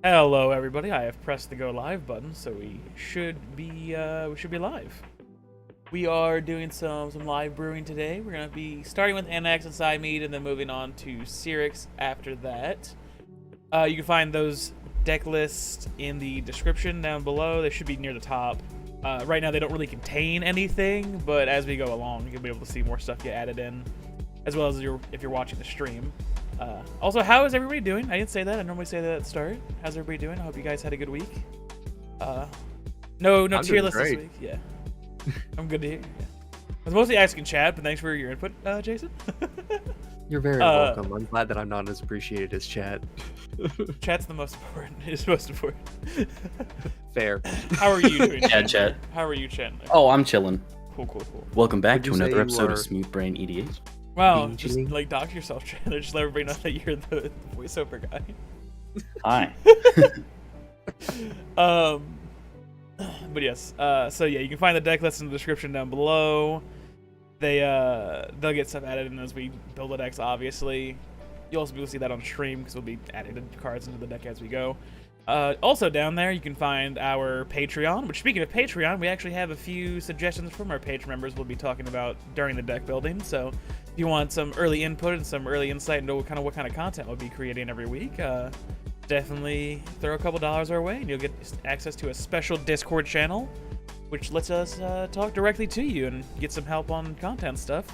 Hello, everybody. I have pressed the go live button, so we should be live. We are doing some live brewing today. We're gonna be starting with Anax and Cymede, and then moving on to Syrix after that. You can find those deck lists in the description down below. They should be near the top. Right now, they don't really contain anything, but as we go along, you'll be able to see more stuff get added in, as well as if you're watching the stream. Also, how is everybody doing? I didn't say that. I normally say that at the start. How's everybody doing? I hope you guys had a good week. No tier list this week. Yeah, I'm good to hear. Yeah. I was mostly asking chat, but thanks for your input, Jason. You're very welcome. I'm glad that I'm not as appreciated as chat. Chat's the most important. It's most important. Fair. How are you doing? Yeah, chat. How are you, chat? Oh, I'm chilling. Cool. Welcome back to Would you another say episode you of are- Wow, SmoothBrainEDH. just Chilling? like dox yourself, chat. Just let everybody know that you're the voiceover guy. Hi. But yes, so yeah, you can find the deck list in the description down below. They'll get stuff added in as we build the decks, obviously. You'll also be able to see that on stream because we'll be adding the cards into the deck as we go. Also down there, you can find our Patreon, which, speaking of Patreon, we actually have a few suggestions from our Patreon members we'll be talking about during the deck building. So if you want some early input and some early insight into what kind of content we'll be creating every week, definitely throw a couple dollars our way and you'll get access to a special Discord channel, which lets us talk directly to you and get some help on content stuff.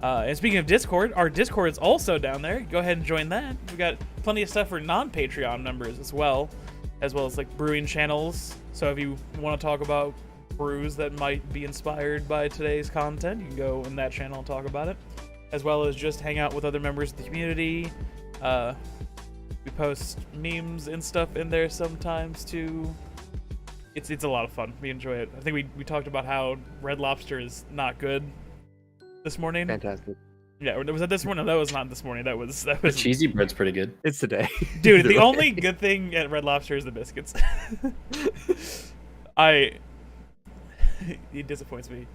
And speaking of Discord, our Discord is also down there. Go ahead and join that. We got plenty of stuff for non-Patreon members as well as like brewing channels. So if you want to talk about brews that might be inspired by today's content, you can go in that channel and talk about it, as well as just hang out with other members of the community. We post memes and stuff in there sometimes too. It's a lot of fun. We enjoy it. I think we talked about how Red Lobster is not good this morning. Fantastic. Yeah, was that this morning? No, that was not this morning. That was The cheesy bread's pretty good. It's today. Dude, Either the way. only good thing at Red Lobster is the biscuits. He disappoints me.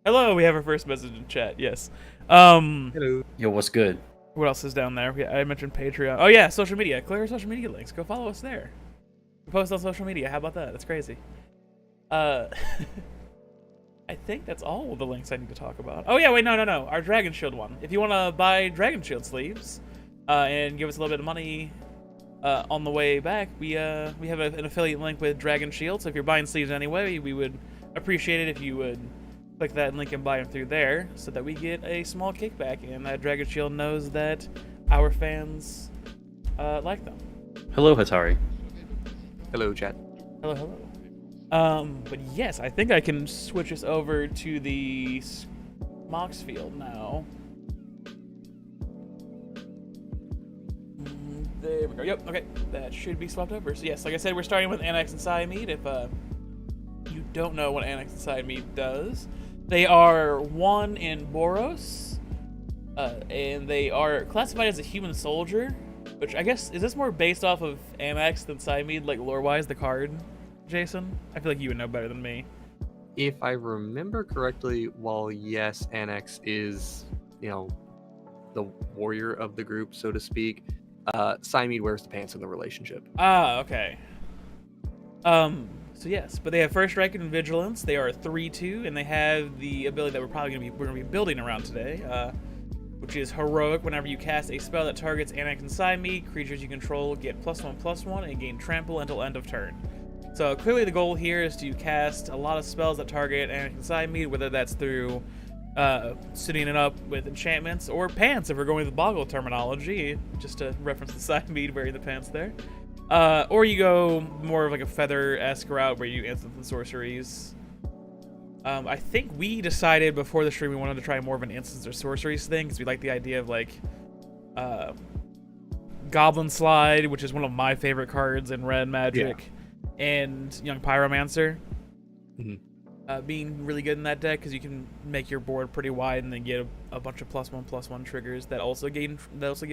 Hello, we have our first message in chat. Yes. Hello. Yo, what's good? What else is down there? I mentioned Patreon. Oh yeah, social media. Click our social media links. Go follow us there. We post on social media. How about that? That's crazy. I think that's all the links I need to talk about. Oh yeah, wait, no. Our Dragon Shield one. If you want to buy Dragon Shield sleeves and give us a little bit of money on the way back, we have an affiliate link with Dragon Shield. So if you're buying sleeves anyway, we would appreciate it if you would click that link and buy them through there, so that we get a small kickback, and that Dragon Shield knows that our fans like them. Hello, Hatari. Hello, chat. Hello. But yes, I think I can switch us over to the Mox field now. There we go. Yep, okay. That should be swapped over. So yes, like I said, we're starting with Anax and Cymede. If you don't know what Anax and Cymede does, they are one in Boros, and they are classified as a human soldier, which I guess, is this more based off of Anax than Cymede, like lore-wise, the card? Jason? I feel like you would know better than me. If I remember correctly, while yes, Anax is, the warrior of the group, so to speak, Cymede wears the pants in the relationship. Ah, okay. So yes, but they have first strike and vigilance. They are 3/2, and they have the ability that we're gonna be building around today, which is heroic. Whenever you cast a spell that targets Anax and Cymede, creatures you control get +1/+1 and gain trample until end of turn. So clearly the goal here is to cast a lot of spells that target Anax and Cymede, whether that's through suiting it up with enchantments or pants, if we're going with Boggle terminology, just to reference the Cymede wearing the pants there. Or you go more of like a feather-esque route where you instants and sorceries. I think we decided before the stream we wanted to try more of an instants or sorceries thing, because we like the idea of like Goblin Slide, which is one of my favorite cards in Red Magic, and Young Pyromancer. Being really good in that deck, because you can make your board pretty wide and then get a bunch of +1/+1 triggers that also give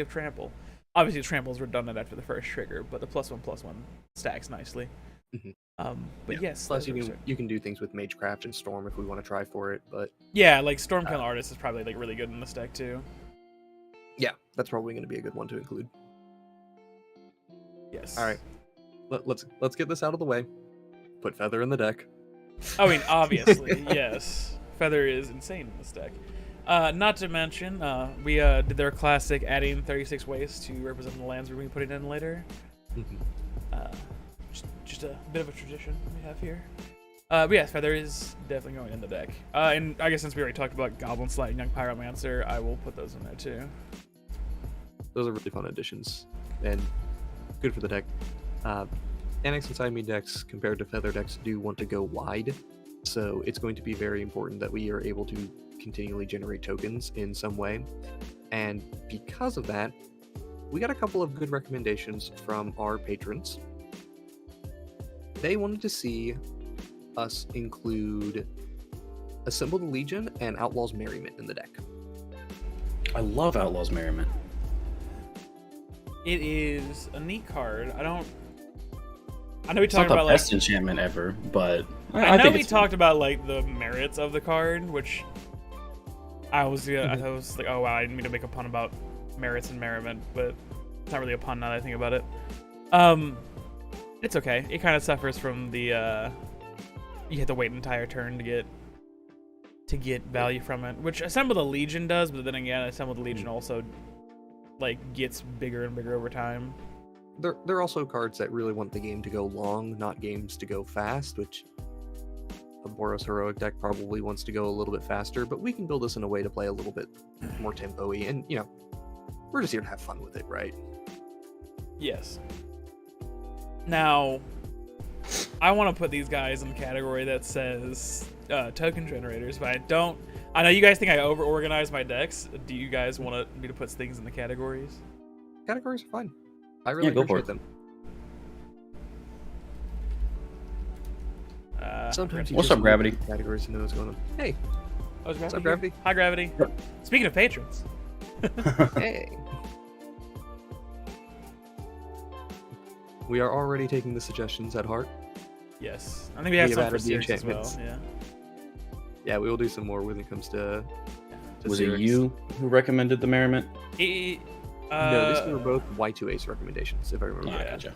trample. Obviously, trample is redundant after the first trigger, but the +1/+1 stacks nicely. But yes, Plus, you can do things with Magecraft and Storm if we want to try for it. But yeah, like Stormkill Artist is probably like really good in this deck too. yeah, that's probably going to be a good one to include. Yes. All right. let's get this out of the way. Put Feather in the deck. I mean, obviously, yes. Feather is insane in this deck. Not to mention, we did their classic adding 36 waste to represent the lands we're going to be putting in later. Just a bit of a tradition we have here. But yeah, Feather is definitely going in the deck. And I guess since we already talked about Goblin Slight and Young Pyromancer, I will put those in there too. Those are really fun additions and good for the deck. Anax and Cymede decks compared to Feather decks do want to go wide, so it's going to be very important that we are able to continually generate tokens in some way. And because of that, we got a couple of good recommendations from our patrons. They wanted to see us include Assemble the Legion and Outlaw's Merriment in the deck. I love Outlaw's Merriment. It is a neat card. I know we It's not talked the about best like enchantment ever, but I know think we it's talked about like the merits of the card, which I was like, oh wow, I didn't mean to make a pun about merits and merriment, but it's not really a pun now that I think about it. It's okay. It kind of suffers from the you have to wait an entire turn to get value from it, which Assemble the Legion does, but then again, Assemble the Legion also like gets bigger and bigger over time. They're also cards that really want the game to go long, not games to go fast, which a Boros Heroic deck probably wants to go a little bit faster, but we can build this in a way to play a little bit more tempo-y, and, you know, we're just here to have fun with it, right? Yes. Now, I want to put these guys in a category that says token generators, but I know you guys think I over-organize my decks. Do you guys want me to put things in the categories? Categories are fine. I really go for appreciate it. them. Sometimes you What's just up, Gravity? need categories to know what's going on. Hey, Oh, is what's Gravity up, here? Gravity? Hi, Gravity. Speaking of patrons. Hey. We are already taking the suggestions at heart. Yes. I think we have some for added the Syrix as well. enchantments. Yeah. Yeah, we will do some more when it comes to Was Syrix. it you who recommended the Merriment? No, these were both Y2A's recommendations, if I remember Yeah, right.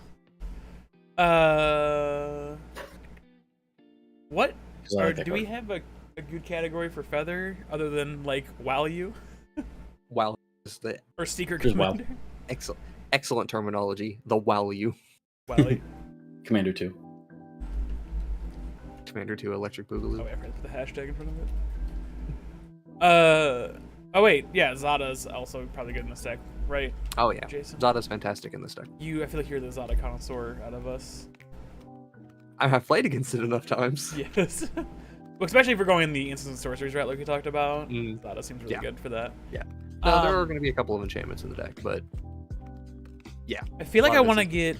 gotcha. What? 'Cause I Or like that do we card. have a good category for Feather other than like value Wow, is the or Seeker Just wow. Commander? excellent terminology. The value. Wally. Commander 2. Commander 2 Electric Oh Boogaloo. wait, I forgot to put the hashtag in front of it. Oh wait, yeah, Zada's also probably good in this deck, right? Oh yeah, Jason? Zada's fantastic in this deck. I feel like you're the Zada connoisseur out of us. I have played against it enough times. Yes. Well, especially if we're going the instants and sorceries route like we talked about. Mm. Zada seems really Yeah. good for that. Yeah. No, there are Um, going to be a couple of enchantments in the deck, but I feel like lot I of want to it's get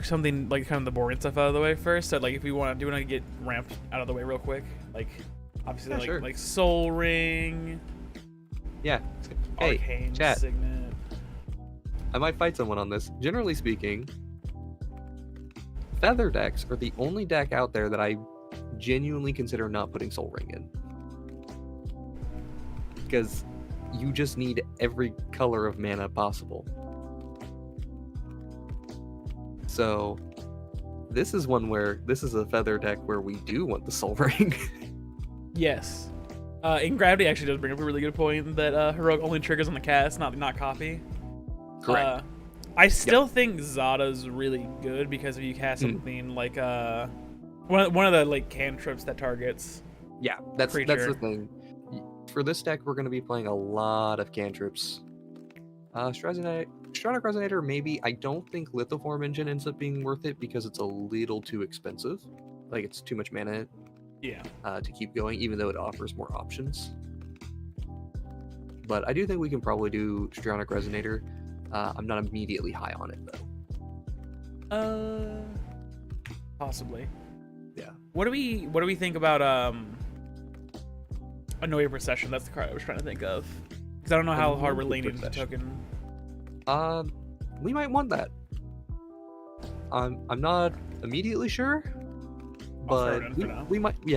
something like kind of the boring stuff out of the way first. So like if we want to get ramp out of the way real quick, like obviously Yeah, like sure. like Soul Ring, yeah. Hey, Arcane chat. Signet. I might fight someone on this. Generally speaking, Feather decks are the only deck out there that I genuinely consider not putting Soul Ring in. Because you just need every color of mana possible. So this is a Feather deck where we do want the Soul Ring. Yes. And Gravity actually does bring up a really good point that Heroic only triggers on the cast, not copy. Correct. I still think Zada's really good because if you cast something like one of the like cantrips that targets. Yeah, that's creature. the thing. For this deck, we're going to be playing a lot of cantrips. Stratonic Resonator, maybe. I don't think Lithoform Engine ends up being worth it because it's a little too expensive. Like, it's too much mana Yeah. to keep going, even though it offers more options. But I do think we can probably do Stratonic Resonator. I'm not immediately high on it, though. Possibly. Yeah. What do we think about Annoying Procession? That's the card I was trying to think of. Because I don't know how hard we're Annoying leaning into Procession. token. We might want that. I'm not immediately sure, I'll throw but it in for now.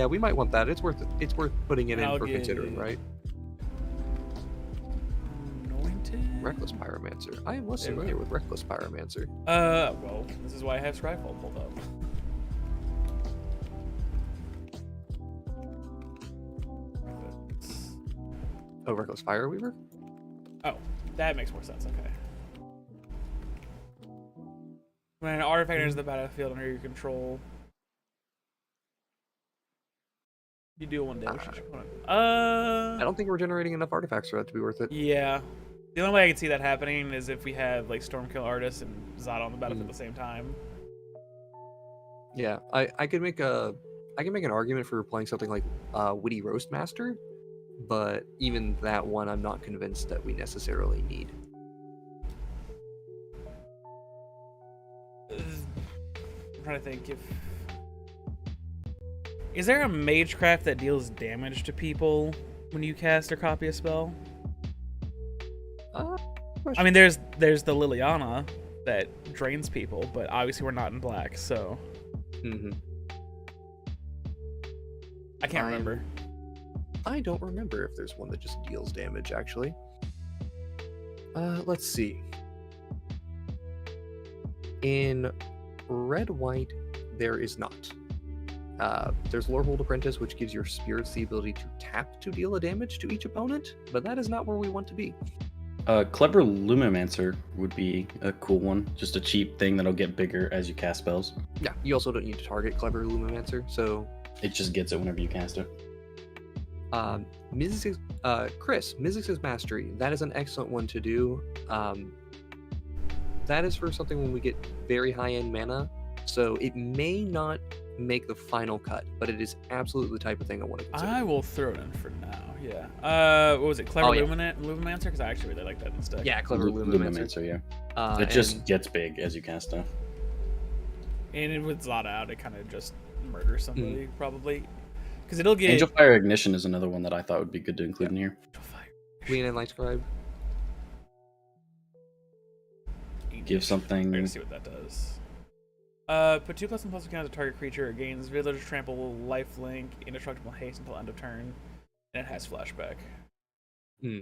we might want that. It's worth putting it in I'll for get- considering, right? Anointed? Reckless Pyromancer. I am less There we familiar go. with Reckless Pyromancer. Well, this is why I have Scryfall pulled up. Oh, Reckless Fireweaver? Oh, that makes more sense. Okay. When an artifact enters the battlefield under your control, you deal 1 damage to each opponent. I don't think we're generating enough artifacts for that to be worth it. Yeah. The only way I can see that happening is if we have like Stormkill Artist and Zada on the battlefield at the same time. Yeah, I could make an argument for playing something like Witty Roastmaster, but even that one I'm not convinced that we necessarily need. I'm trying to think if... Is there a Magecraft that deals damage to people when you cast or copy a spell? I mean, there's the Liliana that drains people, but obviously we're not in black, so... I can't remember. I don't remember if there's one that just deals damage, actually. Let's see. In Red-White, there is not. There's Lorehold Apprentice, which gives your spirits the ability to tap to deal a damage to each opponent, but that is not where we want to be. Clever Lumimancer would be a cool one. Just a cheap thing that'll get bigger as you cast spells. Yeah, you also don't need to target Clever Lumimancer, so... It just gets it whenever you cast it. Mizzix's Mastery. That is an excellent one to do. That is for something when we get very high-end mana, so it may not make the final cut, but it is absolutely the type of thing I want to consider. I will throw it in for now, yeah. What was it, Clever yeah. Lumimancer? Because I actually really like that instead. Yeah, Clever Lumimancer. Yeah. It just gets big as you cast stuff. And with Zada out, it kind of just murders somebody, probably. Because it'll get... Angel Fire Ignition is another one that I thought would be good to include in here. Angel Fire. Lean and Light Scribe. Give something... We're gonna see what that does. Put 2+1/+1 counter to target creature. It gains Village Trample, Lifelink, Indestructible Haste until end of turn. And it has Flashback. Yeah,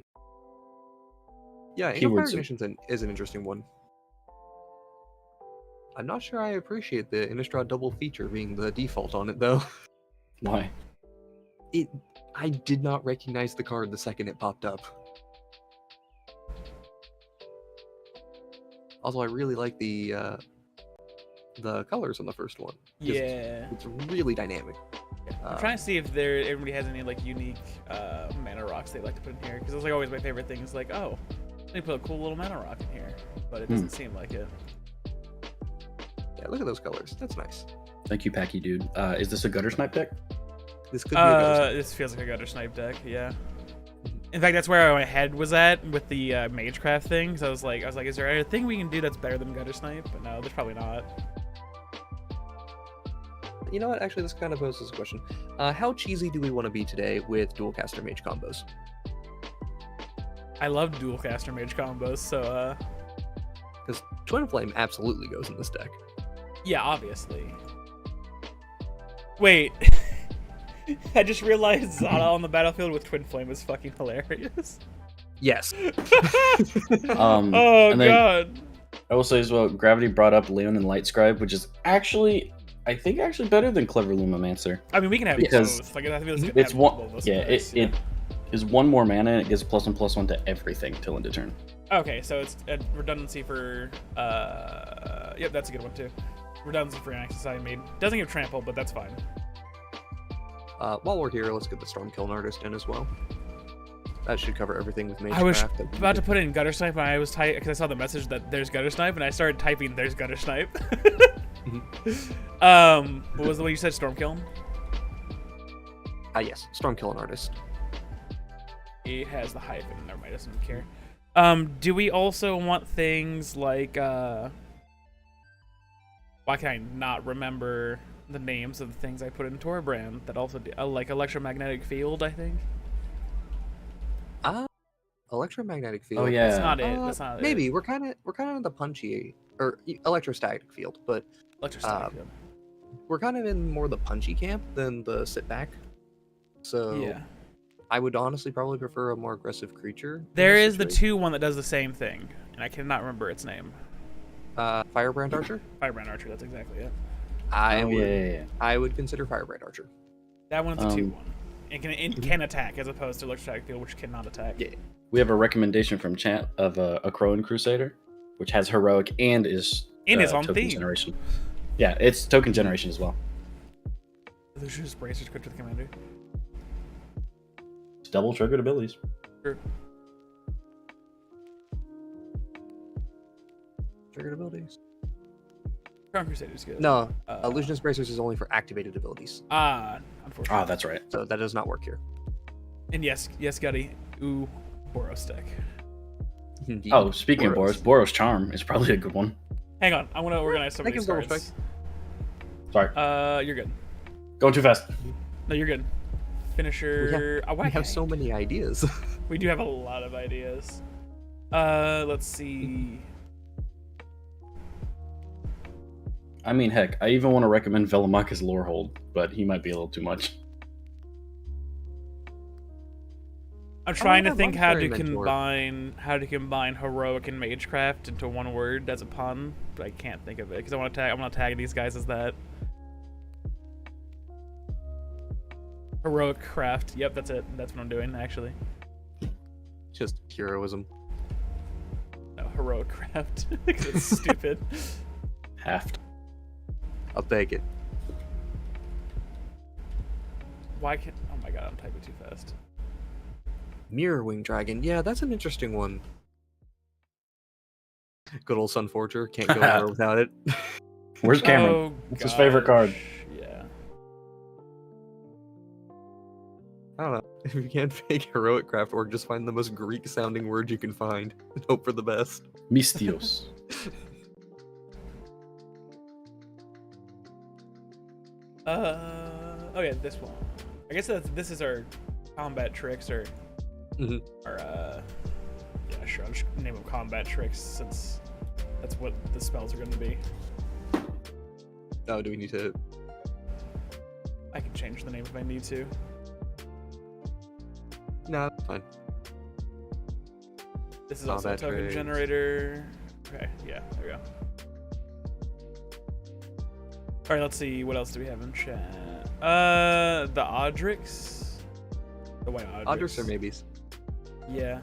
Angel Fire Keywords. Ignition is an interesting one. I'm not sure I appreciate the Innistrad double feature being the default on it, though. Why? I did not recognize the card the second it popped up. Also, I really like the colors on the first one. Yeah. It's really dynamic. I'm trying to see if everybody has any like unique mana rocks they'd like to put in here, because it's like always my favorite thing is like, oh, let me put a cool little mana rock in here, but it doesn't seem like it. Yeah, look at those colors. That's nice. Thank you, Packy Dude. Is this a Gutter Snipe deck? This could be a gutter This feels like a Gutter Snipe deck, yeah. In fact, that's where my head was at with the Magecraft thing. So I was like, is there a thing we can do that's better than Gutter Snipe? But no, there's probably not. You know what? Actually, this kind of poses a question. How cheesy do we want to be today with dual caster mage combos? I love dual caster mage combos, so Because Twin Flame absolutely goes in this deck. yeah, obviously. Wait. I just realized Zada on the battlefield with Twin Flame is fucking hilarious. Yes. Oh and then god. I will say as well, Gravity brought up Leon and Light Scribe, which is actually, I think, actually better than Clever Lumimancer. I mean, we can have Because both. Like, I feel it's It's one, it is one more mana and it gives +1/+1 to everything till end of turn. Okay, so it's a redundancy for yep, that's a good one too. Redundancy for Anax and Cymede. Doesn't give trample, but that's fine. While we're here, let's get the Stormkill Artist in as well. That should cover everything with Magecraft. I was that we about to did. put in Gutter Snipe when I was because I saw the message that there's Gutter Snipe, and I started typing there's Gutter Snipe. What was the way you said? Stormkill? Yes, Stormkill Artist. It has the hyphen. Never mind, doesn't care. Do we also want things like why can I not remember the names of the things I put in Torbrand that also do, like electromagnetic field, I think? Electromagnetic field. Oh yeah, That's not it. That's not maybe it. we're kind of in the punchy or electrostatic field, but Electrostatic field. we're kind of in more the punchy camp than the sit back. So Yeah. I would honestly probably prefer a more aggressive creature. in There this is the situation. 2-1 that does the same thing, and I cannot remember its name. Firebrand Archer. Firebrand Archer. That's exactly it. I would consider Firebrand Archer. That one's a 2-1. It can attack as opposed to electric field, which cannot attack. Yeah. We have a recommendation from chat of a Crowan Crusader, which has heroic and is Is on token theme. generation. Yeah, it's token generation as well. Lucius bracers quick to the commander. It's double triggered abilities. Sure. Triggered abilities. Crown Crusader's good. No, Illusionist Bracers is only for activated abilities, Unfortunately. Oh, that's right. so that does not work here. And yes, Gutty. Ooh, Boros deck. Oh, speaking of Boros Charm is probably a good one. Hang on, I want to organize some of Thank these you so much, cards. Sorry, You're good. going too fast. No, you're good. Finisher. We have so many ideas. We do have a lot of ideas. Let's see. I mean, heck, I even want to recommend Velomach's Lorehold, but he might be a little too much. I'm trying to that think how to Monetary combine heroic and magecraft into one word as a pun, but I can't think of it because I'm gonna tag these guys as that. Heroic craft. Yep, that's it. That's what I'm doing actually. Just heroism. No, heroic craft. Because it's stupid. Haft. I'll take it. Why can't? Oh my god, I'm typing too fast. Mirror Wing Dragon. Yeah, that's an interesting one. Good old Sunforger. Can't go anywhere without it. Where's Cameron? Oh, What's his favorite card? Yeah. I don't know. If you can't fake heroic craft work, just find the most Greek-sounding word you can find and hope for the best. Mystios. Oh yeah, this one. I guess this is our combat tricks or Mhm. yeah, sure. I'll just name them combat tricks since that's what the spells are going to be. Oh, do we need to? I can change the name if I need to. No, that's fine. This is also a Combat token tricks. generator. Okay, yeah, there we go. All right, let's see. What else do we have in chat? The Audrix. The white Audrix. Audrix or maybes? Yeah.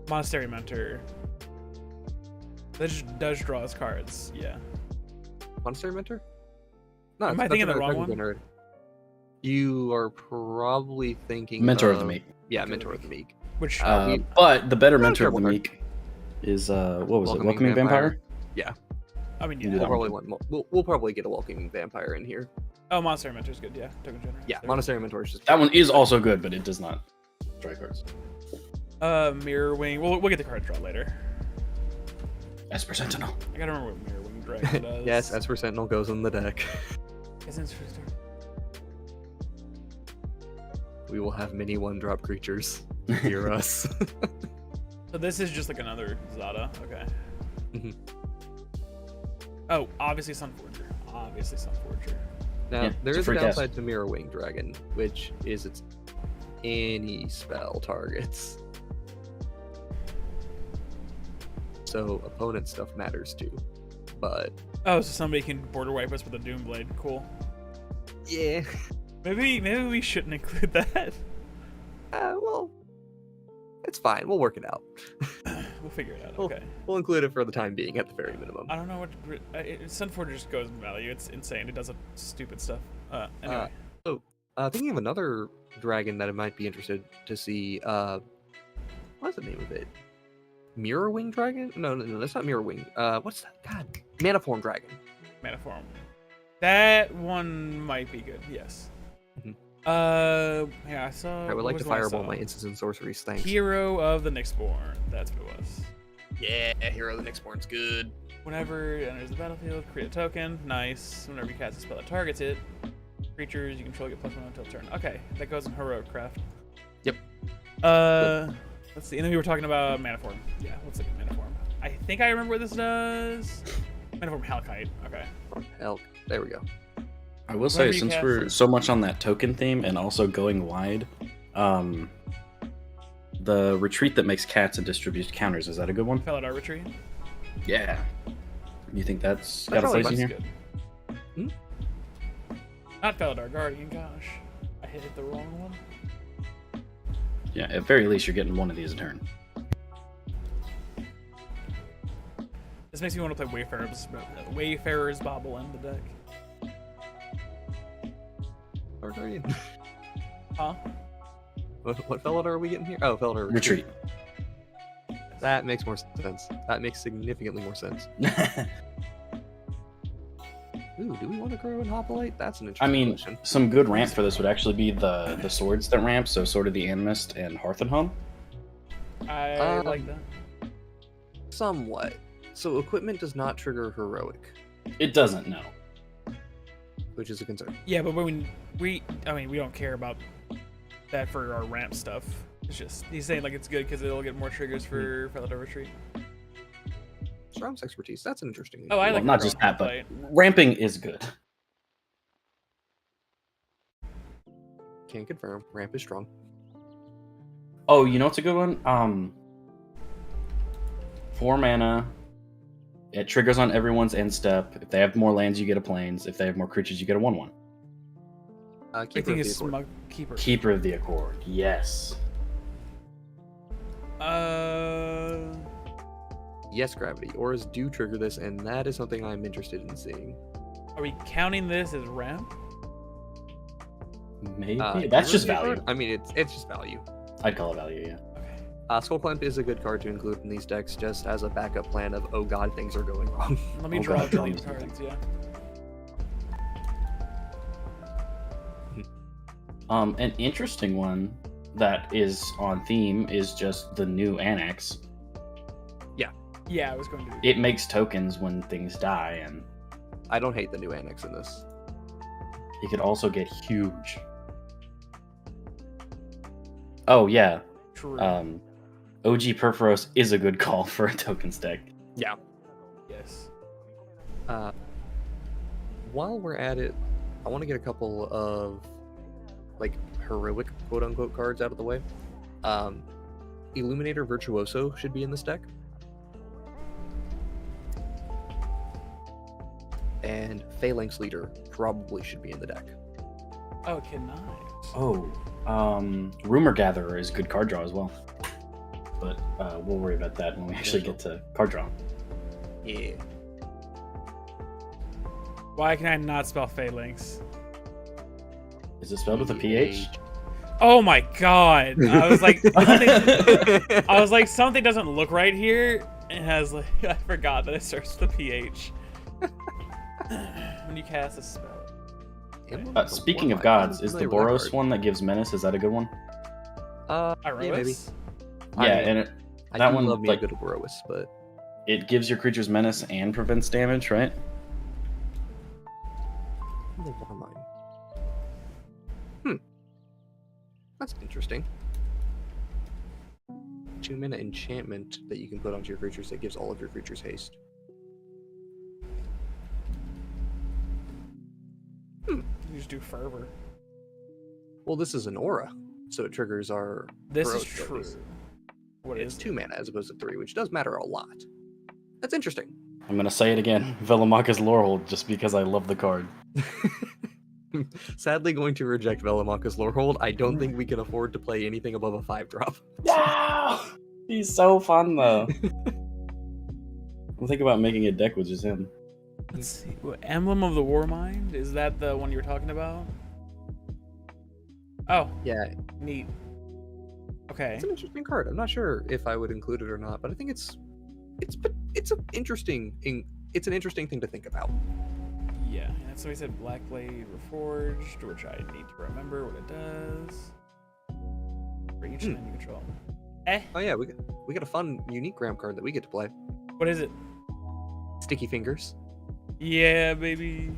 Monastery Mentor. That just does draw us cards. Yeah. Monastery Mentor? No, Am I that's thinking the another wrong token one? generator. You are probably thinking Mentor of the Meek. Yeah, Mentor of the Meek. Which But the better Not a Mentor of the terrible card. Meek is, what was it? Welcoming Welcoming Vampire? Yeah, I mean, do yeah. that we'll one. probably we'll probably get a Welcoming Vampire in here. Oh, Monastery Mentor's good. Yeah, token generator. Yeah, There. Monastery Mentor is just That one is also good, but it does not draw cards. Mirror Wing. We'll get the card draw later. Esper Sentinel. I gotta remember what Mirror Wing Dragon does. Yes, Esper Sentinel goes in the deck. Isn't it- We will have many one-drop creatures. Hear us. So this is just like another Zada. Okay. Mhm. Oh, obviously Sunforger. Obviously Sunforger. Now, Yeah, there it's a is a free cast. downside to Mirror Wing Dragon, which is it's any spell targets. So opponent stuff matters too. But Oh, so somebody can border wipe us with a Doom Blade. Cool. yeah, Maybe we shouldn't include that. well, it's fine. We'll work it out. We'll figure it out. Well, Okay. We'll include it for the time being at the very minimum. I don't know what Sunforger just goes in value. It's insane. It does stupid stuff. Anyway. Thinking of another dragon that I might be interested to see. What's the name of it? Mirror Wing Dragon? No, that's not Mirror Wing. What's that? God, Maniform Dragon. Maniform. That one might be good. Yes. Mhm. Yeah, I saw. I would what like was to the one I fireball saw? my instants and sorceries. Thanks. Hero of the Nyxborn. That's what it was. Yeah, Hero of the Nyxborn's good. Whenever it enters the battlefield, create a token. Nice. Whenever you cast a spell that targets it, creatures you control get +1 until turn. Okay, that goes in heroic craft. Yep. Let's see. And then we were talking about Maniform. Yeah, let's look at Maniform. I think I remember what this does. Maniform Halkite. Okay. Elk. There we go. I will say, Whenever you since cast- we're so much on that token theme and also going wide, The retreat that makes cats and distributes counters, is that a good one? Felidar Retreat. Yeah. You think that's That got a probably place in That's here? good. Not Felidar Guardian, gosh. I hit the wrong one. Yeah, at very least, you're getting one of these a turn. This makes me want to play Wayfarer's Bobble in the deck. Or Guardian. Huh? What Felidar are we getting here? Oh, Felidar Retreat. That makes more sense. That makes significantly more sense. Ooh, do we want to grow in Hoplite? That's an I interesting mean, question. some good ramp for this would actually be the swords that ramp, so Sword of the Animist and Hearth and Home. I like that. Somewhat. So equipment does not trigger heroic, It doesn't, no. which is a concern. Yeah, but when we don't care about that for our ramp stuff. It's just he's saying like it's good because it'll get more triggers for Felidar Retreat. Strong's expertise. That's an interesting. Oh, I Well, like not the just Roman that, but fight. ramping is good. Can confirm. Ramp is strong. Oh, you know what's a good one? 4 mana. It triggers on everyone's end step. If they have more lands, you get a plains. If they have more creatures, you get a 1/1. I Keeper think of it's the Accord. Smug Keeper. Keeper of the Accord. Yes. Yes, gravity. Auras do trigger this, and that is something I'm interested in seeing. Are we counting this as ramp? Maybe. Keeper That's of just the value. Accord? I mean, it's just value. I'd call it value, yeah. Okay. Skullclamp is a good card to include in these decks, just as a backup plan of, oh god, things are going wrong. Let me Oh, draw God, drawing drawing cards. Yeah. An interesting one that is on theme is just the new Anax. Yeah, I was going to. It makes tokens when things die, and I don't hate the new Anax in this. it could also get huge. Oh yeah, True. OG Perforos is a good call for a tokens deck. Yeah. Yes. While we're at it, I want to get a couple of like heroic quote unquote cards out of the way. Illuminator Virtuoso should be in this deck. And Phalanx Leader probably should be in the deck. Oh, it cannot. Oh, Rumor Gatherer is a good card draw as well. But we'll worry about that when we actually get to card draw. Yeah. Why can I not spell Phalanx? Is it spelled with a PH? Oh my god! I was like, something doesn't look right here, and I was like, I forgot that it starts with a PH. When you cast a spell. Speaking of gods, is the Boros one that gives menace? Is that a good one? Yeah, maybe. Yeah, and it, I that do one, love me like- a good Boros, but it gives your creatures menace and prevents damage, right? never mind. That's interesting. 2 mana enchantment that you can put onto your creatures that gives all of your creatures haste. You just do Fervor. Well, this is an aura, so it triggers our. This is heroic true. abilities. What It's is 2 mana as opposed to 3, which does matter a lot. That's interesting. I'm gonna say it again. Velamaka's Lorehold, just because I love the card. Sadly, going to reject Velamaka's Lorehold. I don't think we can afford to play anything above a 5-drop. Wow! He's so fun, though. I'm thinking about making a deck with just him. Let's see. What, Emblem of the Warmind? Is that the one you were talking about? Oh, Yeah, neat. Okay. it's an interesting card. I'm not sure if I would include it or not, but I think it's an interesting thing to think about. Yeah, and somebody said Blackblade Reforged, which I need to remember what it does. For each land you control. Oh yeah, we got a fun, unique ramp card that we get to play. What is it? Sticky Fingers. Yeah, baby.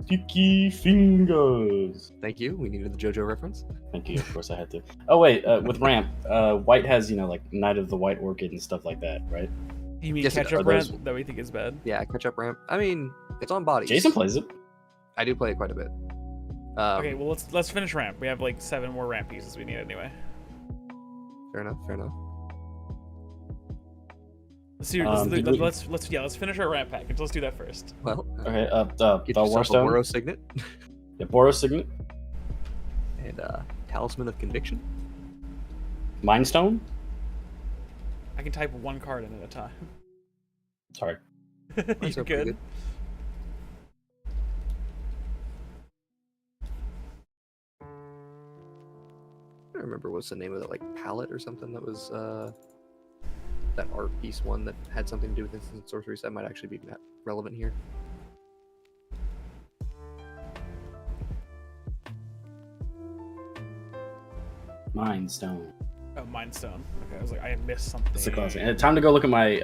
Sticky fingers. Thank you. We needed the JoJo reference. Thank you. Of course, I had to. Oh wait, with ramp, white has like Knight of the White Orchid and stuff like that, right? You mean Yes, it catch-up does. rent that we think is bad? Yeah, catch up ramp. I mean, it's on bodies. Jason plays it. I do play it quite a bit. Okay, well let's finish ramp. We have like 7 more ramp pieces we need anyway. Fair enough. Fair enough. Let's finish our ramp package. Let's do that first. Well, Okay, get the yourself a Warstone. Boros Signet Yeah, Boros Signet. and Talisman of Conviction. Mind Stone. I can type 1 card in at a time. Sorry. Mine's You're pretty good. I don't remember what's the name of it, like palette or something that was that art piece one that had something to do with instant sorceries that might actually be relevant here. Mind Stone. Oh, Mind Stone. Okay, I was like, I missed something. It's a classic. And time to go look at my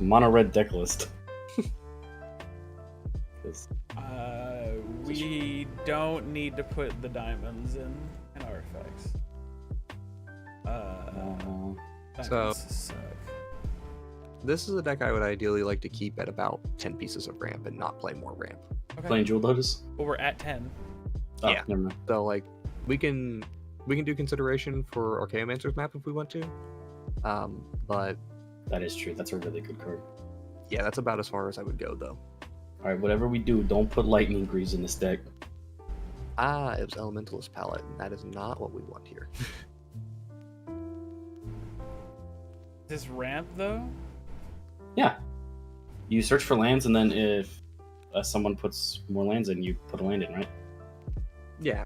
mono red deck list. We don't need to put the diamonds in artifacts. So- Diamonds suck. This is a deck I would ideally like to keep at about 10 pieces of ramp and not play more ramp. Okay. Playing Jewel Lotus. Well, we're at 10. Oh, Yeah. Never mind. So like we can do consideration for Archaeomancer's map if we want to. But That is true. That's a really good card. yeah, that's about as far as I would go though. All right, whatever we do, don't put Lightning Greaves in this deck. It was Elementalist Palette, and that is not what we want here. This ramp though? Yeah. You search for lands, and then if someone puts more lands in, you put a land in, right? Yeah.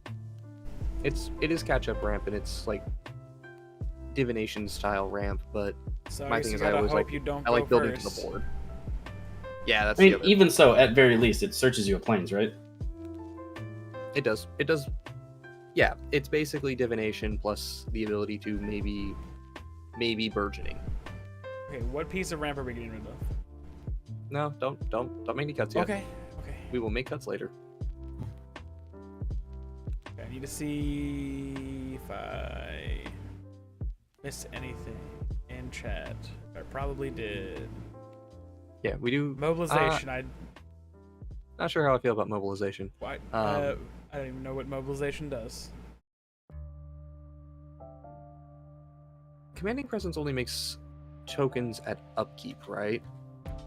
It is catch up ramp and it's like divination style ramp, but So my I guess thing you is I gotta always hope like you don't I like go building to first. the board. Yeah, that's I mean, the other. even so, at very least, it searches you a planes, right? It does. Yeah, it's basically divination plus the ability to maybe burgeoning. Okay, what piece of ramp are we getting rid of? No, don't make any cuts yet. Okay. We will make cuts later. Okay, I need to see if I missed anything in chat. I probably did. Yeah, we do. Mobilization. Not sure how I feel about mobilization. I don't even know what mobilization does. Commanding Presence only makes tokens at upkeep, right?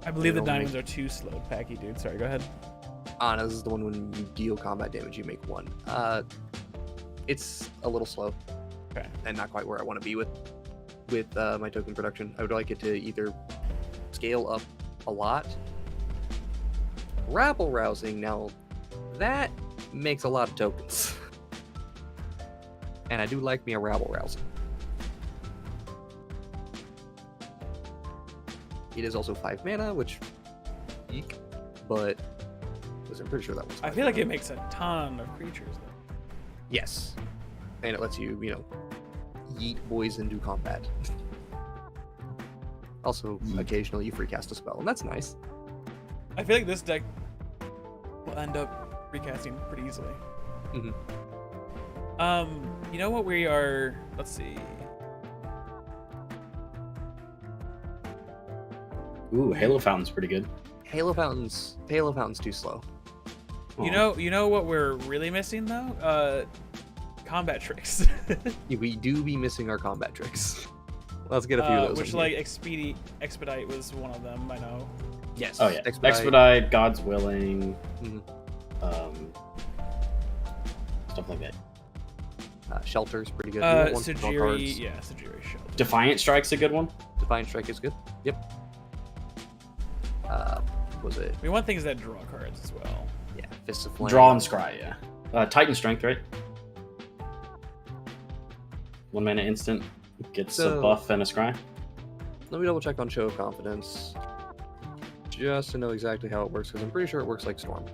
I believe the It'll diamonds are too slow, Packy dude. Sorry, go ahead. No, this is the one when you deal combat damage, you make 1. It's a little slow. Okay. And not quite where I want to be with my token production. I would like it to either scale up a lot. Rabble rousing, now that makes a lot of tokens. And I do like me a rabble rousing. It is also 5 mana, which eek, but I'm pretty sure that was. I 5 feel like mana. it makes a ton of creatures though. Yes, and it lets you, yeet boys into combat. Also, occasionally you free cast a spell, and that's nice. I feel like this deck will end up recasting pretty easily. Mhm. You know what we are? Let's see. Ooh, Halo Fountain's pretty good. Halo Fountain's too slow. You know what we're really missing though? Combat tricks. We do be missing our combat tricks. Let's get a few of those. Which in like here. expedite was one of them. I know. Yes. Oh yeah, Expedite. Expedite, God's Willing, Mhm. Stuff like that. Shelter's pretty good. We want one for draw Sajiri, cards. yeah, Sajiri Shelter. Defiant Strike's a good one. Defiant Strike is good. Yep. Was it? We want things that draw cards as well. Yeah. Fists of Flame. Draw and Scry, yeah. Titan Strength, right? 1 mana instant gets a So- buff and a Scry. Let me double check on Show of Confidence, just to know exactly how it works, because I'm pretty sure it works like Storm.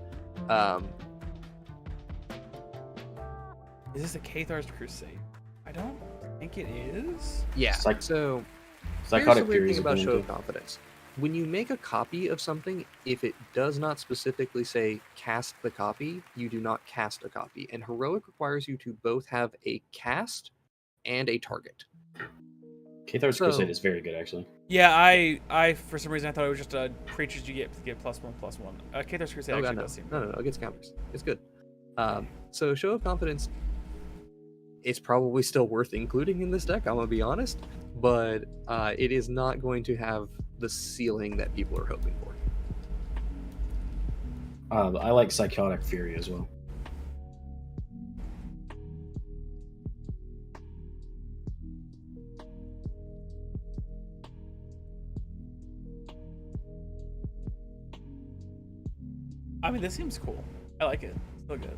Is this a Cathar's Crusade? I don't think it is. Yeah. Psych- So here's Psychotic the weird Fury thing is a about good Show one of too. Confidence. When you make a copy of something, if it does not specifically say cast the copy, you do not cast a copy. And Heroic requires you to both have a cast and a target. Cathar's So- Crusade is very good, actually. Yeah, I for some reason I thought it was just creatures you get +1/+1. Cathar's Crusade Oh, actually God, no. does seem. No, it gets counters. It's good. So Show of Confidence, it's probably still worth including in this deck, I'm gonna be honest, but it is not going to have the ceiling that people are hoping for. I like Psychotic Fury as well. I mean, this seems cool. I like it. Still good.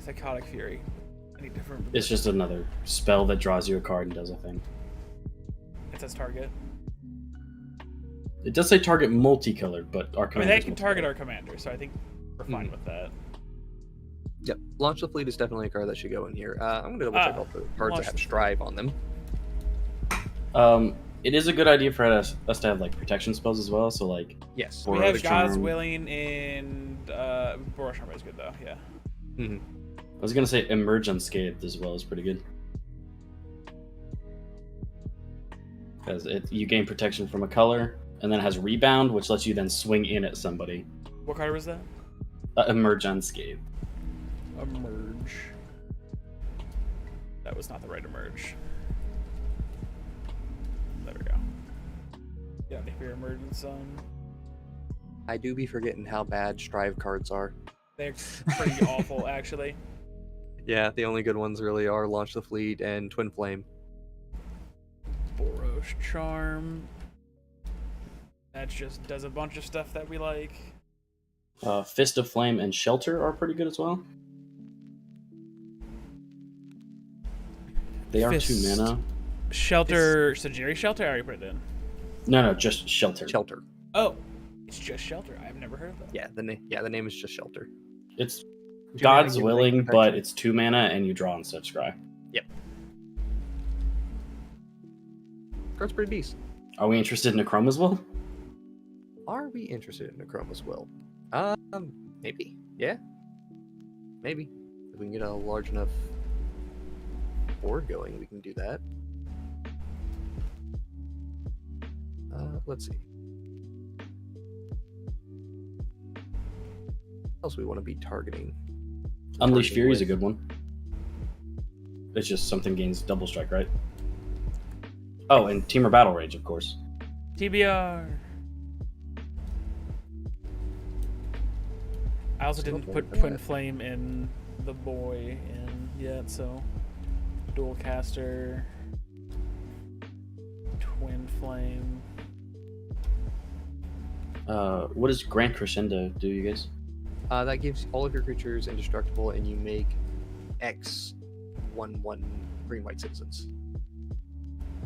Psychotic Fury. Any different? It's just another spell that draws you a card and does a thing. It says target. It does say target multicolored, but our I mean, commander. they can target our commander, so I think we're fine with that. Yep, Launch the Fleet is definitely a card that should go in here. I'm gonna double check all the cards that have Strive on them. It is a good idea for us to have like protection spells as well. So like, Yes, We have Boros God's Charm. Willing and Boros Charm is good though. Yeah. I was gonna say Emerge Unscathed as well is pretty good. Because you gain protection from a color, and then it has Rebound, which lets you then swing in at somebody. What card was that? Emerge Unscathed. Emerge. That was not the right emerge. There we go. Get out of here, Emergent Sun. I do be forgetting how bad Strive cards are. They're pretty awful, actually. Yeah, the only good ones really are Launch the Fleet and Twin Flame. Boros Charm. That just does a bunch of stuff that we like. Fist of Flame and Shelter are pretty good as well. They are Fist. 2 mana. Shelter. So Jerry Shelter? I already put it in. No, just Shelter. Shelter. Oh, it's just Shelter. I've never heard of that. Yeah, the name is just Shelter. It's Do you God's have Willing, any but protection? it's 2 mana and you draw instead of Scry. Yep. Card's pretty decent. Are we interested in a Chrome as well? Are we interested in a Chroma's Will? Maybe. Yeah. Maybe. If we can get a large enough board going, we can do that. Let's see. What else we want to be targeting? Unleash Targeting Fury is a with? good one. It's just something gains double strike, right? Oh, and Teamer Battle Rage, of course. TBR. I also didn't put Twin Flame in the boy in yet, so Dual Caster, Twin Flame. What does Grand Crescendo do, you guys? That gives all of your creatures indestructible, and you make X 1/1 green-white citizens.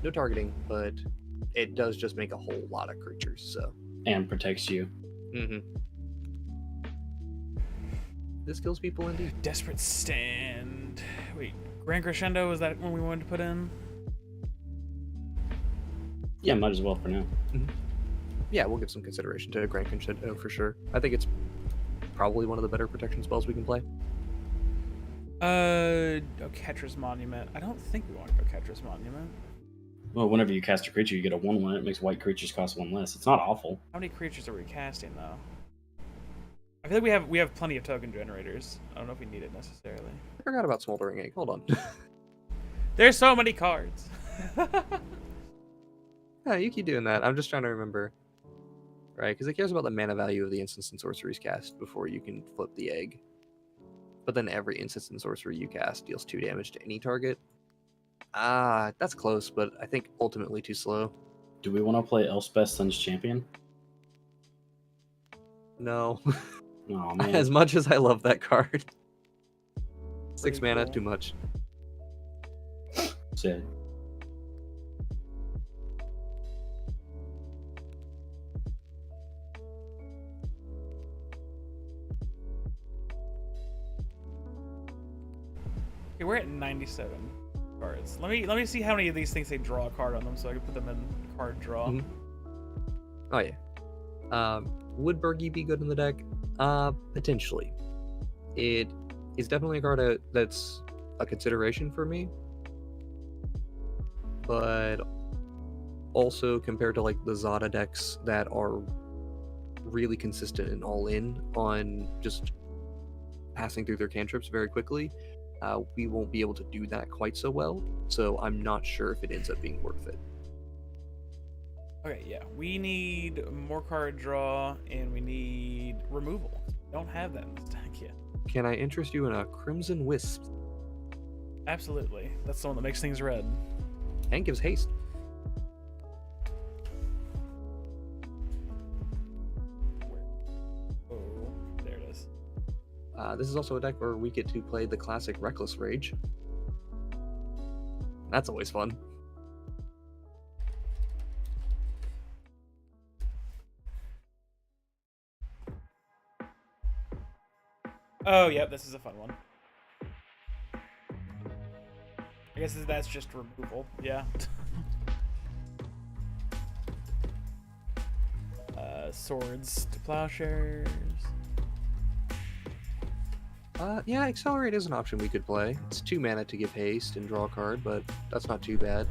No targeting, but it does just make a whole lot of creatures. So. And protects you. Mm-hmm. This kills people indeed. Desperate Stand. Wait, Grand Crescendo, is that one we wanted to put in? Yeah, might as well for now. Yeah, we'll give some consideration to Grand Crescendo for sure. I think it's probably one of the better protection spells we can play. Catcher's Monument. I don't think we want to go Catcher's Monument. Well, whenever you cast a creature, you get a 1/1. It makes white creatures cost 1 less. It's not awful. How many creatures are we casting though? I feel like we have plenty of token generators. I don't know if we need it necessarily. I forgot about Smoldering Egg. Hold on. There's so many cards. Yeah, you keep doing that. I'm just trying to remember. Right, because it cares about the mana value of the instants and sorceries cast before you can flip the egg. But then every instance and sorcery you cast deals 2 damage to any target. That's close, but I think ultimately too slow. Do we want to play Elspeth Sun's Champion? No. Oh, man. As much as I love that card. 6 Pretty mana, cool. too much. Sad. Okay, we're at 97 cards. Let me see how many of these things they draw a card on them, so I can put them in card draw. Mhm. Oh yeah. Would Bergie be good in the deck? Potentially. It is definitely a card that's a consideration for me. But also compared to like the Zada decks that are really consistent and all in on just passing through their cantrips very quickly, we won't be able to do that quite so well. So I'm not sure if it ends up being worth it. Okay, yeah. We need more card draw, and we need removal. We don't have that in the stack yet. Can I interest you in a Crimson Wisp? Absolutely. That's the one that makes things red. And gives haste. Oh, there it is. This is also a deck where we get to play the classic Reckless Rage. That's always fun. Oh, yep, this is a fun one. I guess that's just removal, yeah. Swords to plowshares. Yeah, Accelerate is an option we could play. It's 2 mana to give haste and draw a card, but that's not too bad.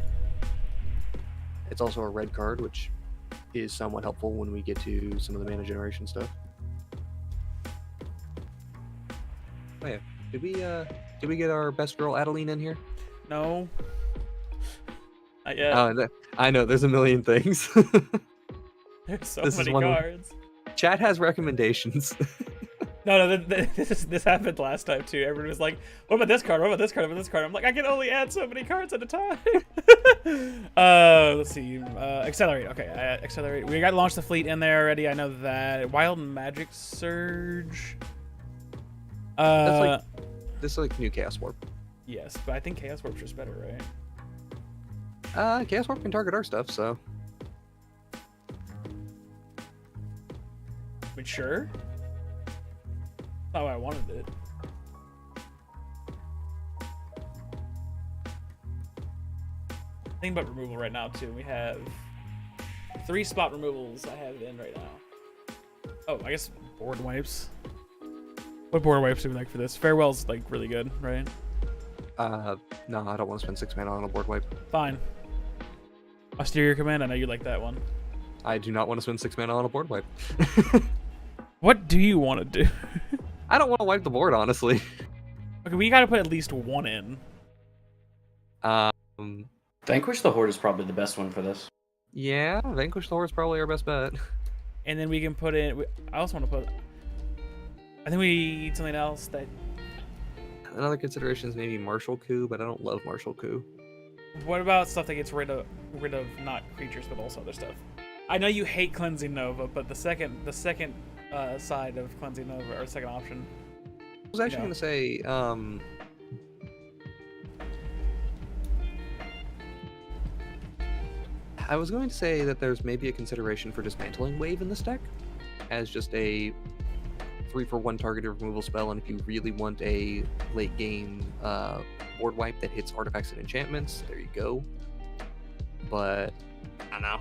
It's also a red card, which is somewhat helpful when we get to some of the mana generation stuff. Oh yeah, did we get our best girl Adeline in here? No. Not yet. Oh, I know, there's a million things. There's so this is many one of- cards. Chat has recommendations. No, this happened last time too. Everyone was like, "What about this card? What about this card? What about this card?" I'm like, I can only add so many cards at a time. Let's see. Accelerate. Okay, accelerate. We got launched the fleet in there already. I know that. Wild Magic Surge. This is like new Chaos Warp. Yes, but I think Chaos Warp's just better, right? Chaos Warp can target our stuff, so. But sure. Not how I wanted it. Think about removal right now too. We have 3 spot removals I have in right now. Oh, I guess board wipes. What board wipes do we like for this? Farewell's like really good, right? No, I don't want to spend 6 mana on a board wipe. Fine. Austerior Command, I know you like that one. I do not want to spend 6 mana on a board wipe. What do you want to do? I don't want to wipe the board, honestly. Okay, we gotta put at least 1 in. Vanquish the Horde is probably the best one for this. Yeah, Vanquish the Horde is probably our best bet. And then we can put in... I also want to put... I think we need something else that... Another consideration is maybe Martial Coup, but I don't love Martial Coup. What about stuff that gets rid of not creatures, but also other stuff? I know you hate Cleansing Nova, but the second side of Cleansing Nova, or second option. I was actually going to say, I was going to say that there's maybe a consideration for Dismantling Wave in this deck as just a 3-for-1 targeted removal spell, and if you really want a late game board wipe that hits artifacts and enchantments, there you go. But I don't know.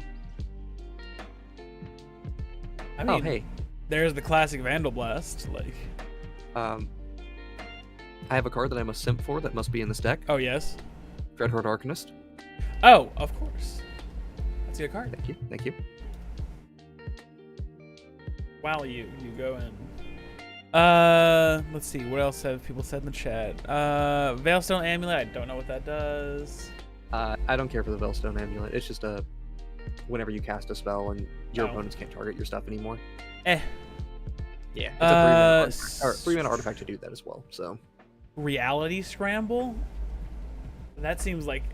I mean, hey, there's the classic Vandal Blast. Like, I have a card that I must simp for that must be in this deck. oh yes. Dreadhorde Arcanist. Oh, of course. That's a good card. Thank you, thank you. Wow, you go in. Let's see. What else have people said in the chat? Veilstone Amulet. I don't know what that does. I don't care for the Veilstone Amulet. It's just a whenever you cast a spell and your Oh. opponents can't target your stuff anymore. Eh. Yeah, it's a 3-mana artifact to do that as well. So Reality Scramble. That seems like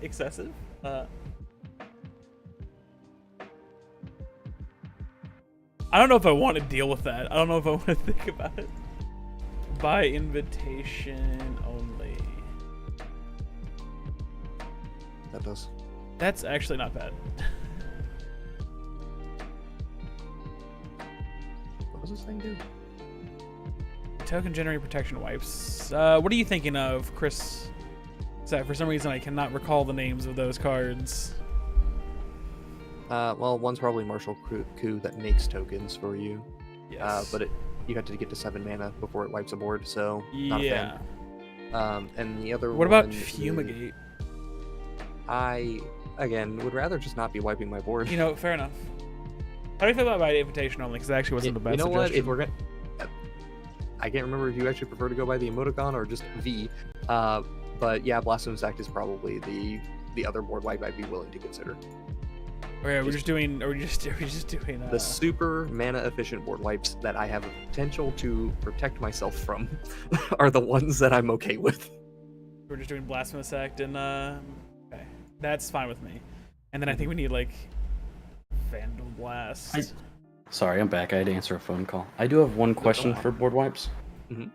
excessive. I don't know if I want to deal with that. I don't know if I want to think about it. By invitation only. that does. That's actually not bad. What does this thing do? Token generating protection wipes. What are you thinking of, Chris? Sorry, for some reason I cannot recall the names of those cards. Well, one's probably Martial Coup that makes tokens for you. Yes. But you have to get to 7 mana before it wipes a board, so not a yeah. fan. And the other What one about Fumigate? I, again, would rather just not be wiping my board. You know, fair enough. How do you feel about by invitation only? Because that actually wasn't the best You know what? suggestion. If we're gonna, I can't remember if you actually prefer to go by the emoticon or just V. But yeah, Blasphemous Act is probably the other board wipe I'd be willing to consider. Okay, we're just doing. Are we just doing? The super mana efficient board wipes that I have a potential to protect myself from are the ones that I'm okay with. We're just doing Blasphemous Act and okay, that's fine with me. And then I think we need like Vandal Blast. Sorry, I'm back. I had to answer a phone call. I do have one question for board wipes. Mhm.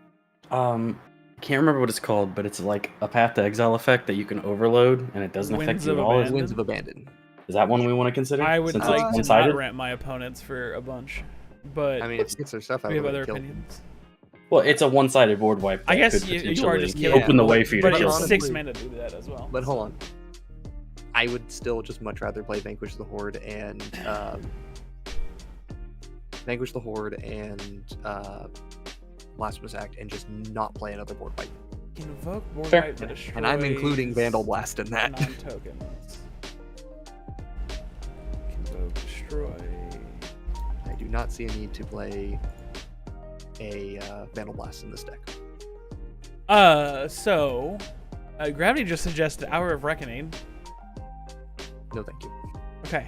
I can't remember what it's called, but it's like a Path to Exile effect that you can overload, and it doesn't affect Winds you of at all. Abandon? Winds of Abandon. Is that one we want to consider? I would since like it's to one-sided? not rant my opponents for a bunch, but I mean, if it gets their stuff out, we have of other kill. opinions. Well, it's a one-sided board wipe. I that guess could you are potentially just killing. open the way for you But to kill it's honestly- 6 mana to do that as well. But hold on. I would still just much rather play Vanquish the Horde and Blasphemous Act and just not play another board wipe. Invoke board Fair. wipe that destroys And I'm including Vandal Blast in that. non-tokens. Invoke destroy. I do not see a need to play a Vandal Blast in this deck. Gravity just suggested Hour of Reckoning. No, thank you. Okay.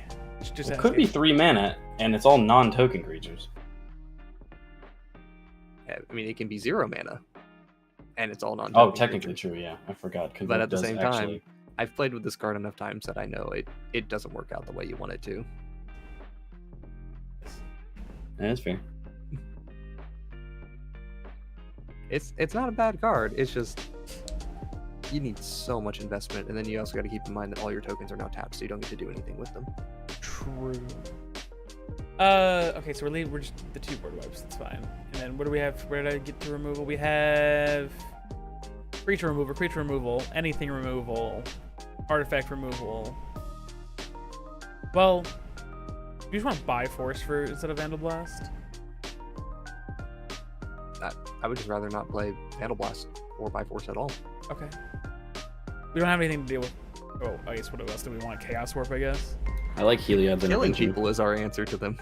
Just It could be 3 mana, and it's all non-token creatures. I mean, it can be 0 mana, and it's all non. Oh, technically true, yeah. I forgot. But at the does same actually... time, I've played with this card enough times that I know it doesn't work out the way you want it to. Yeah, that's fair. It's not a bad card. It's just you need so much investment, and then you also got to keep in mind that all your tokens are now tapped, so you don't get to do anything with them. True. Okay, so we're just the 2 board wipes. That's fine. And then what do we have? Where did I get to removal? We have creature removal, anything removal, artifact removal. Well, you just want to buy force for instead of Vandal Blast. I would just rather not play Vandal Blast or by force at all. Okay. We don't have anything to deal with. Oh, I guess what else do we want? Chaos Warp, I guess. I like Heliod's Killing intervention. people is our answer to them.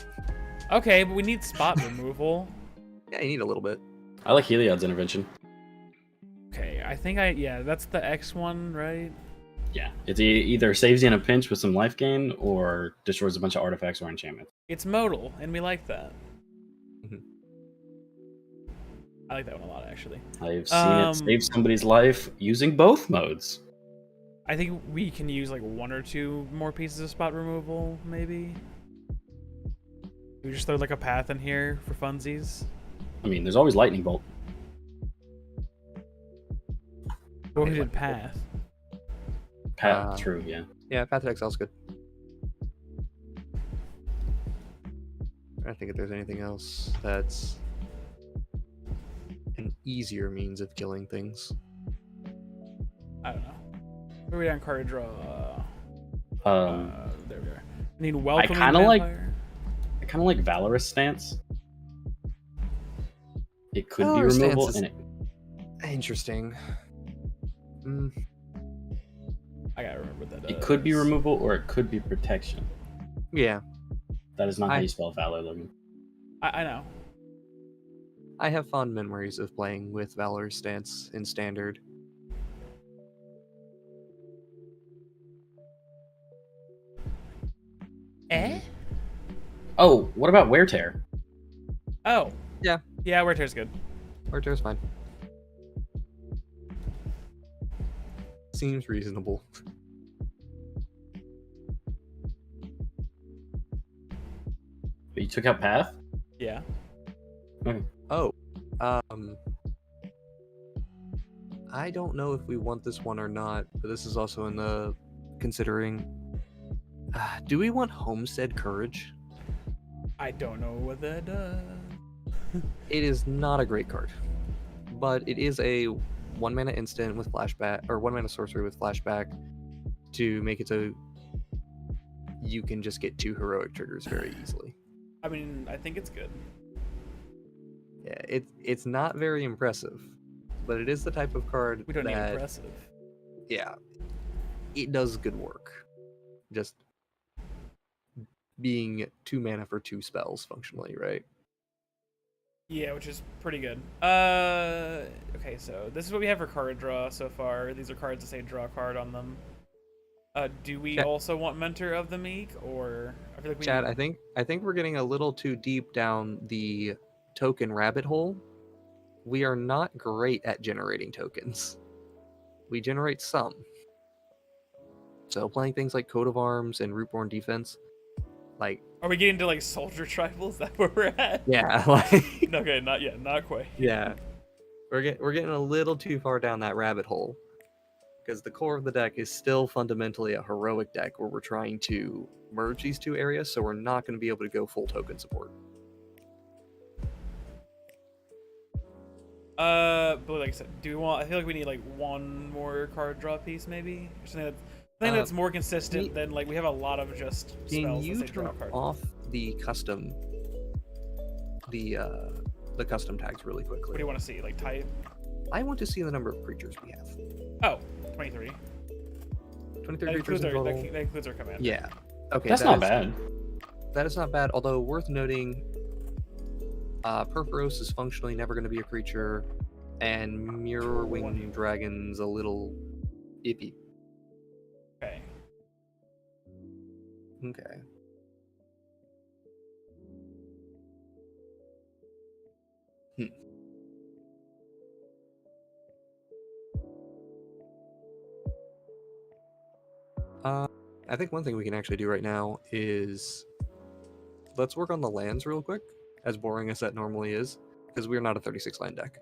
Okay, but we need spot removal. Yeah, you need a little bit. I like Heliod's intervention. Okay, I think that's the X one, right? Yeah. It either saves you in a pinch with some life gain, or destroys a bunch of artifacts or enchantments. It's modal, and we like that. Mhm. I like that one a lot, actually. I've seen it save somebody's life using both modes. I think we can use like 1 or 2 more pieces of spot removal, maybe. We just throw like a path in here for funsies. I mean, there's always Lightning Bolt. What we did path? True, yeah. Yeah, Path to Exile's good. I think if there's anything else that's an easier means of killing things. I don't know. Where are we on card draw? There we are. I need welcoming kinda like- vampire. I kind of like Valorous Stance. It could be Valorous Stance removal, is- and it Interesting. I gotta remember what that does. It could be removal or it could be protection. Yeah, That is not how you spell Valor, Logan. I know. I have fond memories of playing with Valor's Stance in Standard. Eh? Oh, what about Wear Tear? Oh. Yeah. Yeah, Wear Tear's good. Archer's fine. Seems reasonable. But you took out Path? Yeah. Oh, I don't know if we want this one or not, but this is also in the considering. Do we want Homestead Courage? I don't know what that does. It is not a great card, but it is a 1 mana instant with flashback, or 1 mana sorcery with flashback to make it so you can just get 2 heroic triggers very easily. I mean, I think it's good. Yeah, it's not very impressive, but it is the type of card We don't need that, impressive. yeah, it does good work. Just being 2 mana for 2 spells functionally, right? Yeah, which is pretty good. Okay, so this is what we have for card draw so far. These are cards that say draw a card on them. Do we Chat. also want Mentor of the Meek, or I feel like we Chad, I think we're getting a little too deep down the token rabbit hole. We are not great at generating tokens. We generate some. So playing things like Coat of Arms and Rootborn Defense, like, are we getting to like soldier tribals? Is that where we're at? yeah, like, Okay, not yet, not quite. yeah, we're getting a little too far down that rabbit hole, because the core of the deck is still fundamentally a heroic deck where we're trying to merge these 2 areas, so we're not going to be able to go full token support. But like I said, do we want? I feel like we need like one more card draw piece, maybe, or something that's more consistent than like we have a lot of just Can spells you that say draw turn a card. off the custom tags really quickly? What do you want to see? Like type? I want to see the number of creatures we have. Oh, 23. 23 creatures in total. That includes our commander. Yeah. Okay. That's not bad. That is not bad, although worth noting, Purphoros is functionally never going to be a creature, and Mirror-Winged Dragon's a little iffy. Okay. Okay. I think one thing we can actually do right now is let's work on the lands real quick, as boring as that normally is, because we're not a 36 land deck.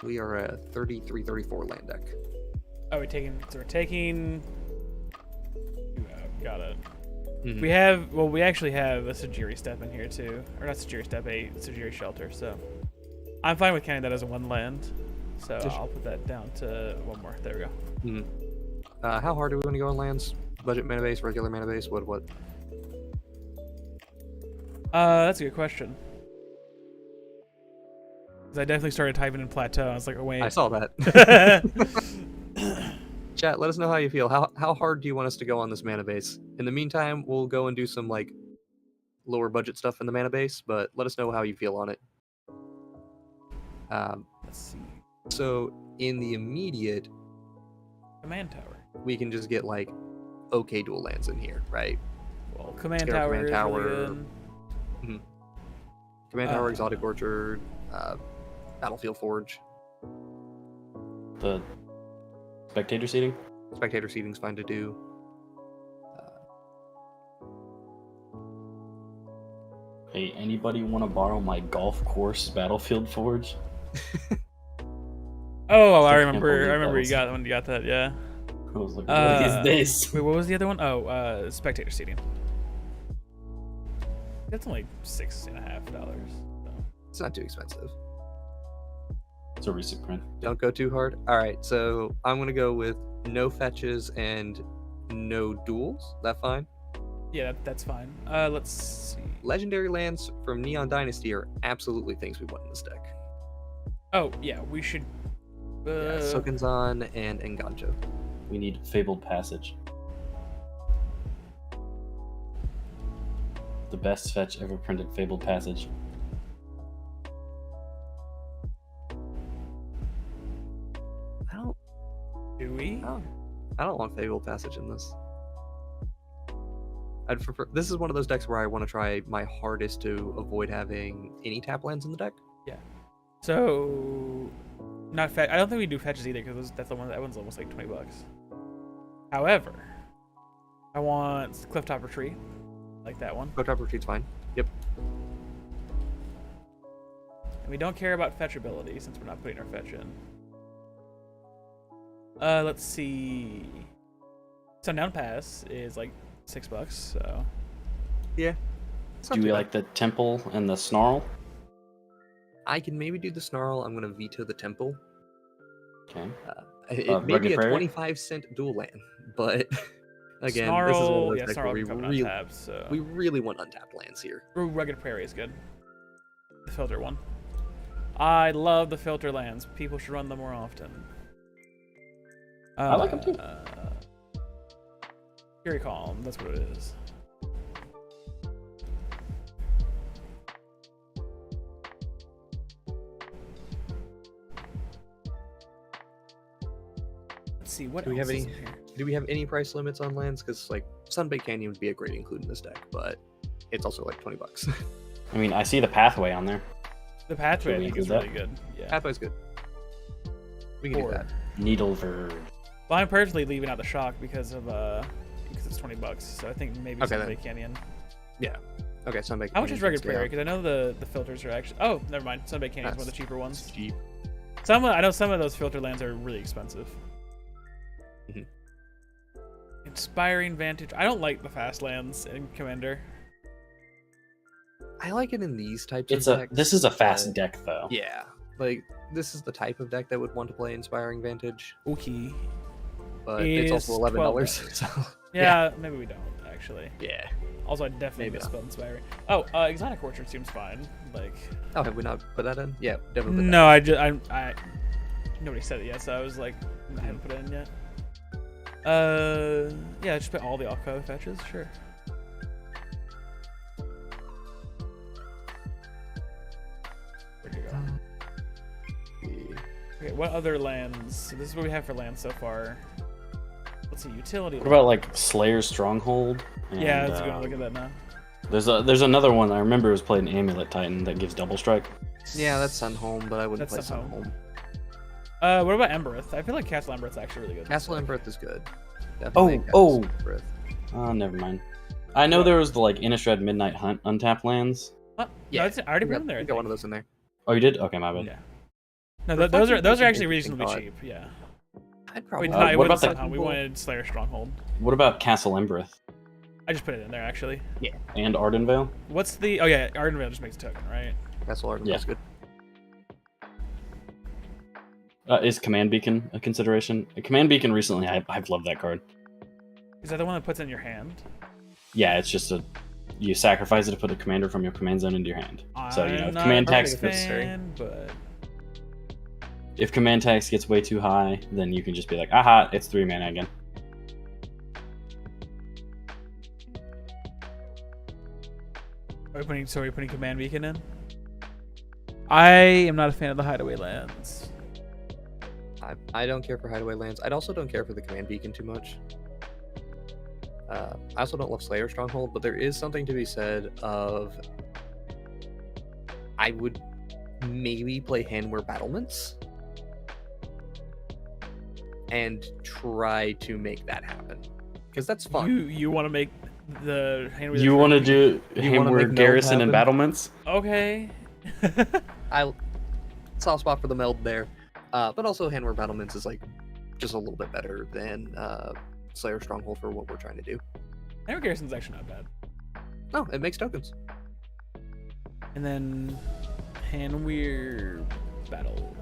We are a 33, 34 land deck. Oh, we're taking. Got it. Mm-hmm. We actually have a Sajiri Step in here too, or not Sajiri Step, a Sajiri Shelter. So I'm fine with counting that as a 1 land. So I'll put that down to 1 more. There we go. Mm-hmm. How hard do we want to go on lands? Budget mana base, regular mana base, what? That's a good question. 'Cause I definitely started typing in plateau. I was like, oh wait. I saw that. Chat, let us know how you feel. How hard do you want us to go on this mana base? In the meantime, we'll go and do some like lower budget stuff in the mana base, but let us know how you feel on it. Let's see. So in the immediate, Command Tower. we can just get like okay dual lands in here, right? Well, Command Scarab Tower. Command is Tower. really good. Mm-hmm. Command Tower, Exotic Orchard, Battlefield Forge. The spectator seating? Spectator seating's fine to do. Hey, anybody want to borrow my golf course Battlefield Forge? Oh, I I remember. can't believe I remember that you was- got when you got that. Yeah. I was like, what is this? Wait, what was the other one? Oh, spectator seating. That's only $6.50. So. It's not too expensive. It's a recent print. Don't go too hard. All right, so I'm gonna go with no fetches and no duels. That fine? Yeah, that's fine. Let's see. Legendary lands from Neon Dynasty are absolutely things we want in this deck. Oh yeah, we should. Yeah, Sokanzan and Enganjo. We need Fabled Passage. The best fetch ever printed, Fabled Passage. Do we? I don't want Fabled Passage in this. I'd prefer. This is one of those decks where I want to try my hardest to avoid having any tap lands in the deck. Yeah. So, not fetch. I don't think we do fetches either because that's the one. That one's almost like $20. However, I want Clifftop Retreat, like that one. Clifftop Retreat's fine. Yep. And we don't care about fetch ability since we're not putting our fetch in. Let's see. Sundown Pass is like $6, so. Yeah. Do we like the Temple and the Snarl? I can maybe do the Snarl. I'm going to veto the Temple. Okay. It may be a Rugged Prairie? 25-cent dual land, but again, Snarl, this is one of those yeah, decks Snarl where we can come really, untapped, so. we really want untapped lands here. Rugged Prairie is good. The filter one. I love the filter lands. People should run them more often. I like them too. Fury Calm, that's what it is. Let's see, what Do we else have is any- in here? Do we have any price limits on lands? Because like Sunbaked Canyon would be a great include in this deck, but it's also like $20. I mean, I see the pathway on there. The Pathway, I Should we think, is include really good. Yeah. Pathway's good. We can Or- do that. Needle for Well, I'm personally leaving out the Shock because it's $20, so I think maybe Okay, Sunbaked then. Canyon. Yeah. Okay, Sunbaked How much is Canyon regular can stay Prairie? out. Because I know the filters are actually. Oh, never mind. Sunbaked Canyon is one of the That's- cheaper ones. It's cheap. I know some of those filter lands are really expensive. Mhm. Inspiring Vantage. I don't like the fast lands in Commander. I like it in these types it's of a. decks. This is a fast but- deck though. Yeah. Like, this is the type of deck that would want to play Inspiring Vantage, Okay. but it's also Is $11. $12. So, Yeah, maybe we don't actually. yeah. Also, I definitely Maybe misspelled Inspiring. Oh, Exotic Orchard seems fine. Like, Oh, have we not put that in? Yeah, definitely put no, I nobody said it yet, so I was like, I haven't put it in yet. Yeah, just put all the alcove fetches, sure. Where'd you go? Okay, what other lands? So this is what we have for lands so far. Let's see, utility. What about like Slayer's Stronghold? Yeah, And, let's go look at that now. There's another one I remember was played in Amulet Titan that gives double strike. Yeah, that's Sunhome, but I wouldn't That's play Sunhome. Sunhome. What about Embereth? I feel like Castle Embereth's actually really good. Castle Embereth is good. Oh, Definitely oh. Castle Embereth. Oh, never mind. I know there was the like Innistrad Midnight Hunt untapped lands. What? Yeah, No, I already put We them there. I got one of think. those in there. Oh, you did? Okay, my bad. Yeah. No, Reflecting those are is an actually interesting reasonably thought. cheap. Yeah. I'd Wait, probably. no, it what wasn't about the- Sunhome. We wanted Slayer Stronghold. What about Castle Embereth I just put it in there actually. and Ardenvale? What's the? Oh yeah, Ardenvale just makes a token, right? Castle Ardenvale Yeah. is good. Is Command Beacon a consideration? Command Beacon recently, I've loved that card. Is that the one that puts it in your hand? Yeah, it's just you sacrifice it to put a commander from your command zone into your hand. So you know, I'm if not command a tax big gets- fan, but if command tax gets way too high, then you can just be like, aha, it's 3 mana again. are we putting Command Beacon in? I am not a fan of the Hideaway lands. I don't care for Hideaway lands. I also don't care for the Command Beacon too much. I also don't love Slayer Stronghold, but there is something to be said of. I would maybe play Handware Battlements and try to make that happen because that's fun. You want to make the hand You want to do You wanna Hamward make meld Garrison and happen? battlements? Okay. I soft spot for the meld there, but also Handware Battlements is like just a little bit better than Slayer Stronghold for what we're trying to do. Hammer Garrison's actually not bad. No, it makes tokens. And then Handweir Battle.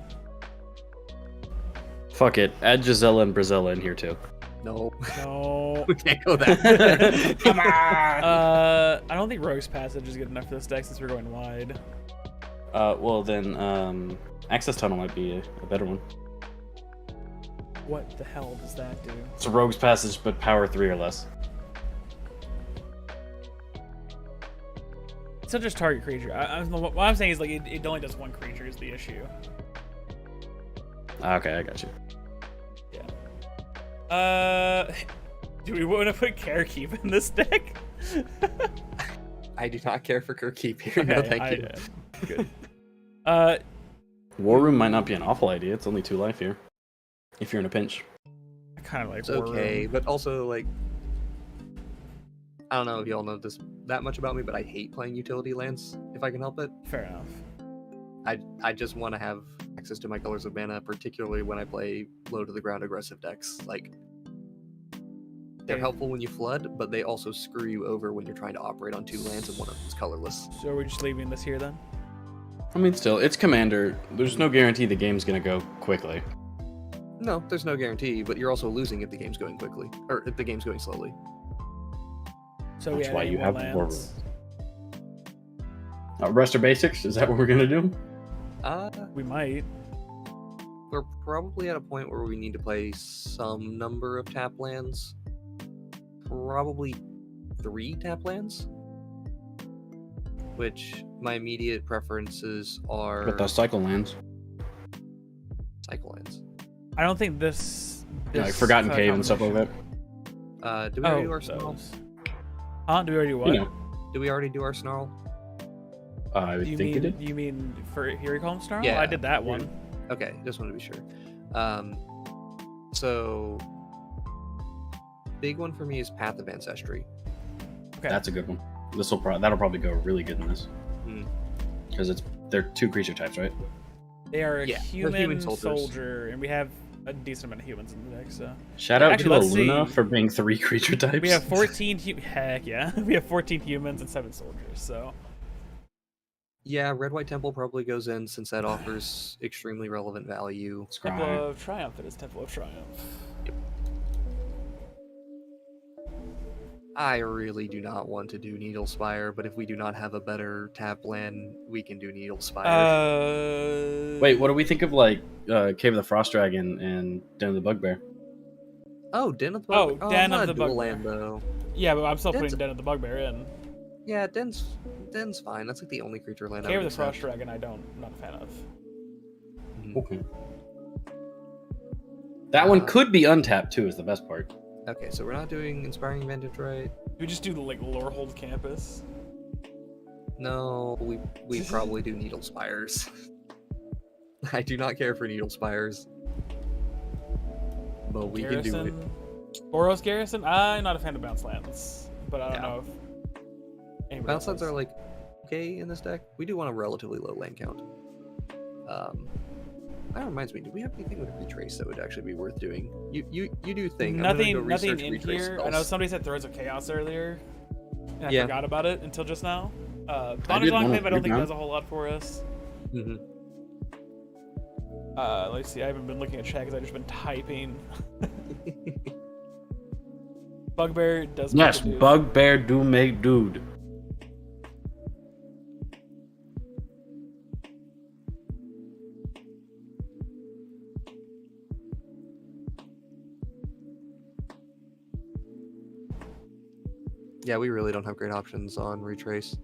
Fuck it. Add Gisela and Brazella in here too. No, No. we can't go that. Come on! I don't think Rogue's Passage is good enough for this deck since we're going wide. Well then, Access Tunnel might be a better one. What the hell does that do? It's a Rogue's Passage, but power 3 or less. It's not just target creature. What I'm saying is like it only does one creature is the issue. Okay, I got you. Do we want to put Carekeep in this deck? I do not care for Kirkkeep here. No, thank you. Good. War Room might not be an awful idea. It's only 2 life here. If you're in a pinch. I kind of like It's War okay, Room. but also like I don't know if y'all know this that much about me, but I hate playing utility lands if I can help it. Fair enough. I just want to have access to my colors of mana, particularly when I play low to the ground aggressive decks. Like they're Okay. helpful when you flood, but they also screw you over when you're trying to operate on 2 lands and one of them's colorless. So are we just leaving this here then? I mean, still, it's Commander. There's no guarantee the game's gonna go quickly. No, there's no guarantee, but you're also losing if the game's going quickly, or if the game's going slowly. So That's we why add you more have War lands. Rest of basics? Is that what we're gonna do? We might. We're probably at a point where we need to play some number of tap lands. probably 3 tap lands. Which my immediate preferences are With those cycle lands. cycle lands. I don't think this. Like Forgotten color Cave and stuff like that. Do we already do our snarl? those. Huh? Do we already do what? You know, Do we already do our snarl? I would you think mean it did. you mean for Here We Come Snarl? Yeah. I did that one. Okay, just want to be sure. So big one for me is Path of Ancestry. Okay. That's a good one. That'll probably go really good in this. Hmm. Because they're 2 creature types, right? They are a Yeah, they're human human soldiers. soldier, and we have a decent amount of humans in the deck. So Shout out Actually, to let's Luna see. for being 3 creature types. we have 14. Heck yeah, we have 14 humans and 7 soldiers. So Yeah, Red White Temple probably goes in since that offers extremely relevant value. Temple Scry. of Triumph. It is Temple of Triumph. I really do not want to do Needle Spire, but if we do not have a better tap land, we can do Needle Spire. Wait, what do we think of like Cave of the Frost Dragon and Den of the Bugbear? Oh, Den of the Oh, Bugbear. Den not of a the dual Bugbear. land though. Yeah, but I'm still Den's- putting Den of the Bugbear in. Yeah, Den's fine. That's like the only creature land. I Cave of would the Frost accept. Dragon, I'm not a fan of. Mhm. Okay. That one could be untapped too, is the best part. Okay, so we're not doing Inspiring Vantage, right? We just do the like Lorehold Campus. No, we probably do Needle Spires. I do not care for Needle Spires, but we can do it. Boros Garrison. I'm not a fan of bounce lands, but I don't Yeah. know if anybody Bounce lands else are is. like okay in this deck. We do want a relatively low land count. That reminds me, do we have anything with Retrace that would actually be worth doing? You do think. I'm gonna go nothing research in Retrace here. I know spells. somebody said Throws of Chaos earlier, and I Yeah. forgot about it until just now. Bondage did Enclave, wanna I don't think rebound. does a whole lot for us. Mhm. Let's see. I haven't been looking at chat because I've just been typing. Bugbear does. make Yes, it do. Bugbear do make dude. Yeah, we really don't have great options on Retrace.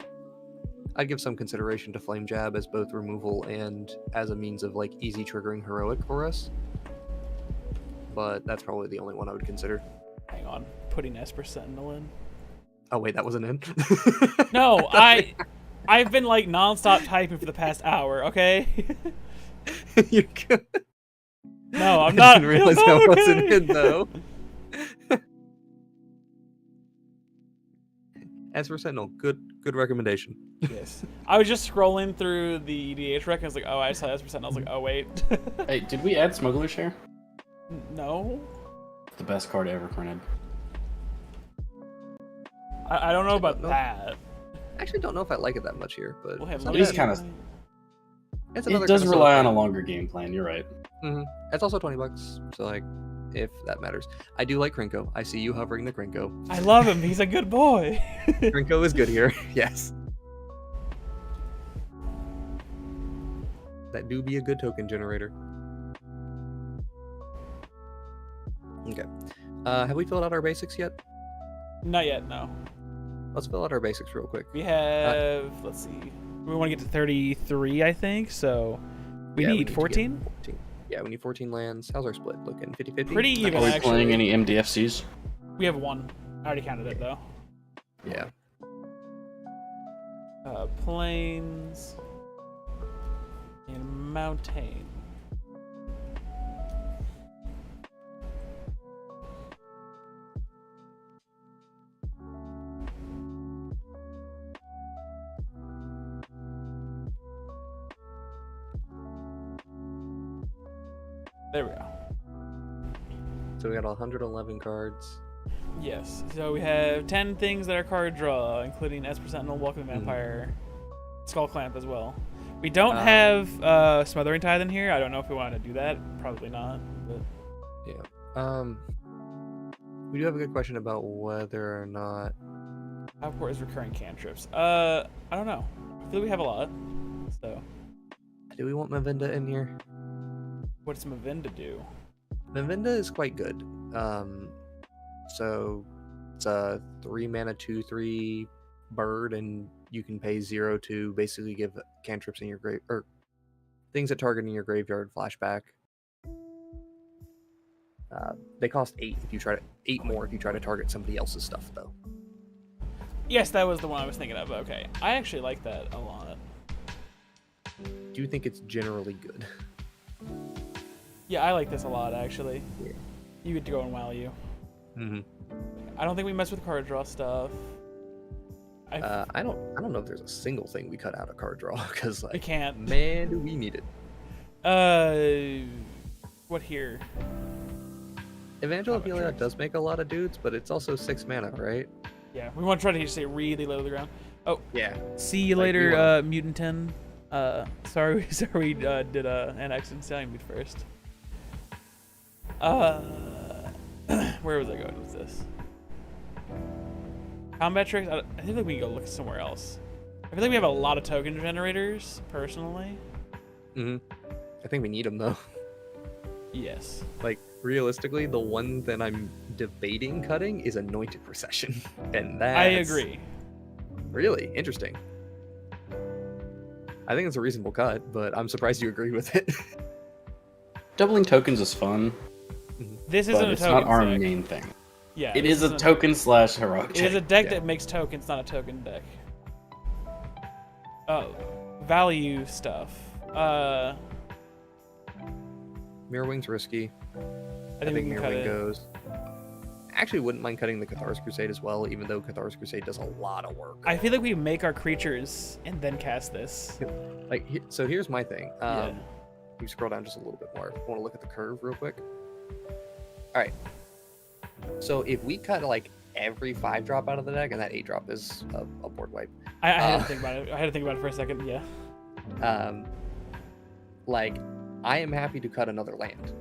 I'd give some consideration to Flame Jab as both removal and as a means of like easy triggering heroic for us. But that's probably the only one I would consider. Hang on, putting Esper Sentinel in. Oh wait, that wasn't in. No, I've been like nonstop typing for the past hour. Okay. You're good. No, I'm I not. didn't realize I'm that not wasn't okay. in though. As for Sentinel, good recommendation. Yes. I was just scrolling through the DH rec and I was like, oh, I saw Esper Sentinel. I was like, oh wait. Hey, did we add Smuggler Share? No. The best card ever printed. I don't know about No. that. I actually don't know if I like it that much here, but We'll have it's not It is bad. kinda- It's It another does kinda rely solid on a thing. longer game plan, you're right. It's also $20, so like, if that matters. I do like Krinko. I see you hovering the Krinko. I love him. He's a good boy. Krinko is good here. Yes. That do be a good token generator. Okay. Have we filled out our basics yet? Not yet, no. Let's fill out our basics real quick. We have, let's see. We want to get to 33, I think, so we Yeah, need to get 14? 14. Yeah, we need 14 lands. How's our split looking? 50-50? Pretty even, Are we actually. playing any MDFCs? We have one. I already counted it, though. Yeah. Plains and mountain. There we go. So we got 111 cards. Yes. So we have 10 things that are card draw, including Esper Sentinel, Welcoming Vampire, Skull Clamp as well. We don't have Smothering Tithe in here. I don't know if we want to do that. Probably not. But Yeah. We do have a good question about whether or not. Outport is recurring cantrips. I don't know. I feel we have a lot. So Do we want Mavinda in here? what does Mavinda do? Mavinda is quite good. So It's a 3 mana 2/3 bird, and you can pay 0 to basically give cantrips in your grave or things that target in your graveyard flashback. They cost 8 if you try to 8 more if you try to target somebody else's stuff though. Yes, that was the one I was thinking of. Okay, I actually like that a lot. Do you think it's generally good? Yeah, I like this a lot actually. Yeah. You get to go and wow you. Mm-hmm. I don't think we mess with card draw stuff. I don't know if there's a single thing we cut out of card draw because We like can't. man do we need it. What here? Evangelophilia does make a lot of dudes, but it's also 6 mana, right? Yeah, we want to try to stay really low to the ground. Oh, Yeah. see you Like, later, we want- Mutant 10. Sorry we did Anax and Cymede first. Where was I going with this? Combat tricks? I think we can go look somewhere else. I feel like we have a lot of token generators, personally. Mm-hmm. I think we need them though. Yes. Like realistically, the one that I'm debating cutting is Anointed Procession, and that's I agree. Really interesting. I think it's a reasonable cut, but I'm surprised you agree with it. Doubling tokens is fun, This isn't but a it's token not our deck. main thing. Yeah, It this is a isn't- token / heroic It is a deck. deck Yeah. that makes tokens, not a token deck. Oh, value stuff. Mirrorwing's risky. I think we can cut Mirrorwing it. goes. Actually, wouldn't mind cutting the Cathar's Crusade as well, even though Cathar's Crusade does a lot of work. I feel like we make our creatures and then cast this. Like, so here's my thing. Yeah. You scroll down just a little bit more. I want to look at the curve real quick. All right. So if we cut like every 5-drop out of the deck, and that 8-drop is a board wipe. I had to think about it. I had to think about it for a second. Yeah. Like, I am happy to cut another land.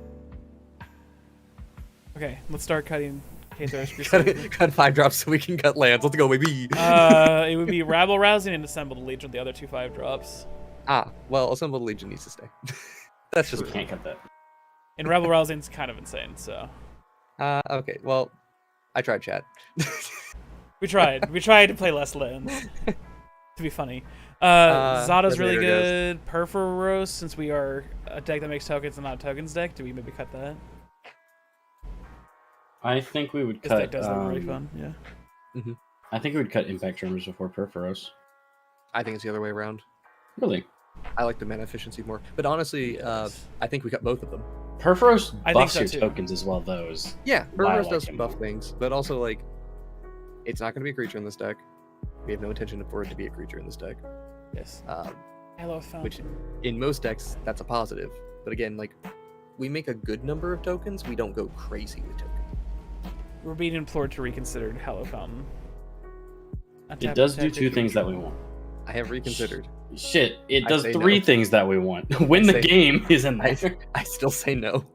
Okay, let's start cutting Cathar's Crusade. cut 5 drops so we can cut lands. Let's go, baby. It would be Rabble Rousing and Assembled Legion, the other 2 5-drops. Well, Assembled Legion needs to stay. That's just We can't cut that. And Rabble Rousing's kind of insane, so. okay. Well, I tried, chat. We tried. We tried to play less lands. To be funny. Zada's really Resonator good. Perforos, since we are a deck that makes tokens and not a tokens deck, do we maybe cut that? I think we would This cut. deck does look really fun, yeah. I think we would cut Impact Tremors before Perforos. I think it's the other way around. Really? I like the mana efficiency more. But honestly, I think we cut both of them. Perforos I think buffs so your too. tokens as well, though. Yeah, Why I Burgers like does him buff more. things, but also like, it's not going to be a creature in this deck. We have no intention for it to be a creature in this deck. Yes. Um, Hello, Fountain. which, in most decks, that's a positive. But again, like, we make a good number of tokens. We don't go crazy with tokens. We're being implored to reconsider Hello Fountain. It does do 2 things that we want. I have reconsidered. Shit, it I does say 3 no. things that we want. Win the say- game is in I, there. I still say no.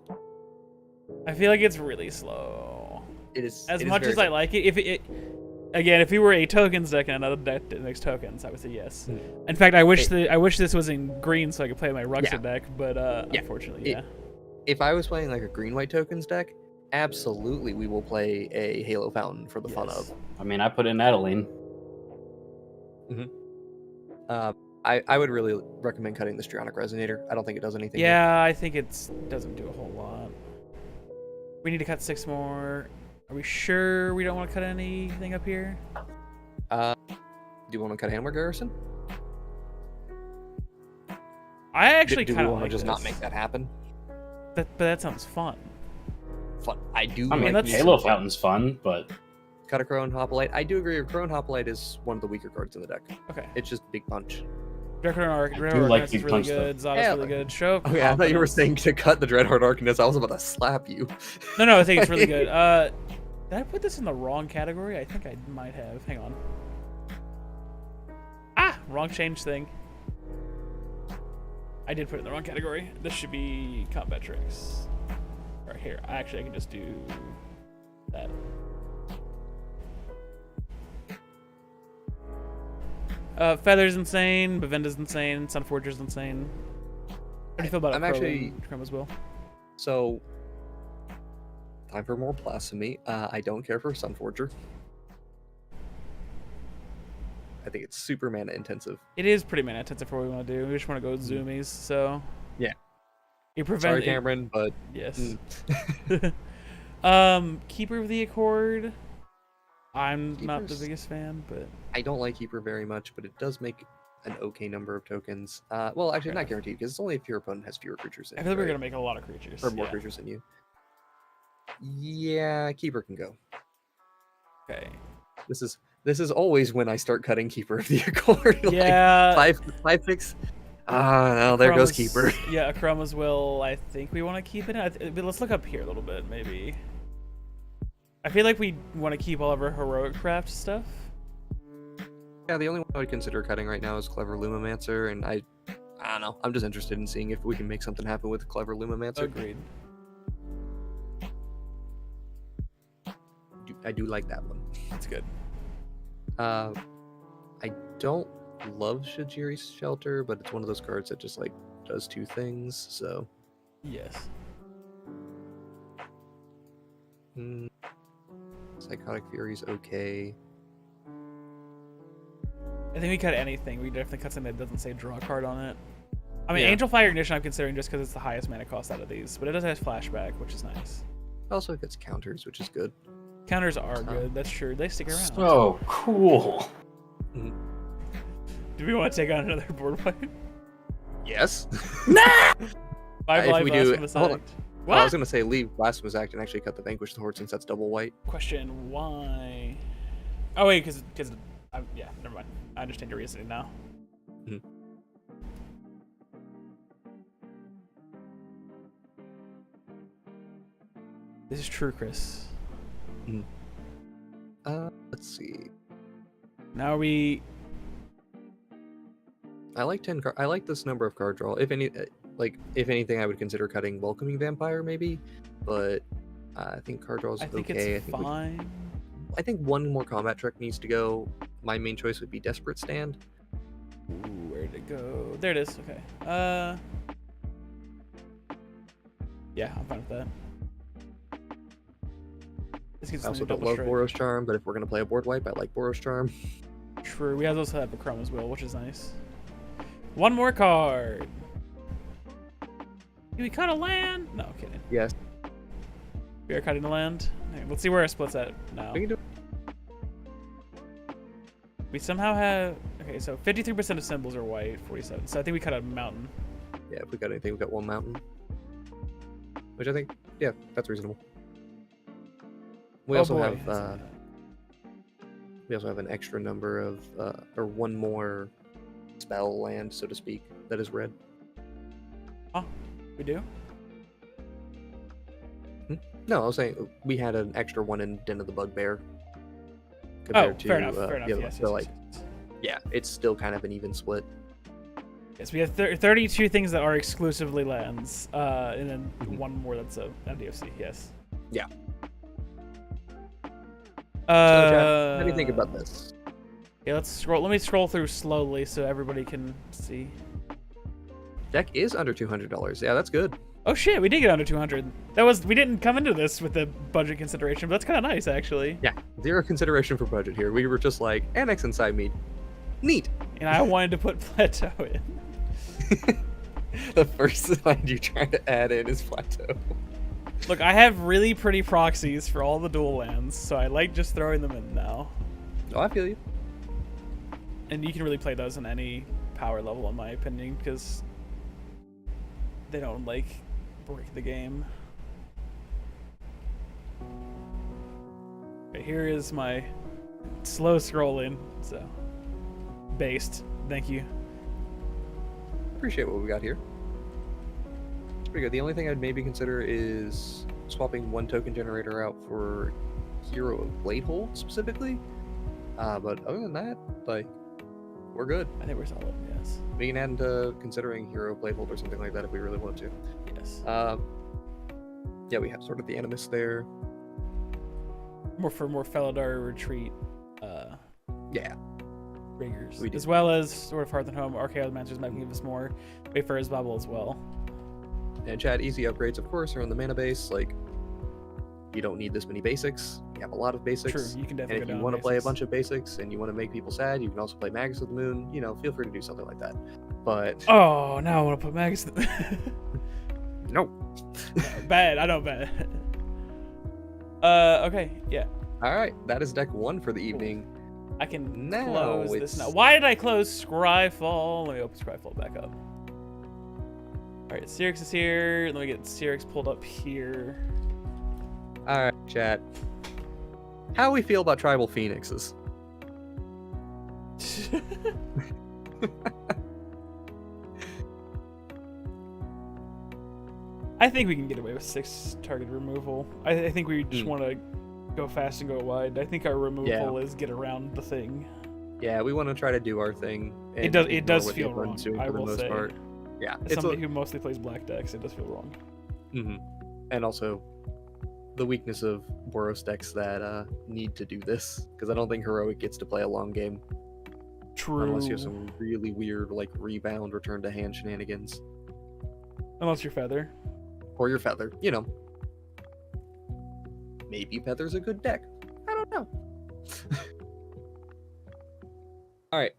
I feel like it's really slow. It is As it is much very as I like it, if we were a tokens deck and another deck that makes tokens, I would say yes. In fact, I wish this was in green so I could play my Ruxa Yeah. deck, but Yeah. unfortunately, It- If I was playing like a green-white tokens deck, absolutely we will play a Halo Fountain for the fun Yes. of. I mean, I put in Adeline. I would really recommend cutting the Strionic Resonator. I don't think it does anything. Yeah, I think it doesn't do a whole lot. We need to cut 6 more. Are we sure we don't want to cut anything up here? Do you want to cut Hammer Garrison? I actually do we kind of want like to just not this. make that happen? But that sounds fun. Fun. I do. I mean, like let's- Halo Fountain's fun, but cut a Crone Hoplite. I do agree. Crone Hoplite is one of the weaker cards in the deck. Okay. It's just big punch. Dreadhorde Arc. I Dreadhorde do like Arcanist is Big really Punch, though. good. Zada's Yeah, really like- good. Show of Okay, I thought you were Confidence. saying to cut the Dreadhorde Arcanist. I was about to slap you. No, I think it's really good. Did I put this in the wrong category? I think I might have. Hang on. Wrong change thing. I did put it in the wrong category. This should be combat tricks. Right here. I can just do that. Feather's insane. Bavenda's insane. Sunforger's insane. How do you feel about I'm it? actually- Chrome as well. So, time for more blasphemy. I don't care for Sunforger. I think it's super mana intensive. It is pretty mana intensive for what we want to do. We just want to go zoomies, so Yeah. You prevent Sorry, Cameron, but yes. Keeper of the Accord. I'm not the Keeper's- biggest fan, but I don't like Keeper very much, but it does make an okay number of tokens. Well, actually, Fair not enough. guaranteed, because it's only if your opponent has fewer creatures than I you, feel like we're right? gonna make a lot of creatures. Or more Yeah. creatures than you. Yeah, Keeper can go. Okay. This is always when I start cutting Keeper of the Accord. Like, Yeah. 5 picks. Ah, no, there goes Keeper. Yeah, Akroma's Will. I think we want to keep it. But let's look up here a little bit, maybe. I feel like we want to keep all of our heroic craft stuff. Yeah, the only one I would consider cutting right now is Clever Lumomancer, and I don't know. I'm just interested in seeing if we can make something happen with Clever Lumomancer. Agreed. I do like that one. That's good. I don't love Shajiri's Shelter, but it's one of those cards that just like does two things. So Yes. Psychotic Fury's okay. I think we cut anything. We definitely cut something that doesn't say draw a card on it. I mean, Yeah. Angel Fire Ignition I'm considering just because it's the highest mana cost out of these, but it does have flashback, which is nice. Also, it gets counters, which is good. Counters are good. That's true. They stick around. So cool. Do we want to take on another board wipe? Yes. Five If life we do- Blasphemous hold on. Act. Well, I was What? gonna say leave Blasphemous Act and actually cut the Vanquished Horde since that's double white. Question, why? Oh wait, because yeah, never mind. I understand your reasoning now. Mhm. This is true, Chris. Let's see. Now we. I like 10 I like this number of card draw. If anything, I would consider cutting Welcoming Vampire maybe, but I think card draw is I think okay. it's fine. I think one more combat trick needs to go. My main choice would be Desperate Stand. Ooh, where'd it go? There it is. Okay. Yeah, I'm fine with that. This gets I also something don't love double Boros Charm, but if we're gonna play a board wipe, I like Boros Charm. strike. True. We also have a Chroma's Will, which is nice. One more card. Did we cut a land? No, kidding. Yes, We are cutting the land. Okay, let's see where our split's at now. we can do. We somehow have. Okay, so 53% of symbols are white, 47. So I think we cut a mountain. Yeah, if we got anything, we got one mountain, which I think, yeah, that's reasonable. We also boy. have an extra number of or one more spell land, so to speak, that is red. We do? No, I was saying we had an extra one in Den of the Bugbear. Oh, fair enough. Fair enough. the other Yes, one. So, yes, like, yes. yeah, it's still kind of an even split. Yes, we have 32 things that are exclusively lands, and then Mhm. one more that's a MDFC. Yes. Yeah. How do you think Uh, about this? Yeah, let's scroll. Let me scroll through slowly so everybody can see. Deck is under $200. Yeah, that's good. Oh shit, we did get under 200. We didn't come into this with the budget consideration, but that's kind of nice actually. Yeah, zero consideration for budget here. We were just like, Anax and Cymede. Neat. And I wanted to put Plateau in. The first line you try to add in is Plateau. Look, I have really pretty proxies for all the dual lands, so I like just throwing them in now. Oh, I feel you. And you can really play those in any power level, in my opinion, because they don't like break the game. Okay, here is my slow scrolling. So based. Thank you. Appreciate what we got here. It's pretty good. The only thing I'd maybe consider is swapping one token generator out for Hero of Bladehold specifically. But other than that, like, we're good. I think we're solid. Yes. We can add into considering Hero of Bladehold or something like that if we really want to. Yes. Yeah, we have sort of the Animus there. More Felidar Retreat. Yeah. Riggers. We do. As well as Sword of Hearth and Home, Archaeomancers might give us more. Wayfarer's Bubble as well. And Chad, easy upgrades, of course, are on the mana base. Like, you don't need this many basics. You have a lot of basics. True, you can And definitely if go you down want to play a basics. bunch of basics and you want to make people sad, you can also play Magus of the Moon. You know, feel free to do something like that. But Oh, now I want to put Magus. no. Bad. I know bad. Okay. Yeah. All right, that is deck 1 for the evening. I can Now close this it's- now. Why did I close Scryfall? Let me open Scryfall back up. All right, Syrix is here. Let me get Syrix pulled up here. All right, chat. How we feel about tribal phoenixes? I think we can get away with 6 target removal. I think we just want to go fast and go wide. I think our removal is get around the thing. Yeah, we want to try to do our thing. and It does ignore feel what the wrong. opponent's doing I for the will most say. part. Yeah, As somebody who mostly plays black decks, it does feel wrong. And also the weakness of Boros decks that need to do this, because I don't think Heroic gets to play a long game True. unless you have some really weird like rebound return to hand shenanigans, Unless you're Feather. or your Feather. You know, maybe Feather's a good deck. I don't know. All right.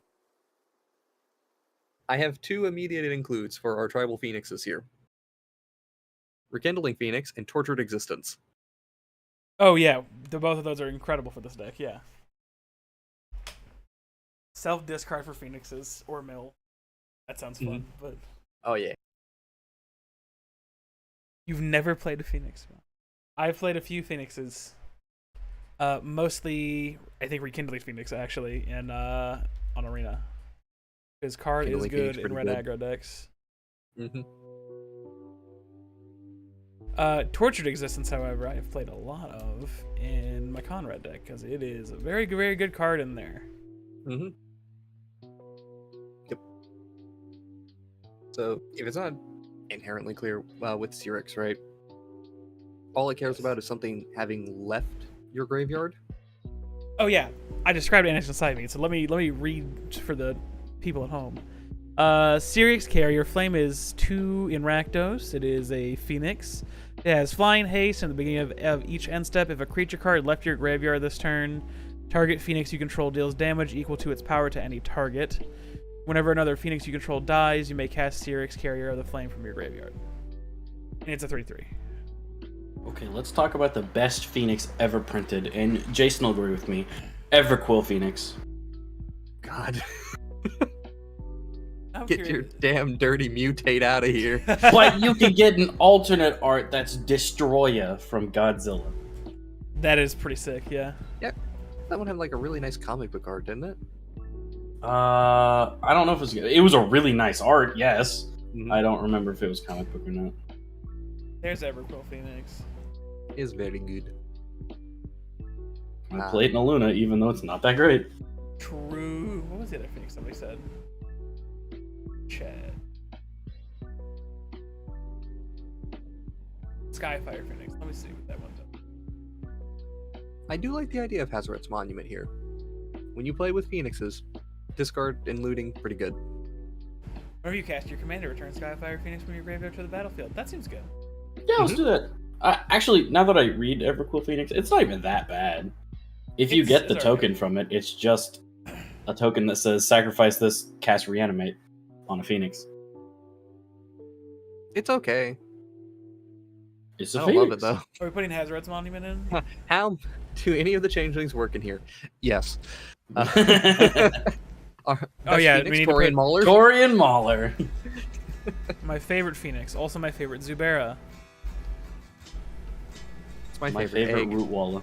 I have 2 immediate includes for our tribal phoenixes here. Rekindling Phoenix and Tortured Existence. Oh yeah, both of those are incredible for this deck. Yeah. Self discard for Phoenixes or mill. That sounds fun, but Oh yeah. you've never played a Phoenix. I've played a few Phoenixes. Mostly, I think Rekindling Phoenix actually, and on Arena. His card is Rekindling Phoenix good in pretty red good. aggro decks. Mm-hmm. Tortured Existence, however, I have played a lot of in my Conrad deck because it is a very, very good card in there. Mm-hmm. Yep. So if it's not inherently clear with Syrix, right? All it cares about is something having left your graveyard. Oh yeah, I described Anax and Cymede, so let me read for the people at home. Syrix Carrier Flame is 2 in Rakdos. It is a Phoenix. It has Flying Haste in the beginning of each end step. If a creature card left your graveyard this turn, target Phoenix you control deals damage equal to its power to any target. Whenever another Phoenix you control dies, you may cast Syrix Carrier of the Flame from your graveyard. And it's a 3/3. Okay, let's talk about the best Phoenix ever printed, and Jason will agree with me. Everquill Phoenix. God, I'm get your curious. damn dirty mutate out of here. But you can get an alternate art that's Destroya from Godzilla. That is pretty sick, yeah. That one had like a really nice comic book art, didn't it? I don't know if it was a really nice art, yes. Mhm. I don't remember if it was comic book or not. There's Everquill Phoenix. It's very good. I played in a Luna, even though it's not that great. True. What was the other Phoenix somebody said? Chad. Skyfire Phoenix. Let me see what that one's up. I do like the idea of Hazoret's Monument here. When you play with Phoenixes, discard and looting, pretty good. Whenever you cast your commander, return Skyfire Phoenix from your graveyard to the battlefield. That seems good. Yeah, let's do that. Actually, now that I read Everquill Phoenix, it's not even that bad. If you get the It's token alright. from it, it's just a token that says sacrifice this, cast Reanimate on a Phoenix. It's okay. It's a I don't Phoenix. love it though. Are we putting Hazoret's Monument in? How do any of the changelings work in here? Yes. Oh, yeah, we need to Torian put- Mauler. Dorian Mauler. My favorite Phoenix. Also my favorite Zubera. It's my My favorite, favorite egg. Root Walla.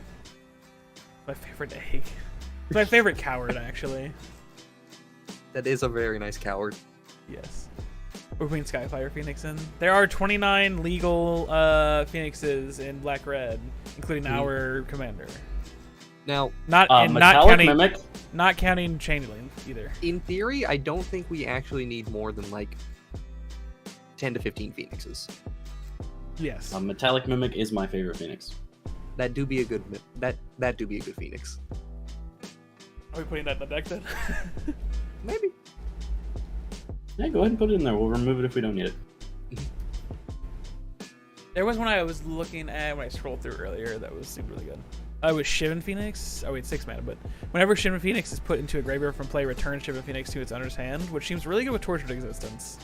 My favorite egg. My favorite coward, actually. That is a very nice coward. Yes. We're putting Skyfire Phoenix in. There are 29 legal Phoenixes in Black Red, including our commander. Now, Not and not Metallic counting Mimic. not counting Changeling either. in theory, I don't think we actually need more than like 10 to 15 Phoenixes. Yes. Metallic Mimic is my favorite Phoenix. That do be a good that do be a good Phoenix. Are we putting that in the deck then? Maybe. Yeah, go ahead and put it in there. We'll remove it if we don't need it. There was one I was looking at when I scrolled through earlier that seemed really good. It was Shivan Phoenix. Oh wait, 6 mana. But whenever Shivan Phoenix is put into a graveyard from play, return Shivan Phoenix to its owner's hand, which seems really good with Tortured Existence.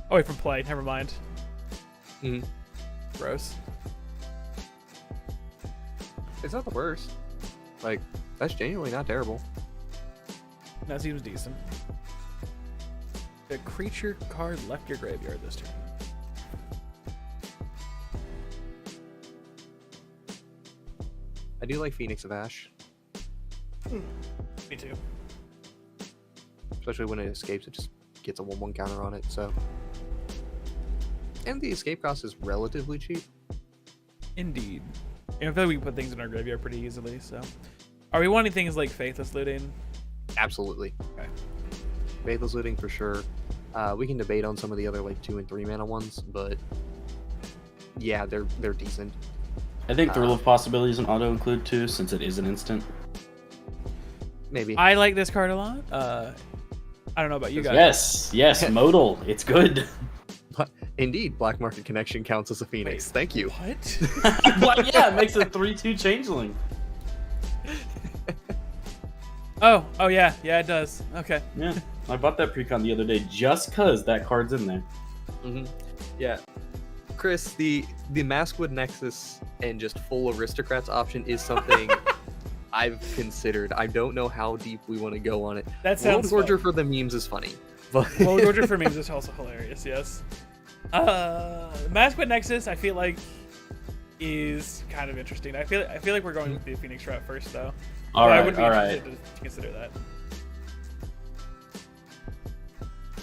Oh wait, from play. Never mind. Mhm. Gross. It's not the worst. Like, that's genuinely not terrible. That seems decent. A creature card left your graveyard this turn. I do like Phoenix of Ash, Me too. especially when it escapes. It just gets a 1/1 counter on it. So, and the escape cost is relatively cheap. Indeed. And I feel like we can put things in our graveyard pretty easily, so. Are we wanting things like Faithless Looting? Absolutely. Okay. Faithless Looting for sure. We can debate on some of the other like 2 and 3 mana ones, but yeah, they're decent. I think Thrill of Possibility is an auto-include too, since it is an instant. Maybe. I like this card a lot. I don't know about you guys. Yes, modal. It's good. Indeed, Black Market Connection counts as a Phoenix. Thank you. What? Well, yeah, it makes a 3/2 changeling. Oh yeah, it does. Okay. Yeah, I bought that precon the other day just cause that card's in there. Mm-hmm. Yeah. Chris, the Maskwood Nexus and just full aristocrats option is something I've considered. I don't know how deep we want to go on it. That sounds World Gorger fun. for the memes is funny. But World Gorger for memes is also hilarious, yes. Maskwood Nexus, I feel like, is kind of interesting. I feel like we're going with the Phoenix route first, though. All I right, would be all right. interested to consider that.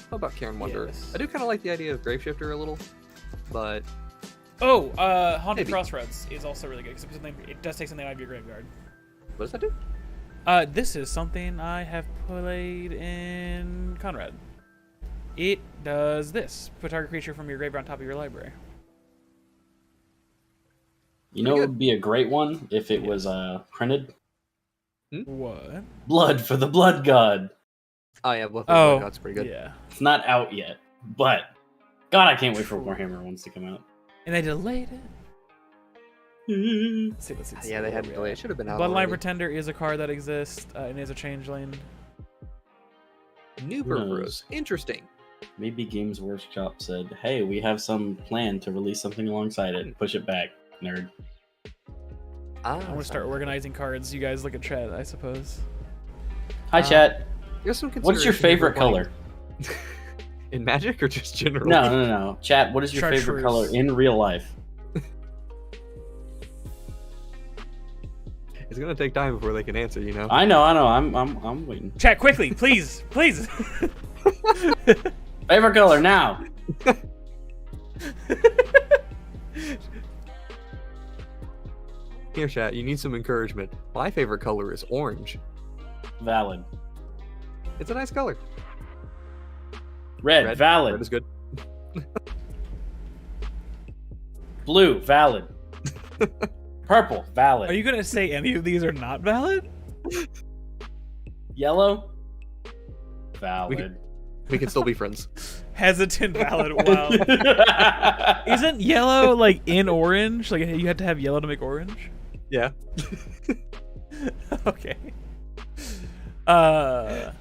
How about Karen Wonder? Yes. I do kind of like the idea of Graveshifter a little, but Oh, Haunted Maybe. Crossroads is also really good, because it does take something out of your graveyard. what does that do? This is something I have played in Conrad. It does this. Put target creature from your graveyard on top of your library. You know, it would be a great one if it was printed. What? Blood for the Blood God. Oh yeah, Blood Oh, that's pretty good. Yeah. It's not out yet, but God, I can't wait for Warhammer ones to come out. And they delayed it. Let's see. Yeah, they had to delay. It should have been out. Bloodline already. Pretender is a card that exists and is a changeling. New Who knows? Purpose. Interesting. Maybe Games Workshop said, "Hey, we have some plan to release something alongside it and push it back, nerd." Ah, I want to start organizing cards. You guys look at chat, I suppose. Hi, chat. There's some What's your consideration favorite for buying- color? in Magic or just generally? No. Chat, what is your favorite Chartreuse. color in real life? It's gonna take time before they can answer. You know. I know. I'm waiting. Chat quickly, please. Favorite color now. Here, chat. You need some encouragement. My favorite color is orange. Valid. It's a nice color. Red. Valid. Red is good. Blue. Valid. Purple. Valid. Are you gonna say any of these are not valid? Yellow? Valid. We can still be friends. Hesitant, valid. Wow. Isn't yellow like in orange? Like you had to have yellow to make orange? Yeah. Okay. Am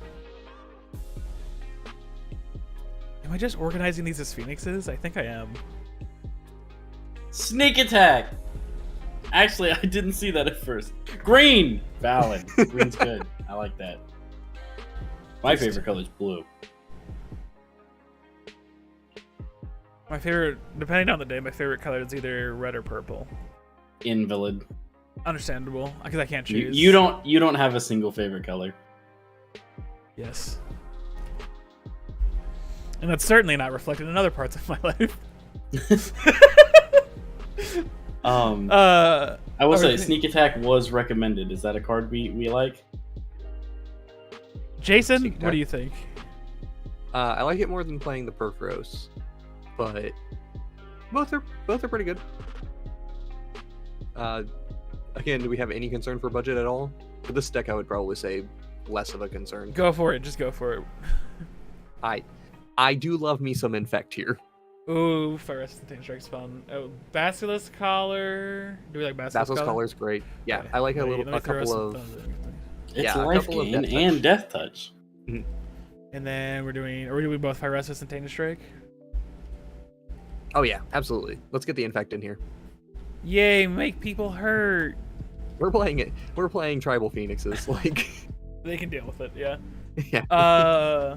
I just organizing these as phoenixes? I think I am. Sneak attack. Actually, I didn't see that at first. Green. Valid. Green's good. I like that. My favorite color is blue. My favorite, depending on the day, my favorite color is either red or purple. Invalid. Understandable, because I can't You, choose. you don't have a single favorite color. Yes. And that's certainly not reflected in other parts of my life. I will say okay. sneak attack was recommended. Is that a card we like? Jason, Sneak what attack. do you think? I like it more than playing the Perforos, but both are pretty good. Again, do we have any concern for budget at all? For this deck, I would probably say less of a concern. Go for it. Just go for it. I do love me some Infect here. Ooh, Fire-Resistant Strike's fun. Oh, Basilisk Collar. Do we like Basilisk Basilisk Collar? Collar's great. Yeah, Okay. I like Wait, let me a throw couple some of. thunder. It's Yeah, a life couple of gain death and death touch. And then are we doing both Fire-Resistant Strike? Oh yeah, absolutely. Let's get the infect in here. Yay, make people hurt. We're playing it. We're playing tribal phoenixes. Like, They can deal with it, yeah. yeah.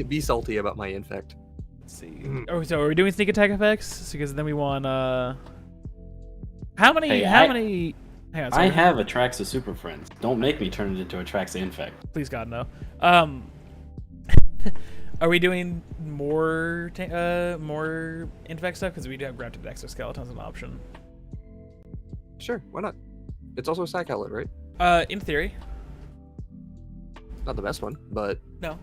Be salty about my infect. Let's see. Oh, so are we doing sneak attack effects? Because then we want how many Hey, hang on, I sorry. have Atraxa Super Friends. Don't make me turn it into Atraxa Infect. Please God no. Are we doing more more infect stuff? Because we do have grafted exoskeletons as an option. Sure, why not? It's also a sack outlet, right? In theory. Not the best one, but No.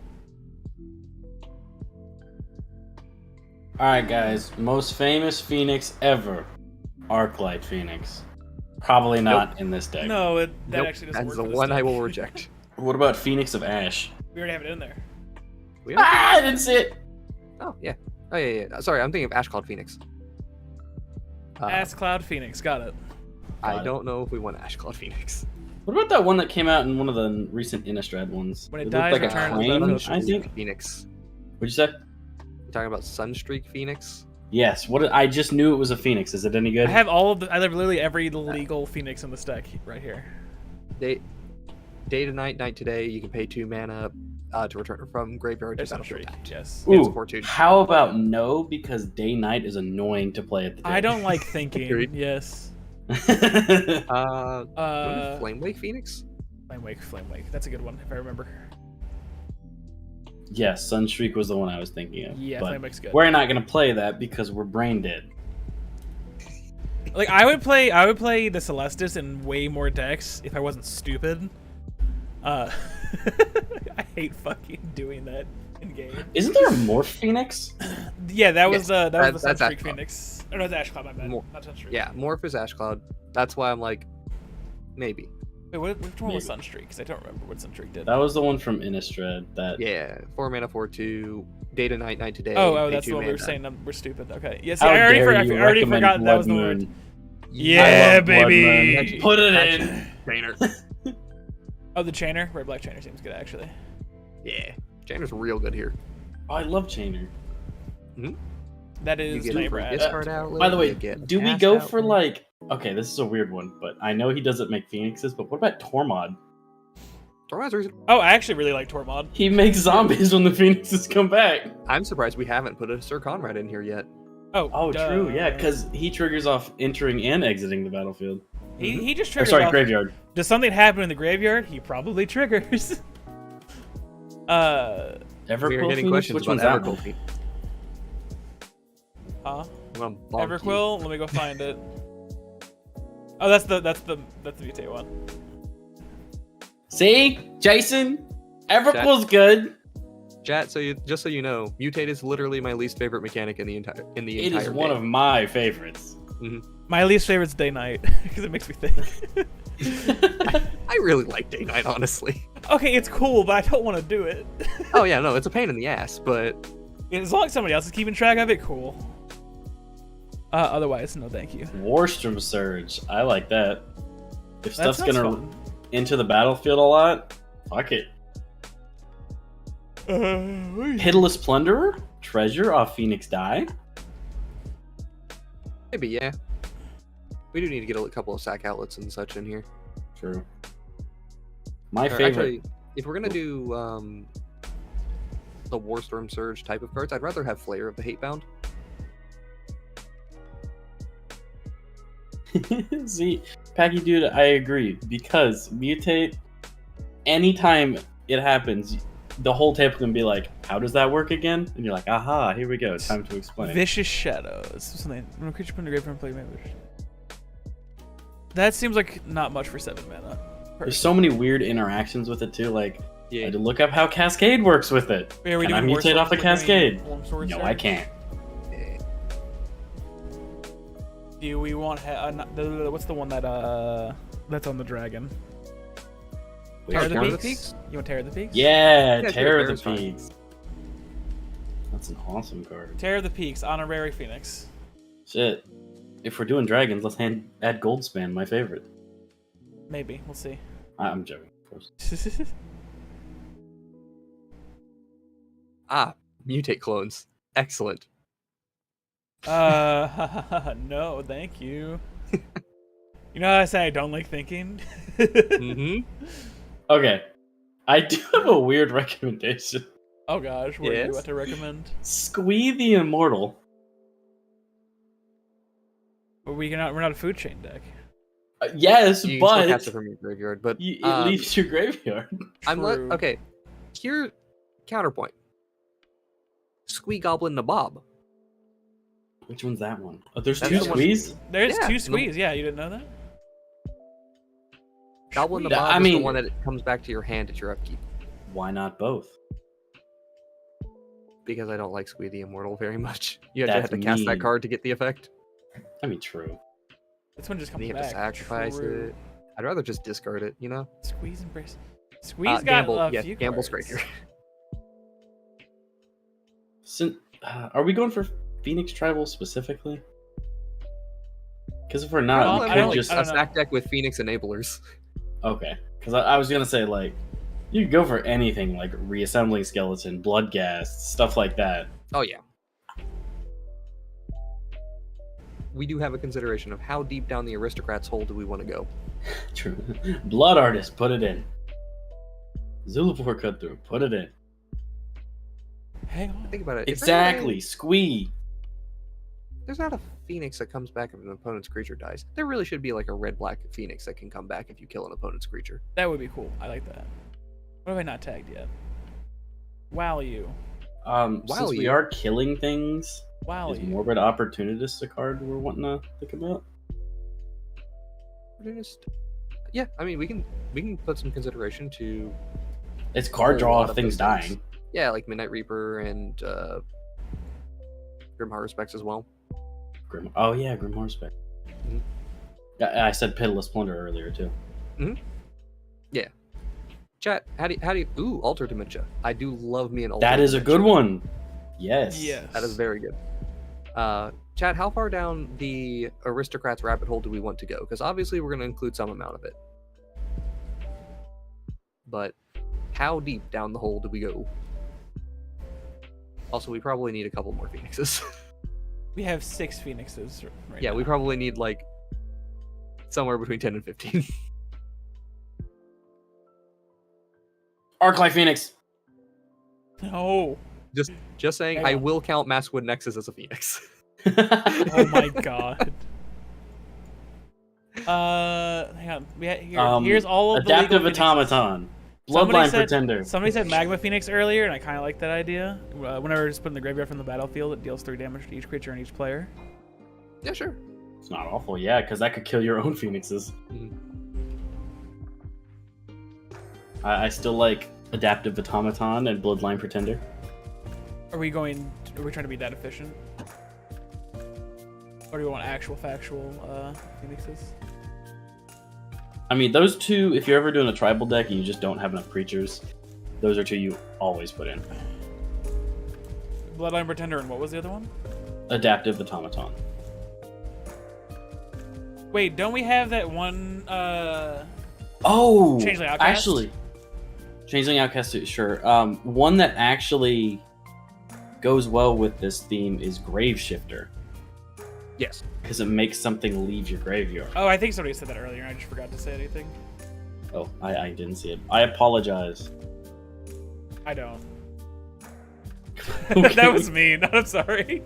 Alright, guys. Most famous Phoenix ever. Arclight Phoenix. Probably not in this deck. No, that nope, actually doesn't that's work. the for this one I deck. will reject. What about Phoenix of Ash? We already have it in there. We have- Ah, I didn't see it! Oh yeah. Oh yeah. Sorry, I'm thinking of Ash Cloud Phoenix. Ass Cloud Phoenix, got it. I Got it. don't know if we want Ash Cloud Phoenix. What about that one that came out in one of the recent Innistrad ones? When it looked dies, like a return to the crane, battlefield. I think. Phoenix. What'd you say? You talking about Sunstreak Phoenix? Yes. What? I just knew it was a Phoenix. Is it any good? I have I have literally every legal Phoenix in this deck right here. Day to night, night to day. You can pay 2 mana to return from graveyard to There's battlefield. Sunstreak, yes. It's Ooh, fortune. how about no? Because day night is annoying to play at the. I don't like thinking. Agreed. Yes. Flame Wake Phoenix? Flame Wake. That's a good one if I remember. Yes, Sunstreak was the one I was thinking of. Yeah, but Flame Wake's good. we're not gonna play that because we're brain dead. Like I would play the Celestis in way more decks if I wasn't stupid. I hate fucking doing that in game. Isn't there a Morph Phoenix? Yeah, that was Yes, the that's Sunstreak Ash Cloud. Phoenix. Or no, it's Ash Cloud, my bad. More- Not Sunstreak. Yeah, Morph is Ash Cloud. That's why I'm like, maybe. Wait, which one was Maybe. Sunstreak? Because I don't remember what Sunstreak did. That was the one from Innistrad. That Yeah, 4 mana, 4/2, day to night, night to day. Oh, pay that's 2 the one we were mana. saying we're stupid. Okay. Yeah, see, How I already, dare you already recommend forgot that Blood was the word. Moon. Yeah, I love Blood baby. Moon. Put it in. Chainer. Oh, the Chainer? Red Black Chainer seems good, actually. Yeah, Chainer's real good here. Oh, I love Chainer. That You is get a free Nightbrad. discard outlet. By the way, you get do we Ash go outlet. for like? Okay, this is a weird one, but I know he doesn't make Phoenixes. But what about Tormod? Tormod's reasonable. Oh, I actually really like Tormod. He makes zombies when the Phoenixes come back. I'm surprised we haven't put a Sir Conrad in here yet. Oh, duh. true. Yeah, because he triggers off entering and exiting the battlefield. he just Or triggers sorry, off. graveyard. Does something happen in the graveyard? He probably triggers. We're Everquill getting Phoenix? questions Which about one's that Everquill. one? Phoenix. Huh? Well, bonk you. Everquill? Let me go find it. Oh, that's the mutate one. See, Jason, Everquill's good. Chat, just so you know, mutate is literally my least favorite mechanic in the entire It is game. one of my favorites. My least favorite's Day Night because it makes me think. I really like Day Night, honestly. Okay, it's cool, but I don't want to do it. Oh yeah, no, it's a pain in the ass, but As long as somebody else is keeping track of it, cool. Otherwise, no, thank you. Warstrom Surge. I like that. If That stuff's sounds gonna fun. enter the battlefield a lot, fuck it. Pitiless Plunderer? Treasure off Phoenix Die? maybe yeah. We do need to get a couple of sack outlets and such in here. True. My Or favorite. actually, if we're gonna do the Warstorm Surge type of cards, I'd rather have Flayer of the Hatebound. See, Packy Dude, I agree. Because mutate, anytime it happens, the whole table can be like, how does that work again? And you're like, aha, here we go. It's time to explain. Vicious Shadows. Something. When a creature put in the graveyard and play maybe. That seems like not much for 7 mana. There's so many weird interactions with it too. Like, I Yeah. had to look up how Cascade works with it. Wait, are we Can I doing mutate off the Cascade? No, I can't. Do we want what's the one that that's on the dragon? Wait, Terror of the Terror of the Peaks? You want Terror of the Peaks? Yeah, Yeah, Terror of Terror's the fine. Peaks. That's an awesome card. Terror of the Peaks, Honorary Phoenix. Shit. If we're doing dragons, let's add Goldspan, my favorite. Maybe, we'll see. I'm joking, of course. Mutate clones. Excellent. No, thank you. You know how I say I don't like thinking? Mm-hmm. Okay. I do have a weird recommendation. Oh gosh, what are you Yes? about to recommend? Squee the Immortal. We're not a food chain deck. Yes, You can still cast it but from your graveyard, but it leaves your graveyard. True. okay. Here, counterpoint. Squee Goblin Nabob. Which one's that one? Oh, there's That's two the one- squeeze? There's Yeah, two squeeze, yeah, you didn't know that? Goblin Sweet. Nabob I is mean- the one that it comes back to your hand at your upkeep. Why not both? Because I don't like Squee the Immortal very much. You actually have That's to cast that mean. card to get the effect. I mean, true. This one just And comes you have to back. sacrifice True. it. I'd rather just discard it, you know? Squeeze and brace. Squeeze got Gamble, a yeah, few Gamble's cards. great here. Are we going for Phoenix Tribal specifically? Because if we're Well, not, I we don't- could I just... don't A know. stack deck with Phoenix Enablers. Okay. Because I was going to say, like, you could go for anything, like Reassembling Skeleton, Bloodghast, stuff like that. Oh, yeah. We do have a consideration of how deep down the Aristocrats' hole do we want to go. True. Blood Artist, put it in. Zulapur Cut Through, put it in. Hang on. Think about it. if Exactly. Squee. There's not a Phoenix that comes back if an opponent's creature dies. There really should be like a red-black Phoenix that can come back if you kill an opponent's creature. That would be cool. I like that. What have I not tagged yet? Wow, you. Since we you- are killing things, Wow, is you. Morbid Opportunist a card we're wanting to think about? Opportunist. Yeah, I mean we can put some consideration to It's card A draw lot of of things those things. dying. yeah, like Midnight Reaper and Grimheart Respects as well. Oh yeah, Grimoire Spec. Mhm. Yeah, I said Pitiless Plunder earlier too. Chat, how do you ooh, Alter Dementia. I do love me an Alter That is a Dementia. good one. Yes. Yes. That is very good. Chat, how far down the Aristocrats rabbit hole do we want to go? Because obviously we're going to include some amount of it. But how deep down the hole do we go? Also, we probably need a couple more Phoenixes. We have 6 Phoenixes right yeah, now. we probably need like somewhere between 10 and 15. Arclight Phoenix. No. Just saying, Hang I on. will count Maskwood Nexus as a Phoenix. Oh my god. Hang on. Here's all of the legal Adaptive Phoenixes. Automaton. Somebody Bloodline said- Pretender. Somebody said Magma Phoenix earlier, and I kind of like that idea. Whenever it's put in the graveyard from the battlefield, it deals 3 damage to each creature and each player. Yeah, sure. It's not awful, yeah, because that could kill your own Phoenixes. Mhm. I still like Adaptive Automaton and Bloodline Pretender. Are we trying to be that efficient? Or do we want actual factual Phoenixes? I mean, those two, if you're ever doing a tribal deck and you just don't have enough creatures, those are two you always put in. Bloodline Pretender, and what was the other one? Adaptive Automaton. Wait, don't we have that one? Oh! Changeling Outcast? Actually, Changeling Outcast, sure. One that actually goes well with this theme is Grave Shifter, Yes. because it makes something leave your graveyard. Oh, I think somebody said that earlier. I just forgot to say anything. Oh, I didn't see it. I apologize. I don't. Okay. That was mean. I'm sorry.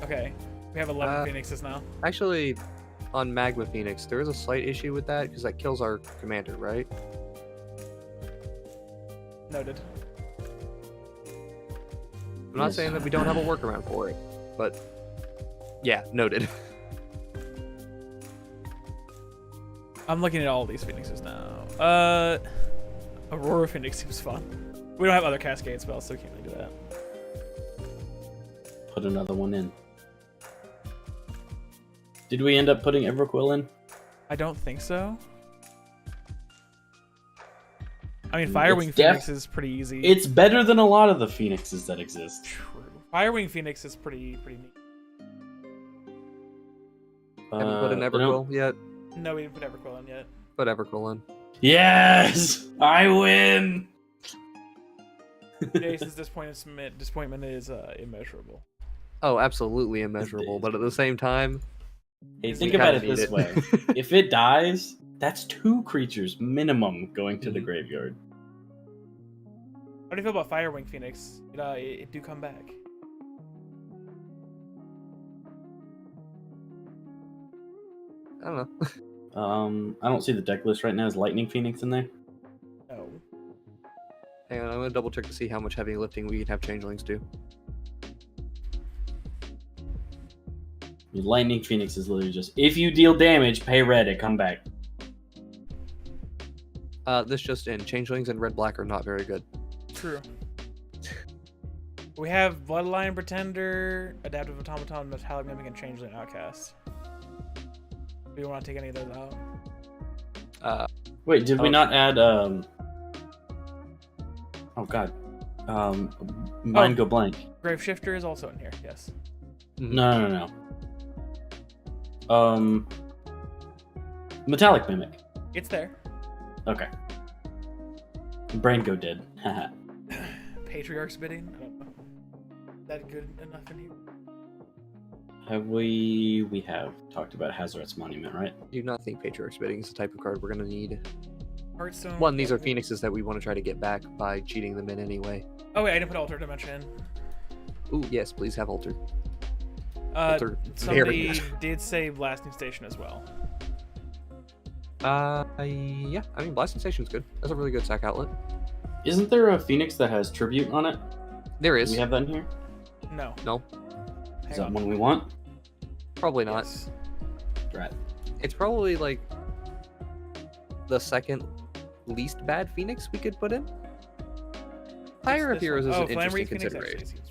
Okay, we have 11 Phoenixes now. Actually, on Magma Phoenix, there is a slight issue with that because that kills our commander, right? Noted. I'm not Yes. saying that we don't have a workaround for it, but yeah, noted. I'm looking at all these Phoenixes now. Aurora Phoenix seems fun. We don't have other Cascade spells, so we can't really do that. Put another one in. Did we end up putting Everquill in? I don't think so. I mean, Firewing Phoenix is pretty easy. It's better than a lot of the Phoenixes that exist. True. Firewing Phoenix is pretty neat. Haven't put an Everquill yet. No, we didn't put Everquill in yet. Put Everquill in. Yes! I win! Jason's disappointment is immeasurable. Oh, absolutely immeasurable. But at the same time, Hey, We think about it kinda this need way. If it dies, that's 2 creatures minimum going to the graveyard. How do you feel about Firewing Phoenix? It do come back. I don't know. I don't see the deck list right now. Is Lightning Phoenix in there? No. Hang on, I'm gonna double check to see how much heavy lifting we can have changelings do. Lightning Phoenix is literally just, if you deal damage, pay red and come back. This just in. Changelings and red-black are not very good. True. We have Bloodline Pretender, Adaptive Automaton, Metallic Mimic, and Changeling Outcast. Do you want to take any of those out? Wait, did we not add, oh god. Mine go blank. Grave Shifter is also in here, yes. No. Metallic Mimic. It's there. Okay. Brain go dead. Haha. Patriarch's Bidding? I don't know. Is that good enough in here? We have talked about Hazoret's Monument, right? I do not think Patriarch's Bidding is the type of card we're gonna need. Hearthstone. One, these are Phoenixes that we want to try to get back by cheating them in anyway. Oh wait, I didn't put Alter Dimension in. Ooh, yes, please have Alter. Alter, very Somebody good. did say Blasting Station as well. Yeah. I mean, Blasting Station's good. That's a really good sack outlet. Isn't there a Phoenix that has Tribute on it? There Do is. we have that in here? No. No, Is Hang that on. one we want? probably not. Yes. Right. It's probably like the second least bad Phoenix we could put in. Pyre of This Heroes one. is Oh, an Flame interesting Wreath Phoenix consideration. actually seems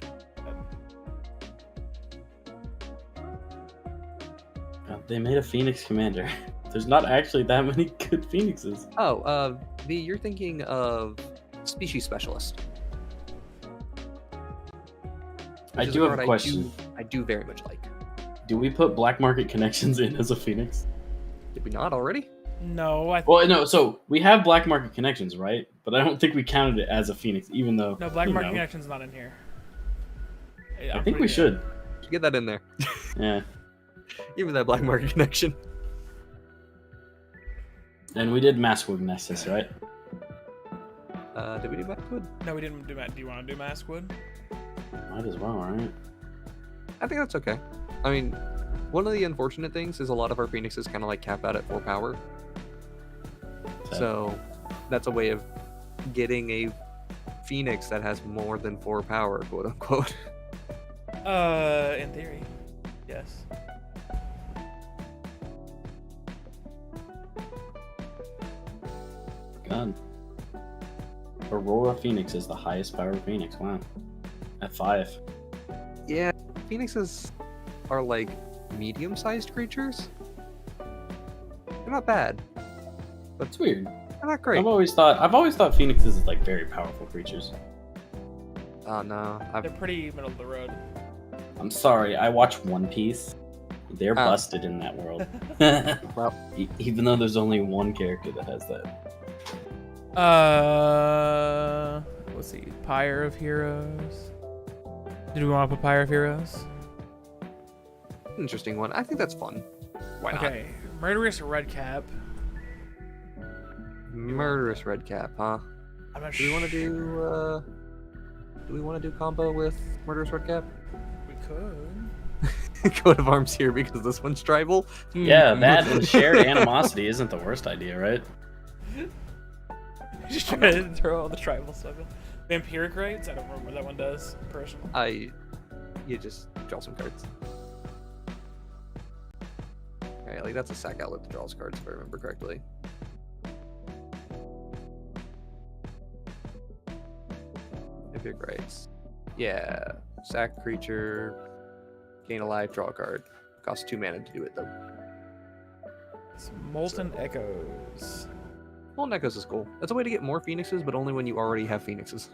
They made a Phoenix Commander. There's not actually that many good Phoenixes. Oh, V, you're thinking of Species Specialist. I which is do a have a card question. I do very much like. Do we put Black Market Connections in as a Phoenix? Did we not already? No, Well, no. So we have Black Market Connections, right? But I don't think we counted it as a Phoenix, even though. no, Black you Market know. Connection's not in here. I think we should. Get that in there. Yeah. Even that Black Market Connection. And we did Maskwood Nexus, right? Did we do Backwood? No, we didn't do that. Do you want to do Maskwood? Might as well, right? I think that's okay. I mean, one of the unfortunate things is a lot of our Phoenixes kind of like cap out at 4 power. So that's a way of getting a Phoenix that has more than 4 power, quote unquote. In theory, yes. God. Aurora Phoenix is the highest power Phoenix. Wow. At 5. Yeah, Phoenixes are like medium-sized creatures. They're not bad. That's weird. They're not great. I've always thought Phoenixes is like very powerful creatures. Oh no, They're pretty middle of the road. I'm sorry, I watch One Piece. They're Oh. busted in that world. Well, Even though there's only one character that has that. Let's see. Pyre of Heroes. Did we want to put Pyre of Heroes? interesting one. I think that's fun. Why Okay. Murderous Redcap. not? Murderous Redcap, huh? I'm not Do we want to sure. do we want to do combo with Murderous Redcap? We could. Coat of Arms here because this one's tribal. Yeah, that and shared animosity isn't the worst idea, right? Just trying to throw all the tribal stuff in. Vampiric Rites? I don't remember what that one does. Personally. You just draw some cards. Alright, like that's a sack outlet that draws cards if I remember correctly. Vampiric Rites. Yeah. Sack creature. Gain a life, draw a card. Costs 2 mana to do it though. It's Molten Echoes. Molten Echoes is cool. That's a way to get more Phoenixes, but only when you already have Phoenixes.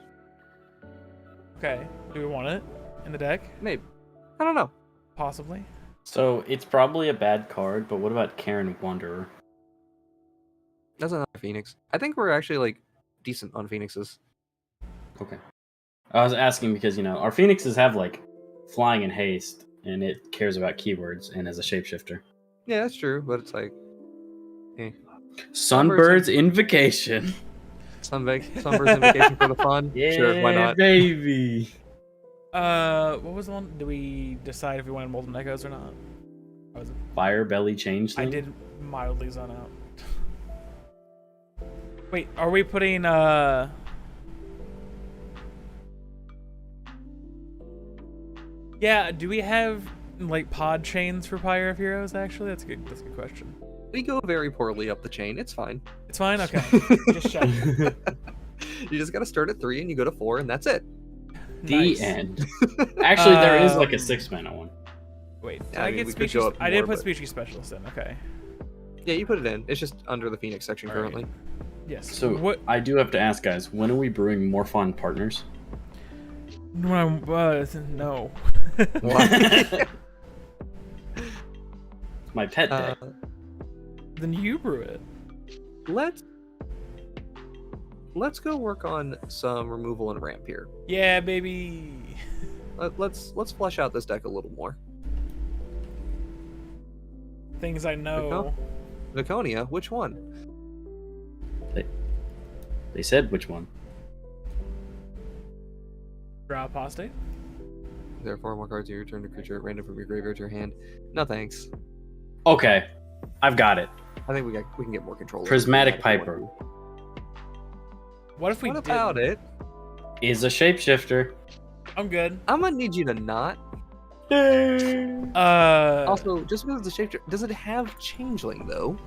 Okay. Do we want it in the deck? Maybe. I don't know. Possibly. So it's probably a bad card, but what about Karen Wanderer? That's another Phoenix. I think we're actually like decent on Phoenixes. Okay. I was asking because, you know, our Phoenixes have like flying and haste, and it cares about keywords and as a shapeshifter. Yeah, that's true, but it's like Sunbird's Invocation. Sunbird's Invocation for the fun. Yeah, Sure, why not? baby. What was the one? Did we decide if we wanted Molten Echoes or not? Or was it? Fire Belly Changeling. I did mildly zone out. Wait, are we putting Yeah, do we have like pod chains for Pyre of Heroes actually? That's a good question. We go very poorly up the chain. It's fine. It's fine, okay. Just check. You just gotta start at 3 and you go to 4 and that's it. The Nice. end. Actually, there is like a 6-mana one. Wait, did Yeah, I I mean, get we could species? go up I did more, put but- species specialist in, okay. Yeah, you put it in. It's just under the Phoenix section Alright. currently. Yes. So what I do have to ask, guys, when are we brewing more fun partners? no. My pet deck. Then you brew it. Let's go work on some removal and ramp here. Yeah, baby. Let's flesh out this deck a little more. Things I know. Viconia, which one? They said which one. Draw apostate. Therefore, more cards in your turn to creature at random from your graveyard to your hand. No thanks. Okay, I've got it. I think we can get more control. over Prismatic the Piper What if we What did? about it? is a shapeshifter. I'm good. I'm gonna need you to not. Also, just because it's a shapeshifter, does it have changeling though?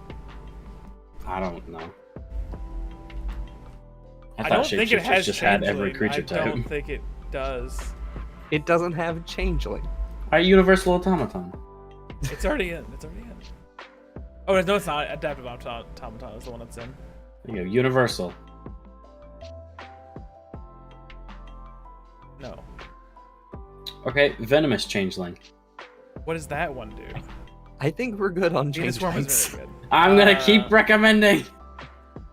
I don't know. I thought don't think it shapeshifters has just had every changeling. creature I type. don't think it does. It doesn't have changeling. Alright, Universal Automaton. It's already in. It's already in. Oh no, it's not. Adaptive Automaton is the one that's in. There you go, Universal. No. Okay, Venomous Changeling. What does that one do? I think we're good on Venus Worm is changelings. very good. I'm gonna keep recommending.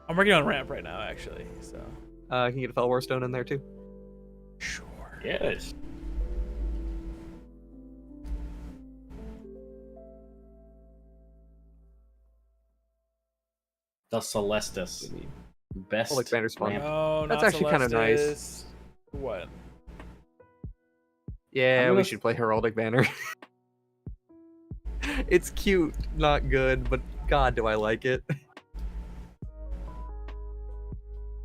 I'm working on ramp right now, actually. So. Can you get a Felwar Stone in there too? Sure. Yes. The Celestis. Best. Like Banner's fun. ramp. No, That's not actually kinda nice. Celestis. What? Yeah, I'm we gonna- should play Heraldic Banner. It's cute, not good, but God, do I like it.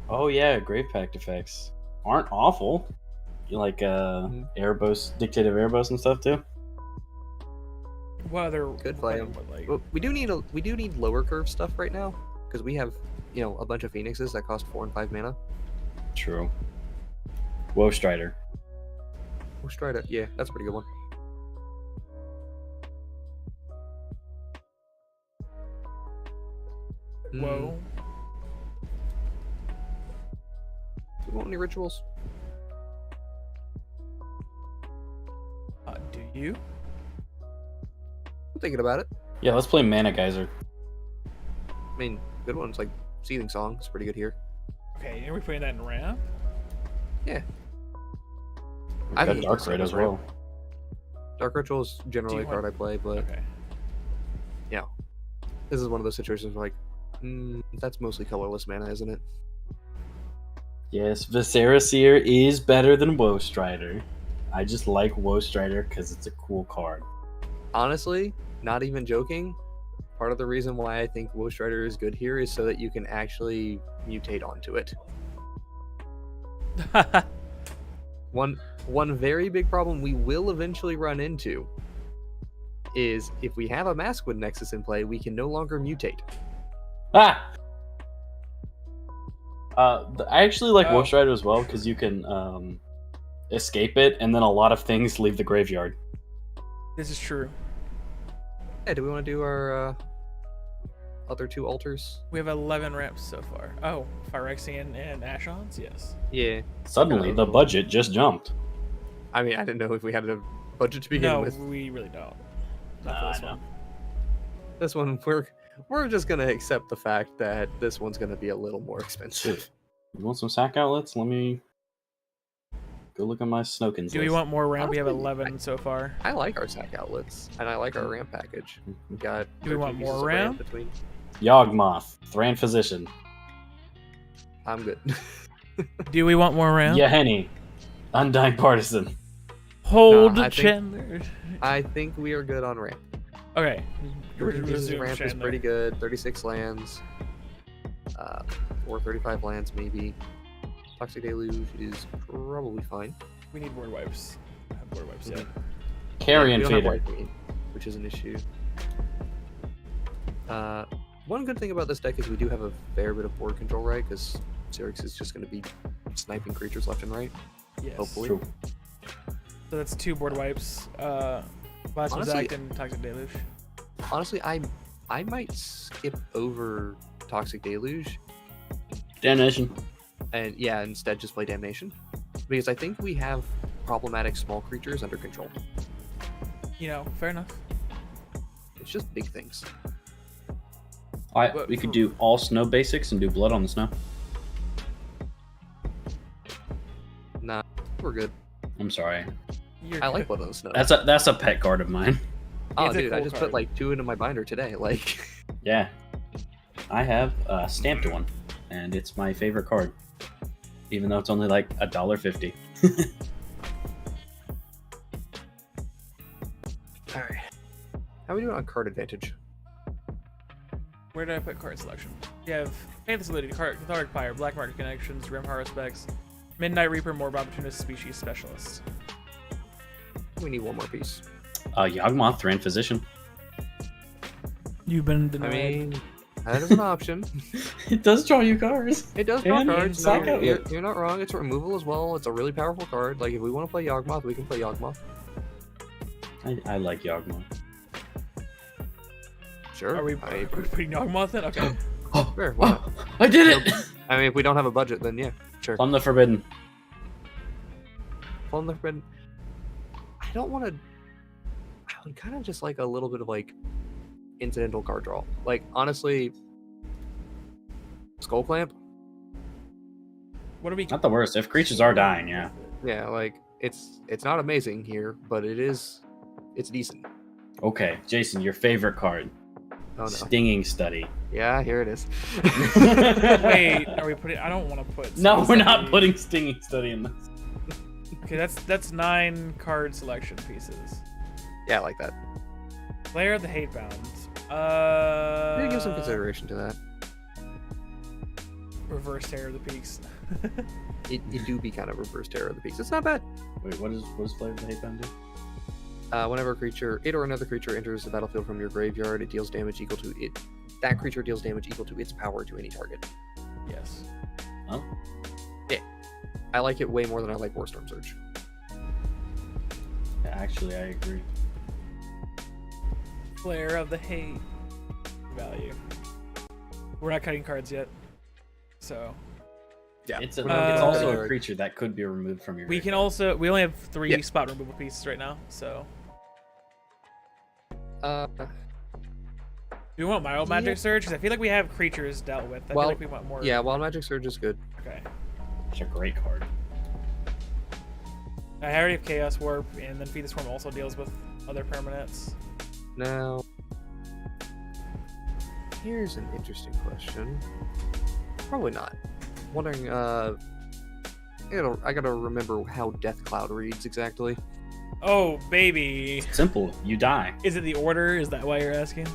Oh yeah, Grave Pact effects aren't awful. You like Erebos, Dictative Erebos and stuff too. What other? Could play 'em. What, like, Well, we do need lower curve stuff right now because we have a bunch of Phoenixes that cost 4 and 5 mana. True. Woe Strider. Let's try to. Yeah, that's a pretty good one. Whoa. Do we want any rituals? Do you? I'm thinking about it. Yeah, let's play Mana Geyser. I mean, good ones like Seething Song. It's pretty good here. Okay, are we putting that in ramp? Yeah. We've I got think Dark it's Raid as real. well. Dark Ritual is Do generally you a card I play, but Okay. this is one of those situations where, like, that's mostly colorless mana, isn't it? Yes, Viscera Seer is better than Woe Strider. I just like Woe Strider because it's a cool card. Honestly, not even joking. Part of the reason why I think Woe Strider is good here is so that you can actually mutate onto it. One very big problem we will eventually run into is if we have a Maskwood Nexus in play, we can no longer mutate. Ah! I actually like Oh. Woe Strider as well because you can escape it, and then a lot of things leave the graveyard. This is true. Yeah, do we want to do our other 2 altars? We have 11 ramps so far. Oh, Phyrexian and Ashons, yes. Yeah. Suddenly, the budget just jumped. I mean, I didn't know if we had a budget to begin No, with. we really don't. Nah, Not for this I know. one. This one, we're just gonna accept the fact that this one's gonna be a little more expensive. You want some sack outlets? Let me go look at my Snokins Do we list. want more ramp? We have Honestly, 11 so far. I like our sack outlets, and I like our ramp package. We got. Do we want 13 pieces more of ramp? between. Yawgmoth, Thran Physician, I'm good. Do we want more ramp? Yahenni, Undying Partisan. Hold Nah, I think- Chandler. I think we are good on ramp. Okay. 13 pieces of Resume ramp is Chandler. pretty good. 36 lands. Or 35 lands maybe. Toxic Deluge is probably fine. We need board wipes. I have board wipes, yeah. Carrion We don't have Feeder. white green, which is an issue. One good thing about this deck is we do have a fair bit of board control, right? Because Syrix is just going to be sniping creatures left and right. Yes. Hopefully. True. So that's 2 board wipes. Last Honestly- Exact and Toxic Deluge. Honestly, I might skip over Toxic Deluge Damnation. and instead just play Damnation, because I think we have problematic small creatures under control. You know, fair enough. It's just big things. But We for- could do all snow basics and do blood on the snow. Nah, we're good. I'm sorry. You're I like good. Blood on the Snow. That's a pet card of mine. Oh, It's a dude, I cool just card. put like 2 into my binder today. Like, Yeah. I have a stamped one, and it's my favorite card. Even though it's only like $1.50. all right. How are we doing on card advantage? Where did I put card selection? You have Fantasy Lady, Cathartic Fire, Black Market Connections, Grim Harvest Specs, Midnight Reaper, Morb Opportunist, Species Specialist. We need one more piece. Yawgmoth, Thran Physician. You've been I denied. mean, that is an option. It does draw you cards. It does draw And cards. sack No, outlet. you're not wrong. It's a removal as well. It's a really powerful card. Like, if we want to play Yawgmoth, we can play Yawgmoth. I like Yawgmoth. Sure. Are we putting Yawgmoth in? Okay. Sure, why not? I did it! I mean, if we don't have a budget, then yeah, sure. Plum the Forbidden. Plum the Forbidden. I don't want to. I would kind of just like a little bit of like incidental card draw. Like, honestly, Skull Clamp. What are we? Not the worst. If creatures are dying, yeah. Yeah, like it's not amazing here, but it's decent. Okay, Jason, your favorite card. Oh no. Stinging Study. Yeah, here it is. Wait, are we putting? I don't want to put. No, we're not Study. putting Stinging Study in this. Okay, that's 9 card selection pieces. Yeah, I like that. Layer of the Hatebound. Maybe give some consideration to that. Reverse Terror of the Peaks. It do be kind of reverse Terror of the Peaks. It's not bad. Wait, what does Flavor of the Hatebound do? Whenever a creature, it or another creature enters the battlefield from your graveyard, it deals damage equal to it. That creature deals damage equal to its power to any target. Yes. Oh, I like it way more than I like Warstorm Surge. actually, I agree. Flare of the Hate. Value. We're not cutting cards yet, so Yeah, It's we're not it's getting also a card. creature that could be removed from your. we can graveyard. also we only have 3 Yeah. spot removal pieces right now. So Uh, do we want Wild Magic Yeah. Surge? Because I feel like we have creatures dealt with. I Well, feel like we want more. yeah, Wild Magic Surge is good. Okay. It's a great card. I already have Chaos Warp, and then Feed the Swarm also deals with other permanents. Now, here's an interesting question. Probably not. Wondering, I gotta remember how Death Cloud reads exactly. Oh baby, Simple. You die. is it the order? Is that why you're asking?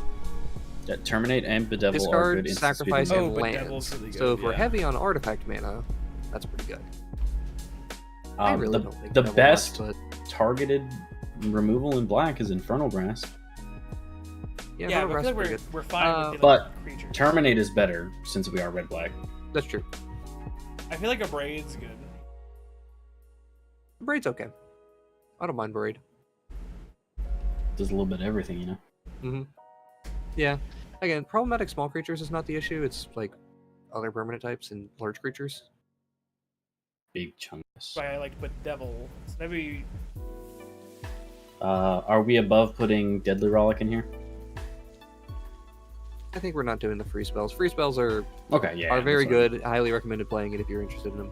That Terminate and Bedevil are Discard, good instant sacrifice, speed Oh, and but removal. Devil's lands. really So good, if we're yeah. heavy on artifact mana, that's pretty good. I really the don't think the Devil best much, targeted removal in black is Infernal Grasp. but Yeah, Battle but I Grasp feel like is pretty we're fine with dealing But with creatures. Terminate is better since we are red black. good. That's true. I feel like a Braid's good. Braid's okay. I don't mind Braid. Does a little bit of everything, you know. Mm-hmm. Yeah. Again, problematic small creatures is not the issue. It's like other permanent types and large creatures. Big chunks. That's why I like to put devil. So maybe Are we above putting Deadly Rollick in here? I think we're not doing the free spells. Free spells are Okay, yeah. are very that's fine. good. I highly recommended playing it if you're interested in them.